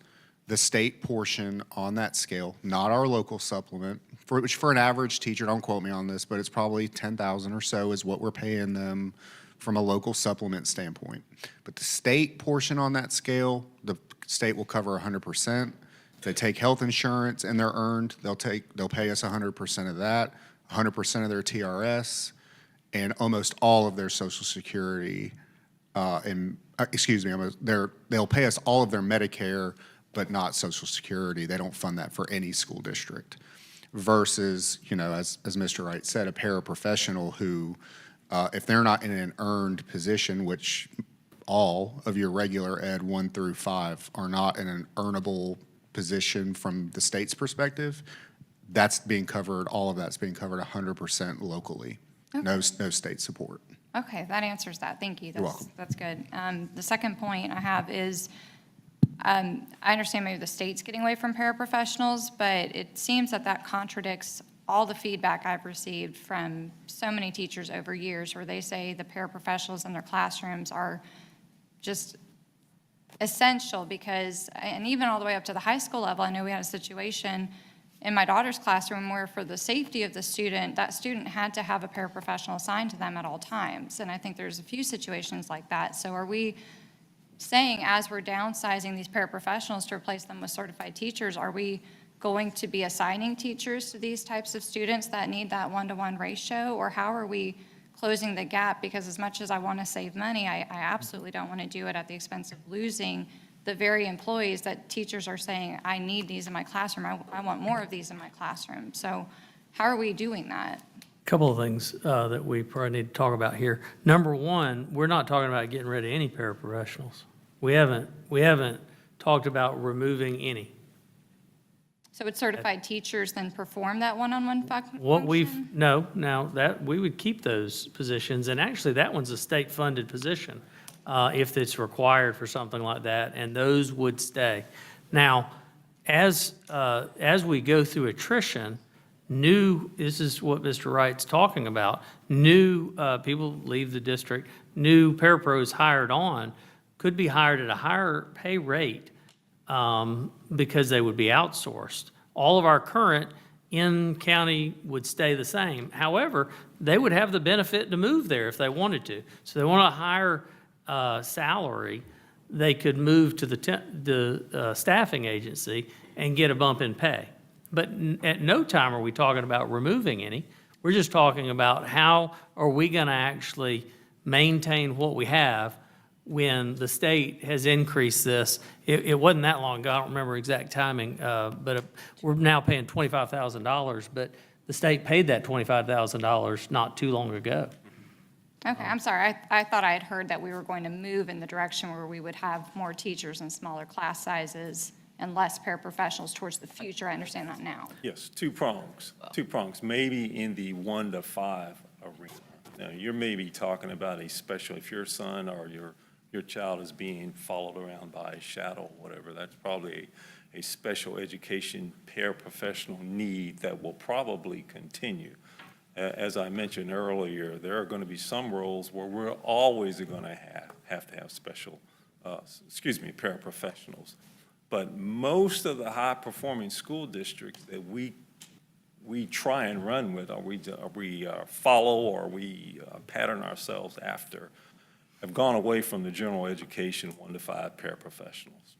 the state portion on that scale, not our local supplement, which for an average teacher, don't quote me on this, but it's probably 10,000 or so is what we're paying them from a local supplement standpoint. But the state portion on that scale, the state will cover 100%. If they take health insurance and they're earned, they'll pay us 100% of that, 100% of their TRS, and almost all of their Social Security. They'll pay us all of their Medicare, but not Social Security. They don't fund that for any school district. Versus, as Mr. Wright said, a paraprofessional who, if they're not in an earned position, which all of your regular ed 1 through 5 are not in an earnable position from the state's perspective, that's being covered, all of that's being covered 100% locally. Okay. No state support. Okay, that answers that. Thank you. You're welcome. That's good. The second point I have is, I understand maybe the state's getting away from paraprofessionals, but it seems that contradicts all the feedback I've received from so many teachers over years where they say the paraprofessionals in their classrooms are just essential because, and even all the way up to the high school level, I know we had a situation in my daughter's classroom where for the safety of the student, that student had to have a paraprofessional assigned to them at all times. And I think there's a few situations like that. So are we saying as we're downsizing these paraprofessionals to replace them with certified teachers, are we going to be assigning teachers to these types of students that need that 1-to-1 ratio? Or how are we closing the gap? Because as much as I want to save money, I absolutely don't want to do it at the expense of losing the very employees that teachers are saying, I need these in my classroom. I want more of these in my classroom. So how are we doing that? Couple of things that we probably need to talk about here. Number one, we're not talking about getting rid of any paraprofessionals. We haven't talked about removing any. So would certified teachers then perform that one-on-one What no, now that, we would keep those positions, and actually that one's a state-funded position if it's required for something like that, and those would stay. Now, as we go through attrition, this is what Mr. Wright's talking about, new people leave the district, new parapros hired on could be hired at a higher pay rate because they would be outsourced. All of our current in-county would stay the same. However, they would have the benefit to move there if they wanted to. So they want a higher salary, they could move to the staffing agency and get a bump in pay. But at no time are we talking about removing any. We're just talking about how are we going to actually maintain what we have when the state has increased this. It wasn't that long ago, I don't remember exact timing, but we're now paying $25,000, but the state paid that $25,000 not too long ago. Okay, I'm sorry. I thought I had heard that we were going to move in the direction where we would have more teachers and smaller class sizes and less paraprofessionals towards the future. I understand that now. Yes, two prongs, maybe in the 1 to 5 arena. Now, you're maybe talking about a special, if your son or your child is being followed around by a shadow, whatever, that's probably a special education paraprofessional need that will probably continue. As I mentioned earlier, there are going to be some roles where we're always going to have to have special, paraprofessionals. But most of the high-performing school districts that we try and run with, or we follow, or we pattern ourselves after, have gone away from the general education 1 to 5 paraprofessionals.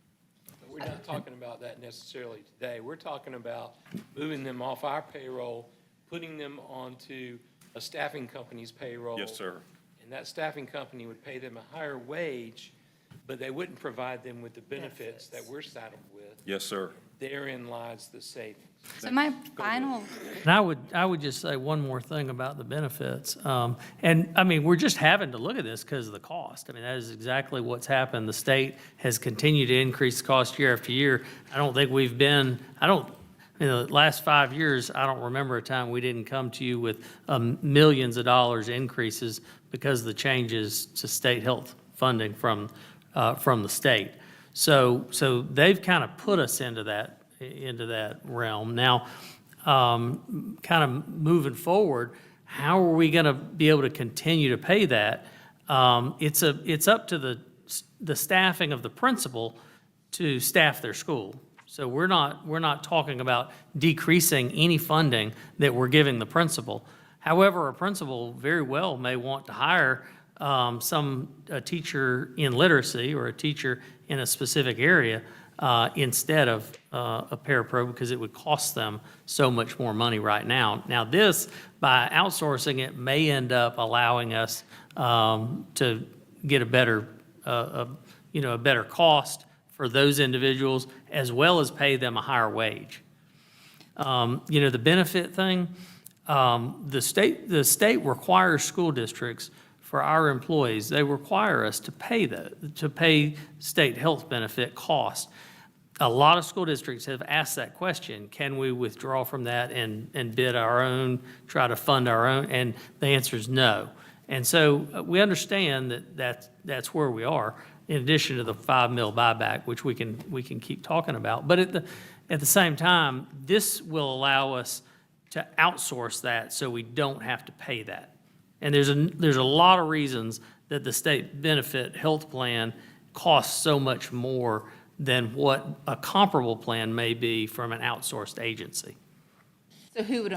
We're not talking about that necessarily today. We're talking about moving them off our payroll, putting them onto a staffing company's payroll. Yes, sir. And that staffing company would pay them a higher wage, but they wouldn't provide them with the benefits that we're saddled with. Yes, sir. Therein lies the savings. So my final, And I would just say one more thing about the benefits. And I mean, we're just having to look at this because of the cost. I mean, that is exactly what's happened. The state has continued to increase cost year after year. I don't think we've been, in the last 5 years, I don't remember a time we didn't come to you with millions of dollars increases because of the changes to state health funding from the state. So they've kind of put us into that realm. Now, kind of moving forward, how are we going to be able to continue to pay that? It's up to the staffing of the principal to staff their school. So we're not talking about decreasing any funding that we're giving the principal. However, a principal very well may want to hire a teacher in literacy or a teacher in a specific area instead of a parapro, because it would cost them so much more money right now. Now this, by outsourcing it, may end up allowing us to get a better cost for those individuals, as well as pay them a higher wage. The benefit thing, the state requires school districts, for our employees, they require us to pay state health benefit costs. A lot of school districts have asked that question, can we withdraw from that and bid our own, try to fund our own? And the answer is no. And so we understand that's where we are, in addition to the $5 million buyback, which we can keep talking about. But at the same time, this will allow us to outsource that so we don't have to pay that. And there's a lot of reasons that the state benefit health plan costs so much more than what a comparable plan may be from an outsourced agency. So who would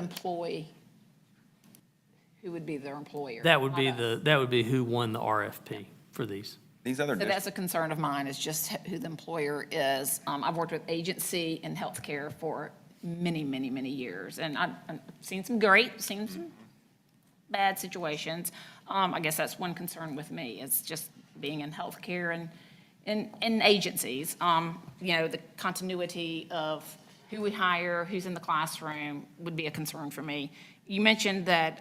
be their employer? That would be who won the RFP for these. These other So that's a concern of mine, is just who the employer is. I've worked with agency in healthcare for many, many, many years, and I've seen some great, seen some bad situations. I guess that's one concern with me, is just being in healthcare and in agencies. The continuity of who we hire, who's in the classroom would be a concern for me. you mentioned that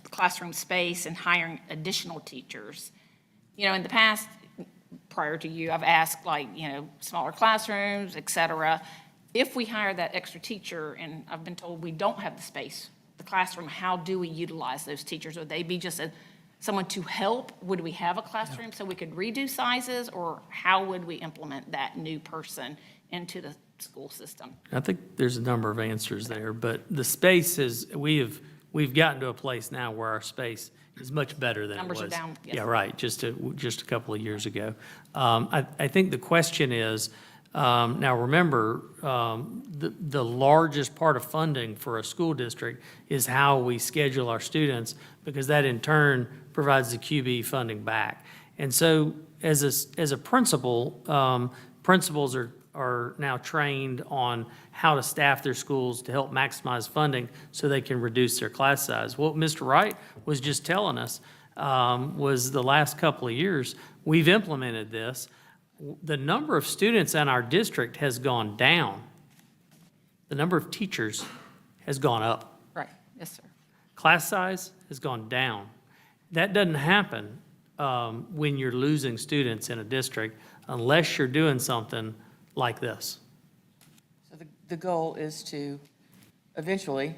classroom space and hiring additional teachers. You know, in the past, prior to you, I've asked like, you know, smaller classrooms, et cetera. If we hire that extra teacher and I've been told we don't have the space, the classroom, how do we utilize those teachers? Would they be just someone to help? Would we have a classroom so we could redo sizes, or how would we implement that new person into the school system? I think there's a number of answers there, but the space is, we've gotten to a place now where our space is much better than it was. Numbers are down, yes. Yeah, right, just a couple of years ago. I think the question is, now remember, the largest part of funding for a school district is how we schedule our students, because that in turn provides the QB funding back. And so as a principal, principals are now trained on how to staff their schools to help maximize funding so they can reduce their class size. What Mr. Wright was just telling us was the last couple of years, we've implemented this. The number of students in our district has gone down. The number of teachers has gone up. Right, yes, sir. Class size has gone down. That doesn't happen when you're losing students in a district unless you're doing something like this. So the goal is to eventually,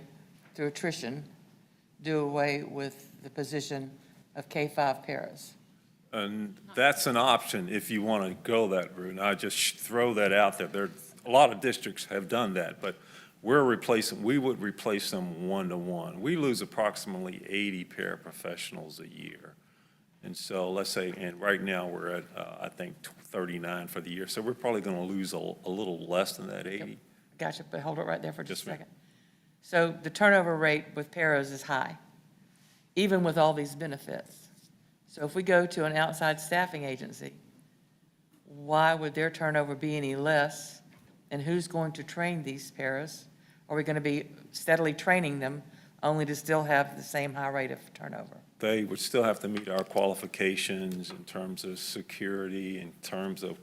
through attrition, do away with the position of K-5 paras. And that's an option if you want to go that route. And I just throw that out there. A lot of districts have done that, but we would replace them one-to-one. We lose approximately 80 paraprofessionals a year. And so let's say, and right now we're at, I think, 39 for the year. So we're probably going to lose a little less than that 80. Gotcha, but hold it right there for just a Yes, ma'am. second. So the turnover rate with paras is high, even with all these benefits. So if we go to an outside staffing agency, why would their turnover be any less? And who's going to train these paras? Are we going to be steadily training them only to still have the same high rate of turnover? They would still have to meet our qualifications in terms of security, in terms of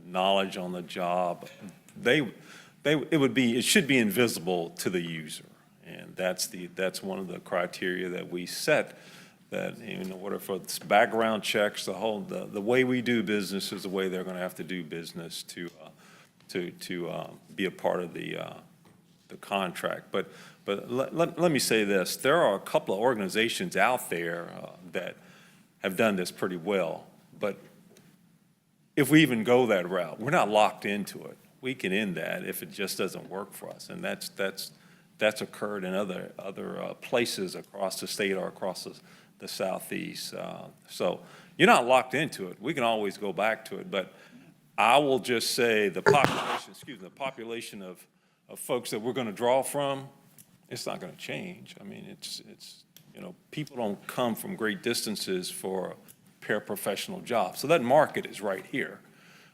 knowledge on the job. It should be invisible to the user. And that's one of the criteria that we set, that in order for background checks, the way we do business is the way they're going to have to do business to be a part of the contract. But let me say this. There are a couple of organizations out there that have done this pretty well. But if we even go that route, we're not locked into it. We can end that if it just doesn't work for us. And that's occurred in other places across the state or across the Southeast. So you're not locked into it. We can always go back to it. But I will just say the population of folks that we're going to draw from, it's not going to change. I mean, it's people don't come from great distances for paraprofessional jobs. So that market is right here.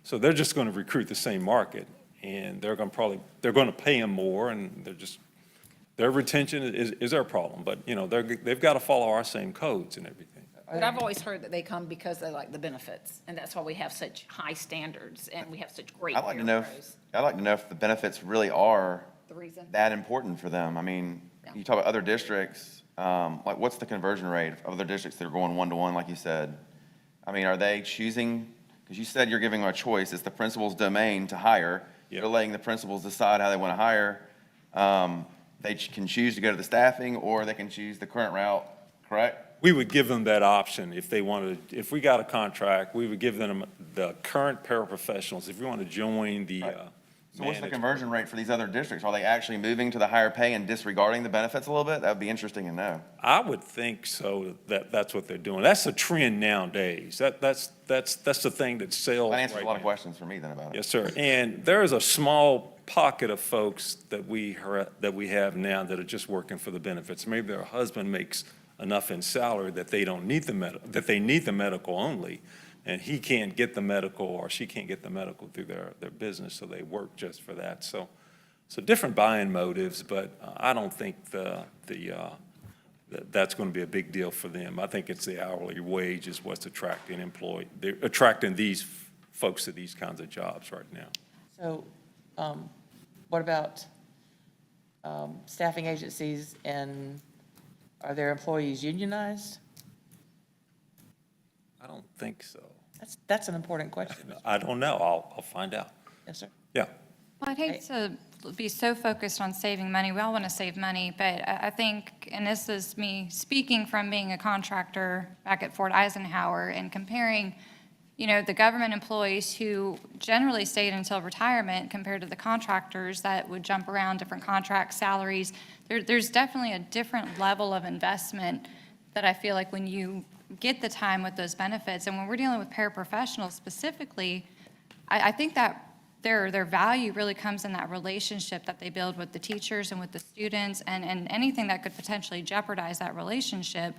So they're just going to recruit the same market, and they're going to pay them more, and their retention is their problem. But they've got to follow our same codes and everything. But I've always heard that they come because they like the benefits, and that's why we have such high standards and we have such great I'd like to know if the benefits really are The reason. that important for them. I mean, you talk about other districts, like what's the conversion rate of other districts that are going one-to-one, like you said? I mean, are they choosing, because you said you're giving them a choice, it's the principal's domain to hire. You're letting the principals decide how they want to hire. They can choose to go to the staffing, or they can choose the current route, correct? We would give them that option if they wanted. If we got a contract, we would give them the current paraprofessionals. If you want to join the So what's the conversion rate for these other districts? Are they actually moving to the higher pay and disregarding the benefits a little bit? That would be interesting to know. I would think so, that's what they're doing. That's a trend nowadays. That's the thing that sells. That answers right a lot of now. questions for me then about it. Yes, sir. And there is a small pocket of folks that we have now that are just working for the benefits. Maybe their husband makes enough in salary that they don't need that they need the medical only, and he can't get the medical or she can't get the medical through their business, so they work just for that. So different buying motives, but I don't think that's going to be a big deal for them. I think it's the hourly wage is what's they're attracting these folks to these kinds of jobs right now. So what about staffing agencies, and are their employees unionized? I don't think so. That's an important question. I don't know. I'll find out. Yes, sir. Yeah. Well, I'd hate to be so focused on saving money. We all want to save money, but I think, and this is me speaking from being a contractor back at Fort Eisenhower and comparing, the government employees who generally stayed until retirement compared to the contractors that would jump around different contracts, salaries. There's definitely a different level of investment that I feel like when you get the time with those benefits, and when we're dealing with paraprofessionals specifically, I think that their value really comes in that relationship that they build with the teachers and with the students, and anything that could potentially jeopardize that relationship.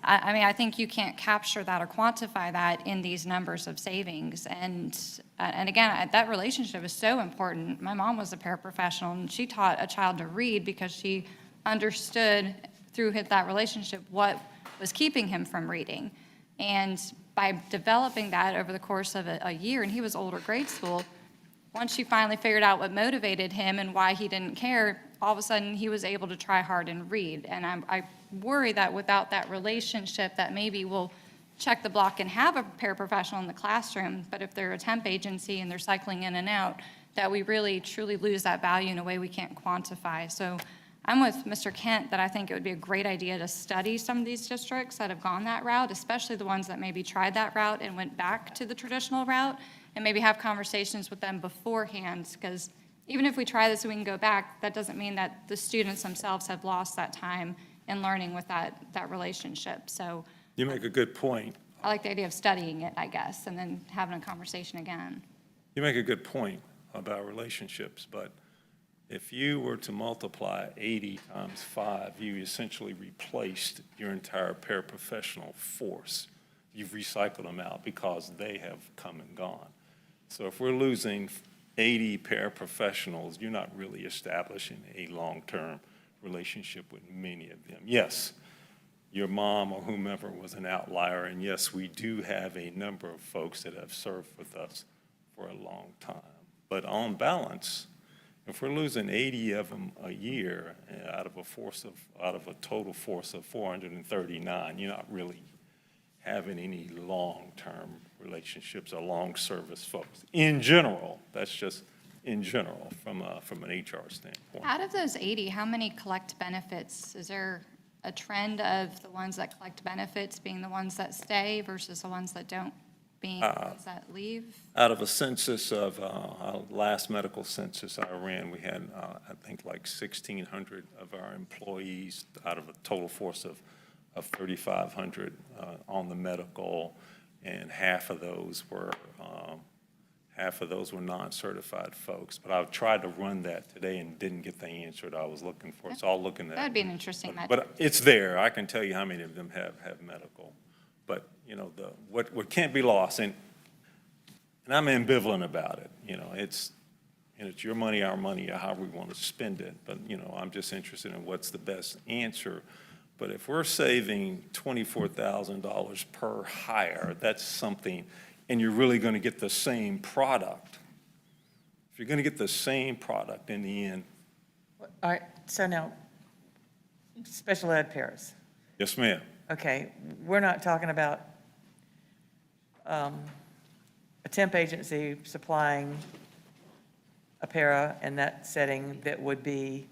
I mean, I think you can't capture that or quantify that in these numbers of savings. And again, that relationship is so important. My mom was a paraprofessional, and she taught a child to read because she understood through that relationship what was keeping him from reading. And by developing that over the course of a year, and he was older grade school, once she finally figured out what motivated him and why he didn't care, all of a sudden he was able to try hard and read. And I worry that without that relationship, that maybe we'll check the block and have a paraprofessional in the classroom, but if they're a temp agency and they're cycling in and out, that we really truly lose that value in a way we can't quantify. So I'm with Mr. Kent that I think it would be a great idea to study some of these districts that have gone that route, especially the ones that maybe tried that route and went back to the traditional route, and maybe have conversations with them beforehand, because even if we try this and we can go back, that doesn't mean that the students themselves have lost that time in learning with that relationship. So You make a good point. I like the idea of studying it, I guess, and then having a conversation again. You make a good point about relationships, but if you were to multiply 80 times 5, you essentially replaced your entire paraprofessional force. You've recycled them out because they have come and gone. So if we're losing 80 paraprofessionals, you're not really establishing a long-term relationship with many of them. Yes, your mom or whomever was an outlier, and yes, we do have a number of folks that have served with us for a long time. But on balance, if we're losing 80 of them a year out of a total force of 439, you're not really having any long-term relationships or long-service folks. In general, that's just in general from an HR standpoint. Out of those 80, how many collect benefits? Is there a trend of the ones that collect benefits being the ones that stay versus the ones that don't being the ones that leave? Out of a census of, our last medical census I ran, we had, I think, like 1,600 of our employees out of a total force of 3,500 on the medical, and half of those were non-certified folks. But I've tried to run that today and didn't get the answer that I was looking for. So I'll look in that. That'd be an interesting metric. But it's there. I can tell you how many of them have medical. But, what can't be lost, and I'm ambivalent about it, it's your money, our money, or how we want to spend it. But, I'm just interested in what's the best answer. But if we're saving $24,000 per hire, that's something, and you're really going to get the same product. If you're going to get the same product in the end. All right, so now, special ed pairs. Yes, ma'am. Okay, we're not talking about a temp agency supplying a para in that setting that would be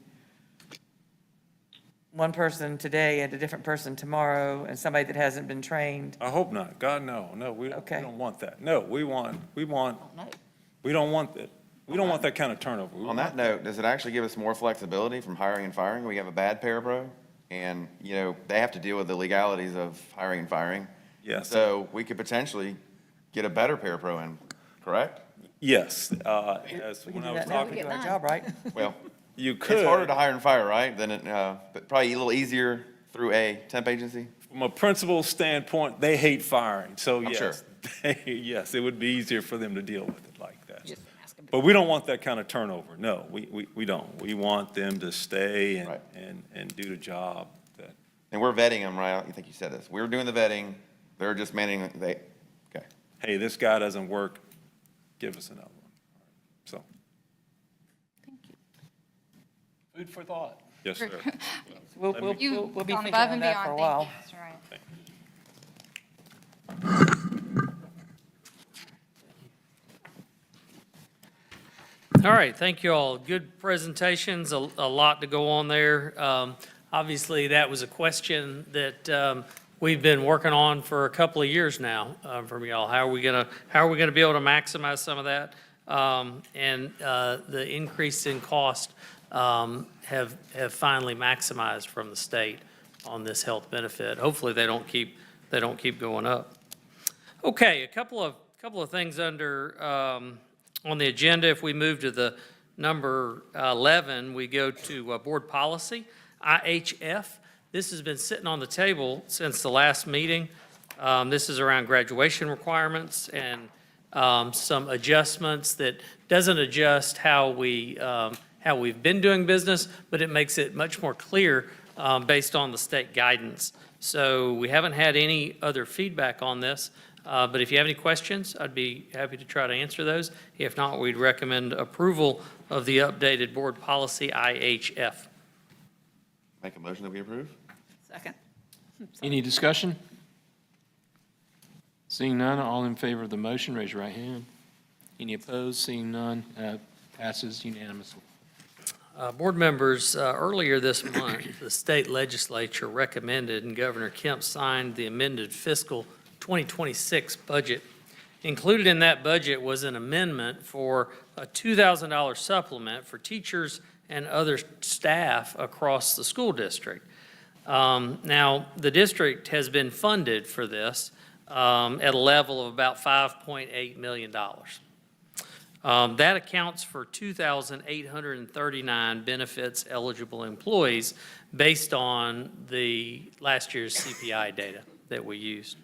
one person today and a different person tomorrow, and somebody that hasn't been trained. I hope not. God, no. No, we don't want that. No, we don't want that. We don't want that kind of turnover. On that note, does it actually give us more flexibility from hiring and firing? We have a bad parapro, and, they have to deal with the legalities of hiring and firing. Yes. So we could potentially get a better parapro in, correct? Yes. We can do that now, we do our job, right? Well, you could. it's harder to hire and fire, right? Than but probably a little easier through a temp agency? From a principal standpoint, they hate firing. So I'm yes, sure. yes, it would be easier for them to deal with it like that. But we don't want that kind of turnover. No, we don't. We want them to stay and do the job. And we're vetting them, right? I think you said this. We're doing the vetting. They're just managing, okay. Hey, this guy doesn't work. Give us another one. So. Food for thought. Yes, sir. We'll Let me- be You've thinking gone above on and that for a beyond. while. Thank you. That's right. All right, thank you all. Good presentations, a lot to go on there. Obviously, that was a question that we've been working on for a couple of years now from y'all. How are we gonna be able to maximize some of that? And the increase in cost have finally maximized from the state on this health benefit. Hopefully, they don't keep going up. Okay, a couple of things under on the agenda. If we move to the number 11, we go to board policy, IHF. This has been sitting on the table since the last meeting. This is around graduation requirements and some adjustments that doesn't adjust how we've been doing business, but it makes it much more clear based on the state guidance. So we haven't had any other feedback on this. But if you have any questions, I'd be happy to try to answer those. If not, we'd recommend approval of the updated board policy IHF. Make a motion that we approve? Second. Any discussion? Seeing none, all in favor of the motion, raise your right hand. Any opposed? Seeing none, passes unanimously. Board members, earlier this month, the state legislature recommended and Governor Kemp signed the amended fiscal 2026 budget. Included in that budget was an amendment for a $2,000 supplement for teachers and other staff across the school district. Now, the district has been funded for this at a level of about $5.8 million. That accounts for 2,839 benefits eligible employees based on the last year's CPI data that we used.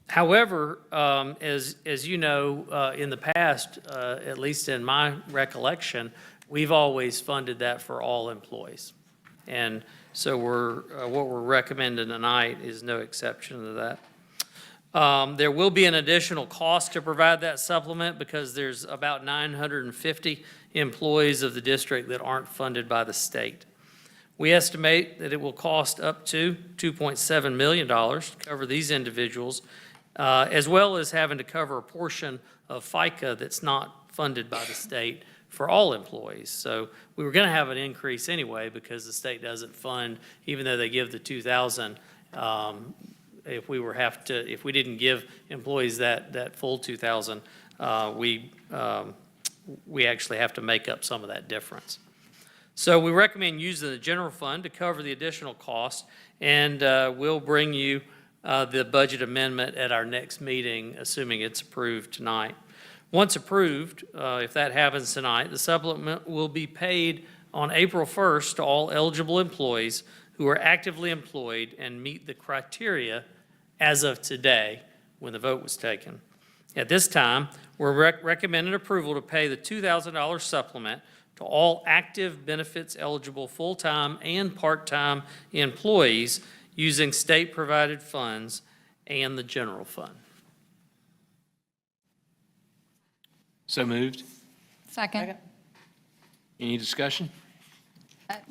However, as you know, in the past, at least in my recollection, we've always funded that for all employees. And so what we're recommending tonight is no exception to that. There will be an additional cost to provide that supplement because there's about 950 employees of the district that aren't funded by the state. We estimate that it will cost up to $2.7 million to cover these individuals, as well as having to cover a portion of FICA that's not funded by the state for all employees. So we were going to have an increase anyway because the state doesn't fund, even though they give the $2,000. If we didn't give employees that full $2,000, we actually have to make up some of that difference. So we recommend using the general fund to cover the additional cost, and we'll bring you the budget amendment at our next meeting, assuming it's approved tonight. Once approved, if that happens tonight, the supplement will be paid on April 1st to all eligible employees who are actively employed and meet the criteria as of today when the vote was taken. At this time, we're recommending approval to pay the $2,000 supplement to all active benefits eligible full-time and part-time employees using state-provided funds and the general fund. So moved. Second. Any discussion?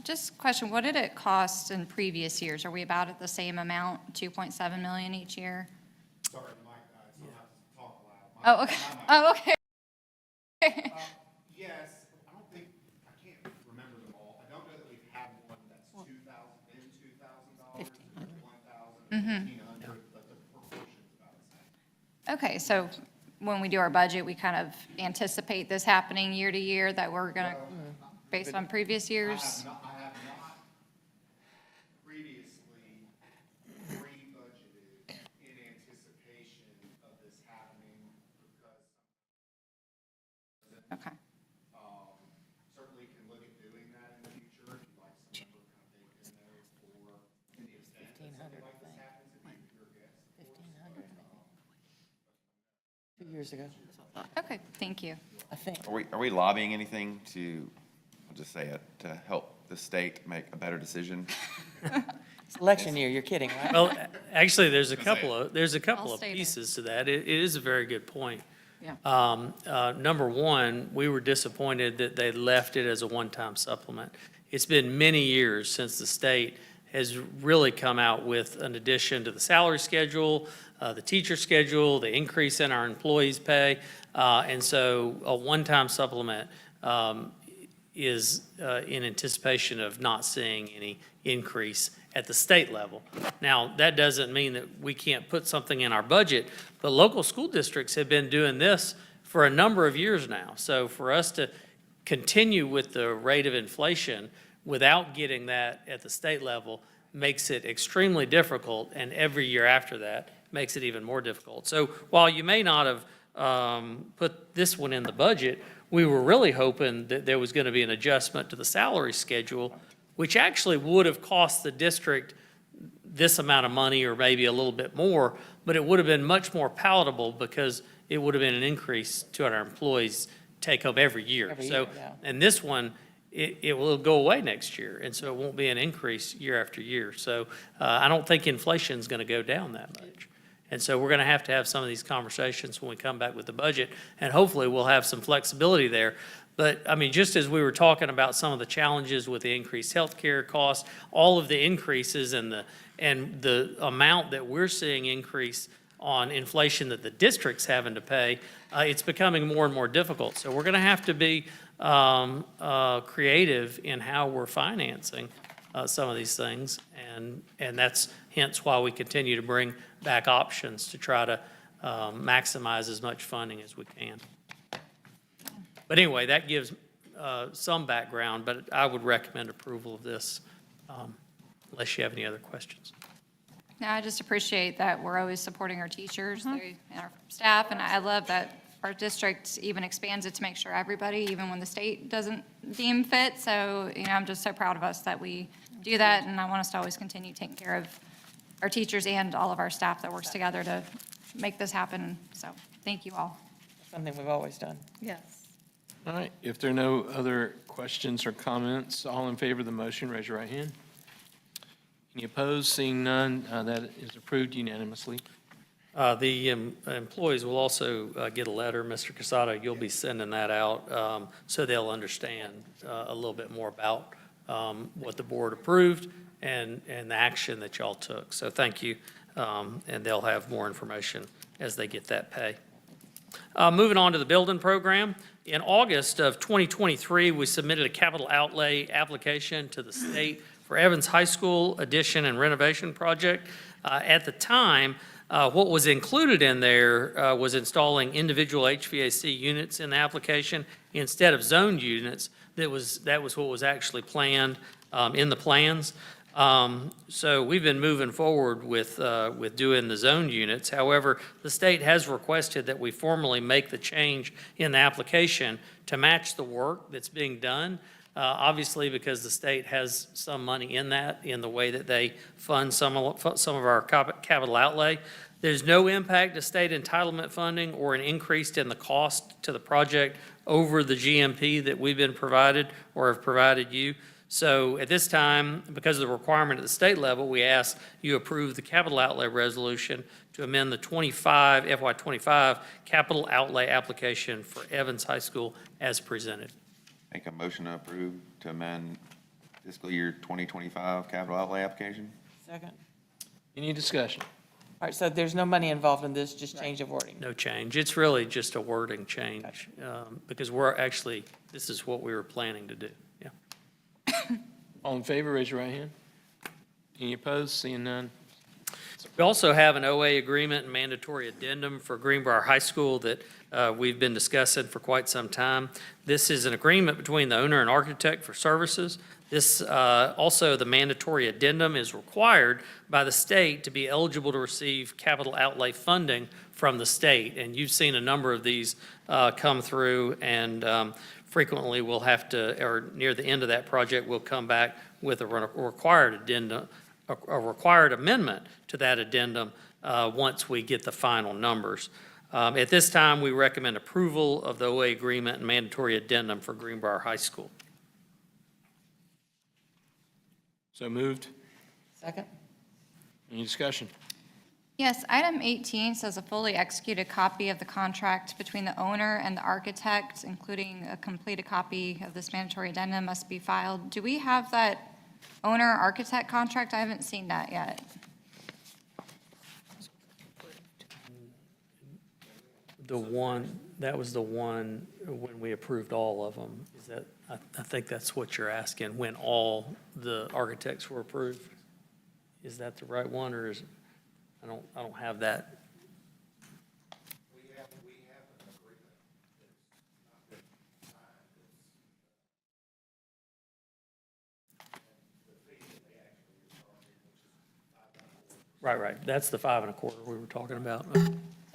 Just a question, what did it cost in previous years? Are we about at the same amount, 2.7 million each year? Sorry, Mike, so I have to talk loud. Oh, okay. Oh, okay. Yes, I can't remember them all. I don't know that we've had one that's $2,000, $1,000, $1,500, but the proportion's about the same. Okay, so when we do our budget, we kind of anticipate this happening year to year, that we're going to, based on previous years? I have not previously pre-budgeted in anticipation of this happening because Okay. certainly can look at doing that in the future if you'd like some number kind of baked in there for in the event that something like this happens, if you're a guest. 1,500. 2 years ago, Okay, thank you. I think. Are we lobbying anything to, I'll just say it, to help the state make a better decision? It's election year, you're kidding, right? Well, actually, there's a couple I'll of stay there. pieces to that. It is a very good point. Yeah. Number one, we were disappointed that they left it as a one-time supplement. it's been many years since the state has really come out with an addition to the salary schedule, the teacher schedule, the increase in our employees' pay. And so a one-time supplement is in anticipation of not seeing any increase at the state level. Now, that doesn't mean that we can't put something in our budget, but local school districts have been doing this for a number of years now. So for us to continue with the rate of inflation without getting that at the state level makes it extremely difficult, and every year after that makes it even more difficult. So while you may not have put this one in the budget, we were really hoping that there was going to be an adjustment to the salary schedule, which actually would have cost the district this amount of money or maybe a little bit more, but it would have been much more palatable because it would have been an increase to our employees' take home every year. Every So, year, yeah. and this one, it will go away next year, and so it won't be an increase year after year. So I don't think inflation's going to go down that much. And so we're going to have some of these conversations when we come back with the budget, and hopefully we'll have some flexibility there. But, I mean, just as we were talking about some of the challenges with the increased healthcare costs, all of the increases and the amount that we're seeing increase on inflation that the district's having to pay, it's becoming more and more difficult. So we're going to have to be creative in how we're financing some of these things, and that's hence why we continue to bring back options to try to maximize as much funding as we can. But anyway, that gives some background, but I would recommend approval of this unless you have any other questions. No, I just appreciate that we're always supporting our teachers and our staff, and I love that our district even expands it to make sure everybody, even when the state doesn't deem fit. So, I'm just so proud of us that we do that, and I want us to always continue taking care of our teachers and all of our staff that works together to make this happen. So, thank you all. Something we've always done. Yes. All right, if there are no other questions or comments, all in favor of the motion, raise your right hand. Any opposed? Seeing none, that is approved unanimously. The employees will also get a letter. Mr. Casado, you'll be sending that out so they'll understand a little bit more about what the board approved and the action that y'all took. So thank you, and they'll have more information as they get that pay. Moving on to the building program. In August of 2023, we submitted a capital outlay application to the state for Evans High School addition and renovation project. At the time, what was included in there was installing individual HVAC units in the application instead of zoned units. That was what was actually planned in the plans. So we've been moving forward with doing the zoned units. However, the state has requested that we formally make the change in the application to match the work that's being done. Obviously, because the state has some money in that, in the way that they fund some of our capital outlay. There's no impact to state entitlement funding or an increase in the cost to the project over the GMP that we've been provided or have provided you. So at this time, because of the requirement at the state level, we ask you approve the capital outlay resolution to amend the FY25 capital outlay application for Evans High School as presented. Make a motion to approve to amend fiscal year 2025 capital outlay application. Second. Any discussion? All right, so there's no money involved in this, just change of wording. No change. It's really just a wording change because this is what we were planning to do. Yeah. All in favor, raise your right hand. Any opposed? Seeing none. We also have an OA agreement and mandatory addendum for Greenbrier High School that we've been discussing for quite some time. This is an agreement between the owner and architect for services. This also, the mandatory addendum is required by the state to be eligible to receive capital outlay funding from the state. And you've seen a number of these come through, and frequently we'll have to, or near the end of that project, we'll come back with a required addendum, a required amendment to that addendum once we get the final numbers. At this time, we recommend approval of the OA agreement and mandatory addendum for Greenbrier High School. So moved. Second. Any discussion? Yes, item 18 says a fully executed copy of the contract between the owner and the architect, including a completed copy of this mandatory addendum, must be filed. Do we have that owner-architect contract? I haven't seen that yet. That was the one when we approved all of them. Is that, I think that's what you're asking, when all the architects were approved? Is that the right one, or is, I don't have that. We have an agreement that's not been signed. The fee that they actually are charging, which is $5.25. Right. That's the 5.25 we were talking about.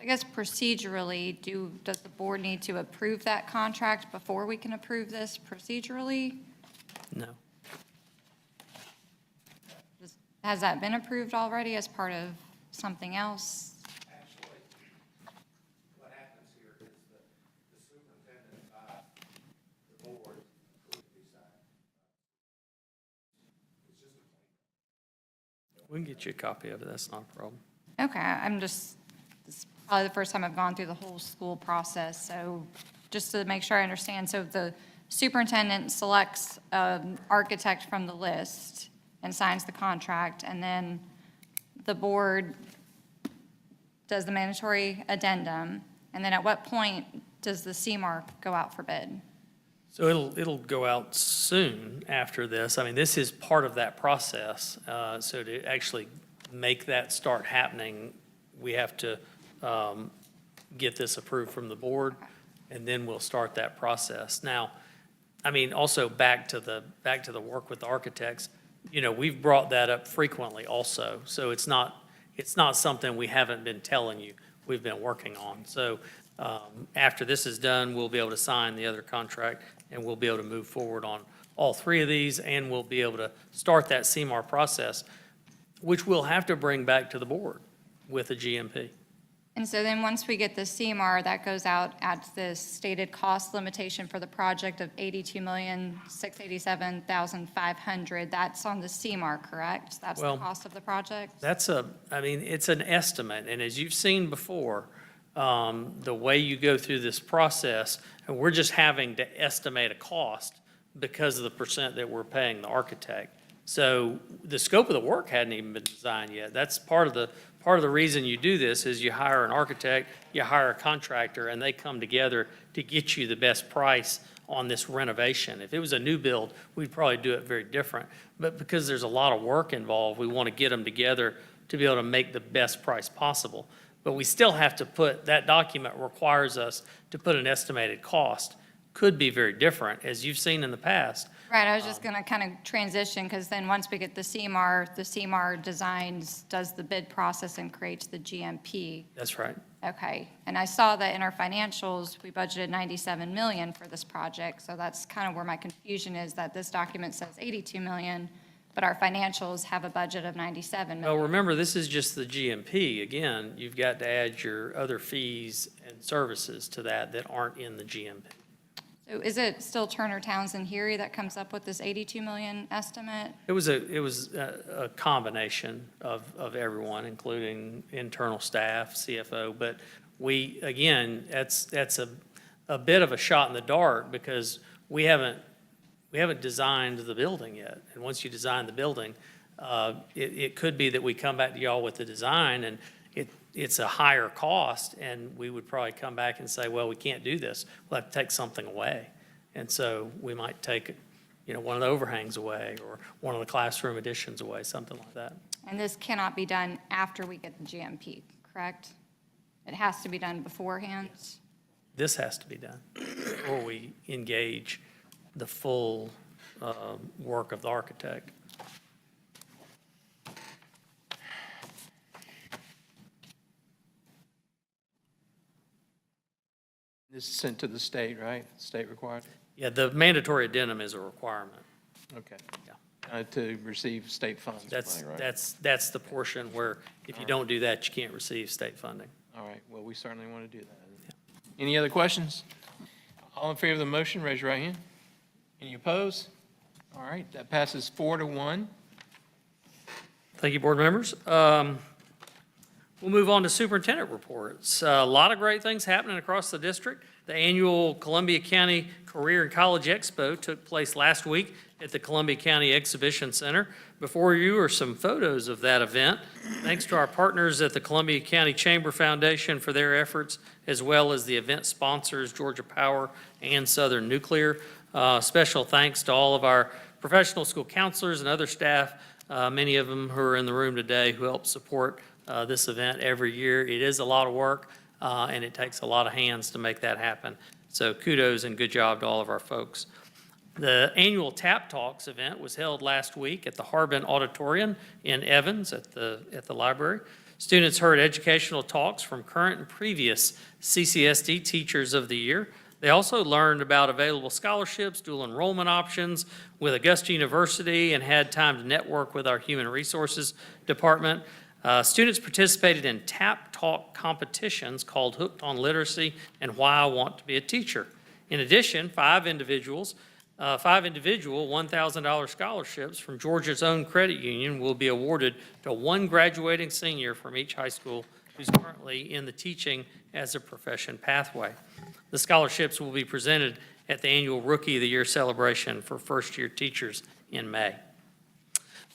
I guess procedurally, does the board need to approve that contract before we can approve this procedurally? No. Has that been approved already as part of something else? Actually, what happens here is that the superintendent by the board approved the sign. It's just a We can get you a copy of it. That's not a problem. Okay, this is probably the first time I've gone through the whole school process, so just to make sure I understand, so the superintendent selects an architect from the list and signs the contract, and then the board does the mandatory addendum, and then at what point does the CMAR go out for bid? So it'll go out soon after this. I mean, this is part of that process. So to actually make that start happening, we have to get this approved from the board, and then we'll start that process. Now, I mean, also back to the work with the architects, you know, we've brought that up frequently also. So it's not something we haven't been telling you we've been working on. So after this is done, we'll be able to sign the other contract, and we'll be able to move forward on all three of these, and we'll be able to start that CMAR process, which we'll have to bring back to the board with a GMP. And so then once we get the CMAR, that goes out at the stated cost limitation for the project of $82,687,500. That's on the CMAR, correct? That's the Well, cost of the project? I mean, it's an estimate, and as you've seen before, the way you go through this process, and we're just having to estimate a cost because of the percent that we're paying the architect. So the scope of the work hadn't even been designed yet. That's part of the reason you do this is you hire an architect, you hire a contractor, and they come together to get you the best price on this renovation. If it was a new build, we'd probably do it very different. But because there's a lot of work involved, we want to get them together to be able to make the best price possible. But we still have to that document requires us to put an estimated cost. Could be very different, as you've seen in the past. Right, I was just going to kind of transition, because then once we get the CMAR designs, does the bid process and creates the GMP. That's right. Okay, and I saw that in our financials, we budgeted $97 million for this project, so that's kind of where my confusion is, that this document says $82 million, but our financials have a budget of $97 million. Well, remember, this is just the GMP. Again, you've got to add your other fees and services to that aren't in the GMP. So is it still Turner Townsend Heery that comes up with this $82 million estimate? It was a combination of everyone, including internal staff, CFO, but that's a bit of a shot in the dark because we haven't designed the building yet. And once you design the building, it could be that we come back to y'all with the design and it's a higher cost, and we would probably come back and say, well, we can't do this. We'll have to take something away. And so we might take, one of the overhangs away or one of the classroom additions away, something like that. And this cannot be done after we get the GMP, correct? It has to be done beforehand? This has to be done before we engage the full work of the architect. This is sent to the state, right? State required? Yeah, the mandatory addendum is a requirement. Okay. Yeah. To receive state funds. That's the portion where if you don't do that, you can't receive state funding. All right, well, we certainly want to do that. Any other questions? All in favor of the motion, raise your right hand. Any opposed? All right, that passes 4-1. Thank you, board members. We'll move on to superintendent reports. A lot of great things happening across the district. The annual Columbia County Career and College Expo took place last week at the Columbia County Exhibition Center. Before you are some photos of that event. Thanks to our partners at the Columbia County Chamber Foundation for their efforts, as well as the event sponsors, Georgia Power and Southern Nuclear. Special thanks to all of our professional school counselors and other staff, many of them who are in the room today, who help support this event every year. It is a lot of work, and it takes a lot of hands to make that happen. So kudos and good job to all of our folks. The annual TAP Talks event was held last week at the Harbin Auditorium in Evans at the library. Students heard educational talks from current and previous CCSD Teachers of the Year. They also learned about available scholarships, dual enrollment options with Augusta University, and had time to network with our Human Resources Department. Students participated in TAP Talk competitions called Hooked on Literacy and Why I Want to Be a Teacher. In addition, five individual $1,000 scholarships from Georgia's own credit union will be awarded to one graduating senior from each high school who's currently in the teaching as a profession pathway. The scholarships will be presented at the annual Rookie of the Year celebration for first-year teachers in May.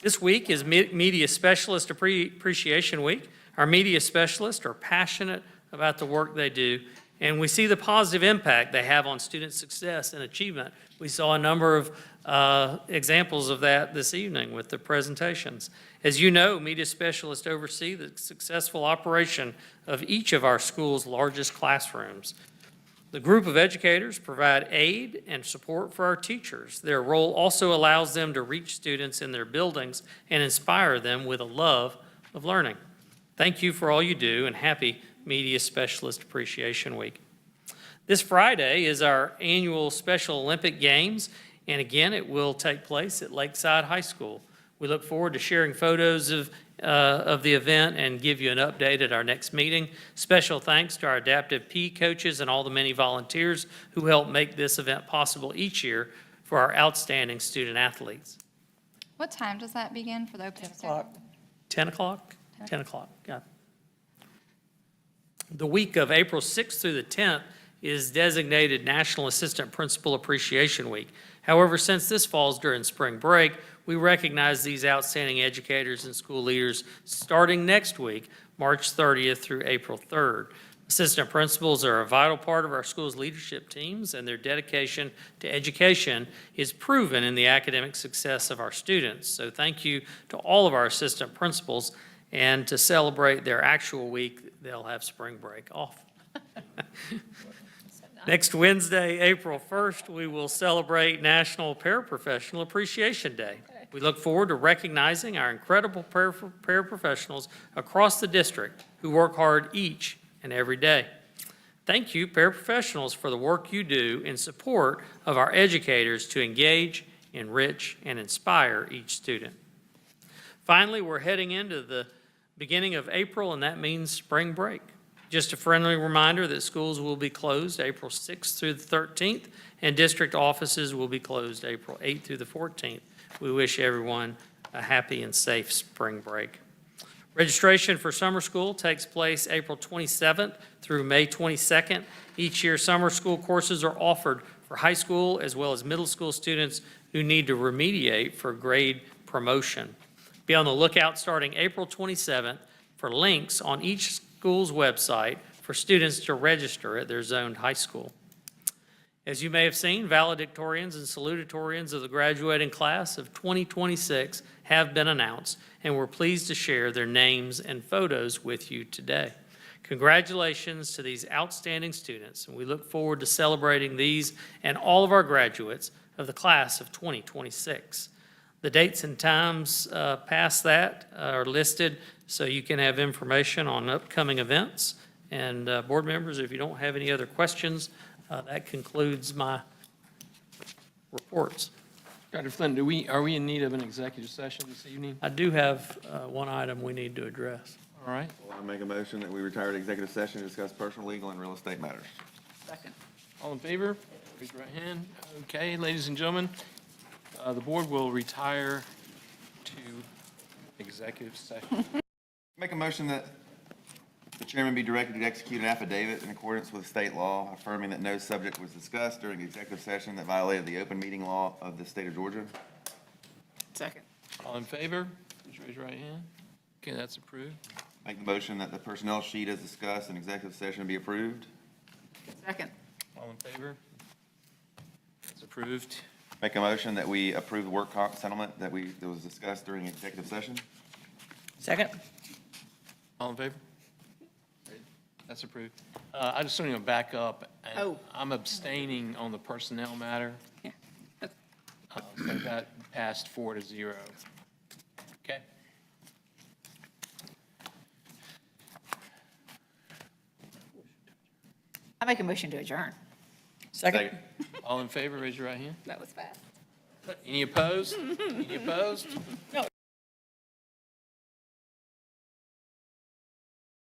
This week is Media Specialist Appreciation Week. Our media specialists are passionate about the work they do, and we see the positive impact they have on student success and achievement. We saw a number of examples of that this evening with the presentations. As you know, media specialists oversee the successful operation of each of our school's largest classrooms. The group of educators provide aid and support for our teachers. Their role also allows them to reach students in their buildings and inspire them with a love of learning. Thank you for all you do, and happy Media Specialist Appreciation Week. This Friday is our annual Special Olympic Games, and again, it will take place at Lakeside High School. We look forward to sharing photos of the event and give you an update at our next meeting. Special thanks to our Adaptive P coaches and all the many volunteers who help make this event possible each year for our outstanding student athletes. What time does that begin for the opening ceremony? 10 o'clock? 10 o'clock, yeah. The week of April 6th through the 10th is designated National Assistant Principal Appreciation Week. However, since this falls during spring break, we recognize these outstanding educators and school leaders starting next week, March 30th through April 3rd. Assistant principals are a vital part of our school's leadership teams, and their dedication to education is proven in the academic success of our students. So thank you to all of our assistant principals, and to celebrate their actual week, they'll have spring break off. Next Wednesday, April 1st, we will celebrate National Paraprofessional Appreciation Day. We look forward to recognizing our incredible paraprofessionals across the district who work hard each and every day. Thank you, paraprofessionals, for the work you do in support of our educators to engage, enrich, and inspire each student. Finally, we're heading into the beginning of April, and that means spring break. Just a friendly reminder that schools will be closed April 6th through the 13th, and district offices will be closed April 8th through the 14th. We wish everyone a happy and safe spring break. Registration for summer school takes place April 27th through May 22nd. Each year, summer school courses are offered for high school as well as middle school students who need to remediate for grade promotion. Be on the lookout starting April 27th for links on each school's website for students to register at their zoned high school. As you may have seen, valedictorians and salutatorians of the graduating class of 2026 have been announced, and we're pleased to share their names and photos with you today. Congratulations to these outstanding students, and we look forward to celebrating these and all of our graduates of the class of 2026. The dates and times past that are listed so you can have information on upcoming events. And board members, if you don't have any other questions, that concludes my reports. Dr. Flynn, are we in need of an executive session this evening? I do have one item we need to address. All right. Well, I make a motion that we retire to executive session to discuss personal, legal, and real estate matters. Second. All in favor? Raise your right hand. Okay, ladies and gentlemen, the board will retire to executive session. Make a motion that chairman be directed to execute an affidavit in accordance with state law affirming that no subject was discussed during executive session that violated the open meeting law of the state of Georgia. Second. All in favor? Please raise your right hand. Okay, that's approved. Make the motion that the personnel sheet as discussed in executive session be approved. Second. All in favor? It's approved. Make a motion that we approve the work comp settlement that was discussed during executive session. Second? All in favor? That's approved. I just want to back up. And Oh. I'm abstaining on the personnel matter. Yeah. So that passed 4-0. Okay? I make a motion to adjourn. Second? All in favor, raise your right hand. That was fast. Any opposed? Any opposed?